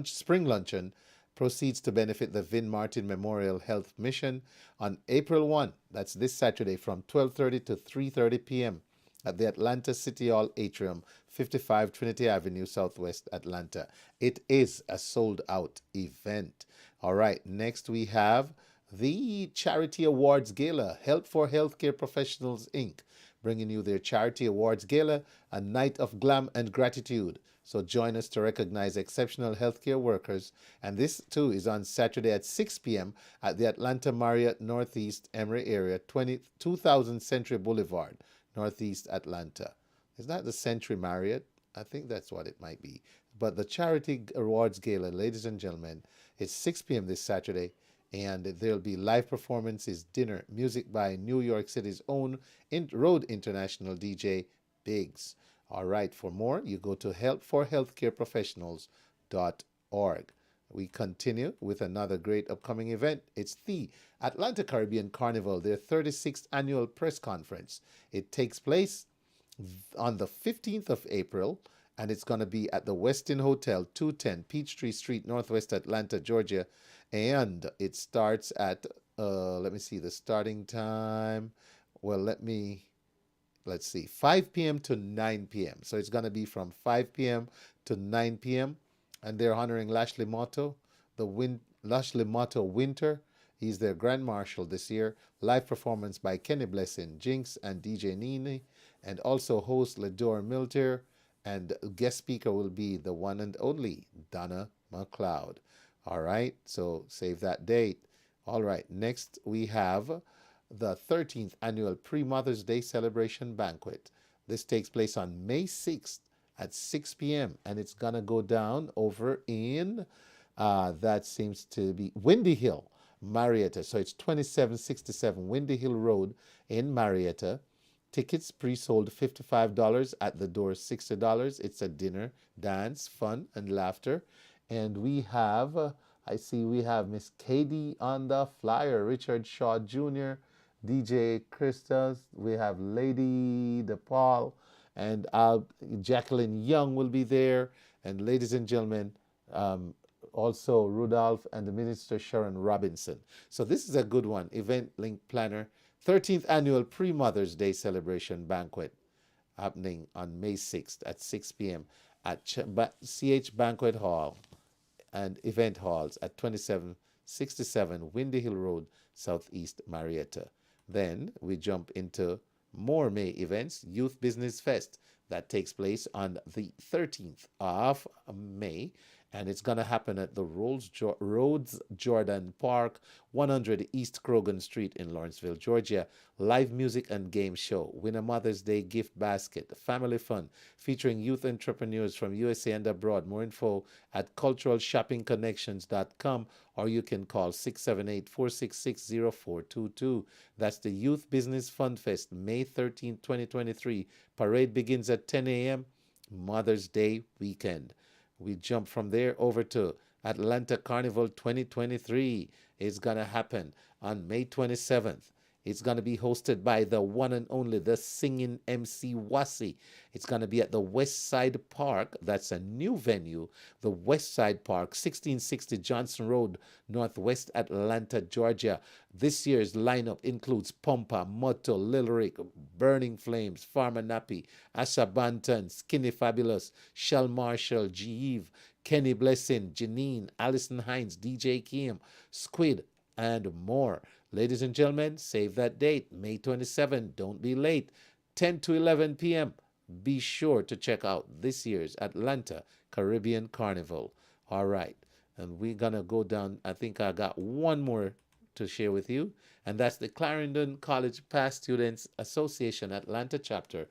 spring luncheon. Proceeds to benefit the Vin Martin Memorial Health Mission on April 1. That's this Saturday from 12:30 to 3:30 p.m. at the Atlanta City Hall Atrium, 55 Trinity Avenue, Southwest Atlanta. It is a sold-out event. All right, next we have the Charity Awards Gala, Help for Healthcare Professionals, Inc., bringing you their Charity Awards Gala, a night of glam and gratitude. So join us to recognize exceptional healthcare workers. And this, too, is on Saturday at 6 p.m. at the Atlanta Marriott Northeast Emory area, 2000 Century Boulevard, Northeast Atlanta. Is that the Century Marriott? I think that's what it might be. But the Charity Awards Gala, ladies and gentlemen, is 6 p.m. this Saturday. And there'll be live performances, dinner, music by New York City's own Road International DJ Biggs. All right, for more, you go to helpforhealthcareprofessionals.org. We continue with another great upcoming event. It's the Atlanta Caribbean Carnival, their 36th annual press conference. It takes place on the 15th of April, and it's going to be at the Westin Hotel, 210 Peachtree Street, Northwest Atlanta, Georgia. And it starts at, let me see, the starting time. Well, let's see, 5 p.m. to 9 p.m. So it's going to be from 5 p.m. to 9 p.m. And they're honoring Lashley Motto, Lashley Motto Winter. He's their Grand Marshal this year. Live performance by Kenny Blessing, Jinx, and DJ Nene. And also host Lador Milter. And guest speaker will be the one and only Donna McLeod. All right, so save that date. All right, next we have the 13th annual Pre-Mother's Day Celebration Banquet. This takes place on May 6th at 6 p.m. and it's going to go down over in, that seems to be Windy Hill, Marietta. So it's 2767 Windy Hill Road in Marietta. Tickets pre-sold $55, at the door $60. It's a dinner, dance, fun, and laughter. And we have, I see we have Miss Katie on the flyer, Richard Shaw Jr., DJ Christos, we have Lady DePaul, and Jacqueline Young will be there. And ladies and gentlemen, also Rudolph and the Minister Sharon Robinson. So this is a good one. Event link planner, 13th annual Pre-Mother's Day Celebration Banquet happening on May 6th at 6 p.m. at CH Banquet Hall and Event Halls at 2767 Windy Hill Road, Southeast Marietta. Then we jump into more May events. Youth Business Fest that takes place on the 13th of May, and it's going to happen at the Rhodes Jordan Park, 100 East Krogan Street in Lawrenceville, Georgia. Live music and game show, win a Mother's Day gift basket, family fun featuring youth entrepreneurs from USA and abroad. More info at culturalshoppingconnections.com, or you can call 678-466-0422. That's the Youth Business Fun Fest, May 13, 2023. Parade begins at 10 a.m. Mother's Day weekend. We jump from there over to Atlanta Carnival 2023. It's going to happen on May 27th. It's going to be hosted by the one and only, the singing MC Wasi. It's going to be at the West Side Park. That's a new venue. The West Side Park, 1660 Johnson Road, Northwest Atlanta, Georgia. This year's lineup includes Pompa, Motto, Lil Rick, Burning Flames, Farmer Nappy, Asha Banton, Skinny Fabulous, Shell Marshall, Jeeve, Kenny Blessing, Janine, Allison Hines, DJ Kim, Squid, and more. Ladies and gentlemen, save that date, May 27. Don't be late, 10 to 11 p.m. Be sure to check out this year's Atlanta Caribbean Carnival. All right, and we're going to go down. I think I got one more to share with you, and that's the Clarendon College Past Students Association Atlanta Chapter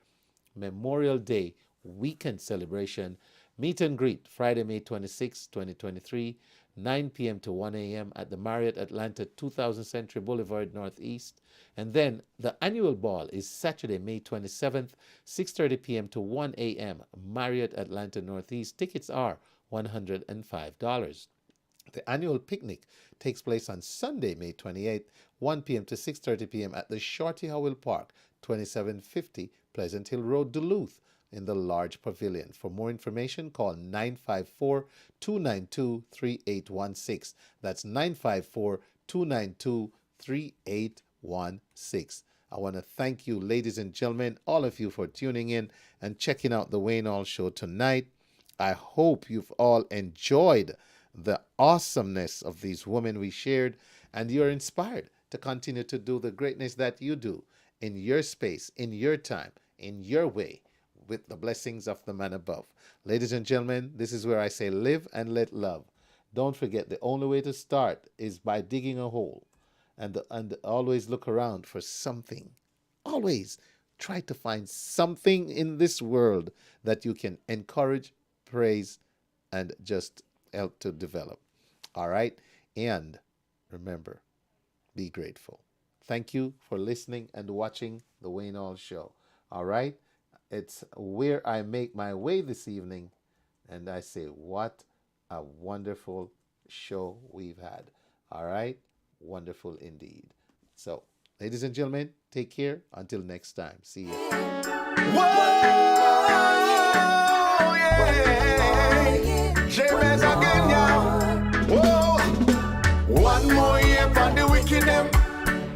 Memorial Day Weekend Celebration Meet and Greet, Friday, May 26, 2023, 9 p.m. to 1 a.m. at the Marriott Atlanta 2000 Century Boulevard Northeast. And then the annual ball is Saturday, May 27th, 6:30 p.m. to 1 a.m. Marriott Atlanta Northeast. Tickets are $105. The annual picnic takes place on Sunday, May 28th, 1 p.m. to 6:30 p.m. at the Shorty Howell Park, 2750 Pleasant Hill Road, Duluth, in the large pavilion. For more information, call 954-292-3816. That's 954-292-3816. I want to thank you, ladies and gentlemen, all of you, for tuning in and checking out the Wayne Hall Show tonight. I hope you've all enjoyed the awesomeness of these women we shared, and you're inspired to continue to do the greatness that you do in your space, in your time, in your way, with the blessings of the man above. Ladies and gentlemen, this is where I say live and let love. Don't forget, the only way to start is by digging a hole, and always look around for something. Always try to find something in this world that you can encourage, praise, and just help to develop. All right? And remember, be grateful. Thank you for listening and watching the Wayne Hall Show. All right? It's where I make my way this evening, and I say, what a wonderful show we've had. All right? Wonderful indeed. So, ladies and gentlemen, take care. Until next time. See you. Whoa, yeah. Jabez again, yeah. Whoa. One more year for the wicked them.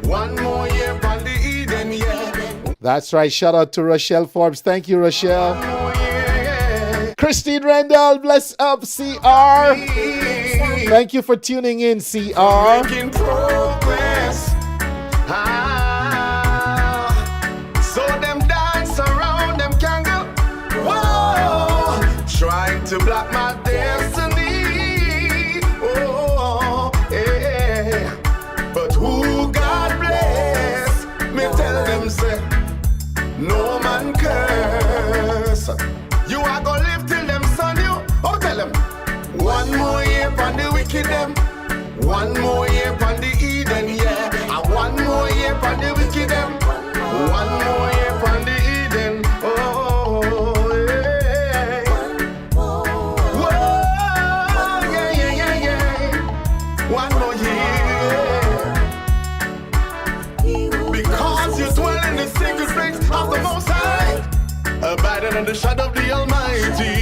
One more year for the Eden, yeah. That's right. Shout out to Rochelle Forbes. Thank you, Rochelle. Christine Randall, bless up, CR. Thank you for tuning in, CR. Making progress. So them dance around, them can go. Whoa, trying to block my destiny. Oh, yeah. But who God bless, me tell them say, no man curse. You are gonna live till them son you. Oh, tell them. One more year for the wicked them. One more year for the Eden, yeah. And one more year for the wicked them. One more year for the Eden. Oh, yeah. Whoa, yeah, yeah, yeah, yeah. One more year. Because you dwell in the secret place of the Most High, abiding in the shadow of the Almighty.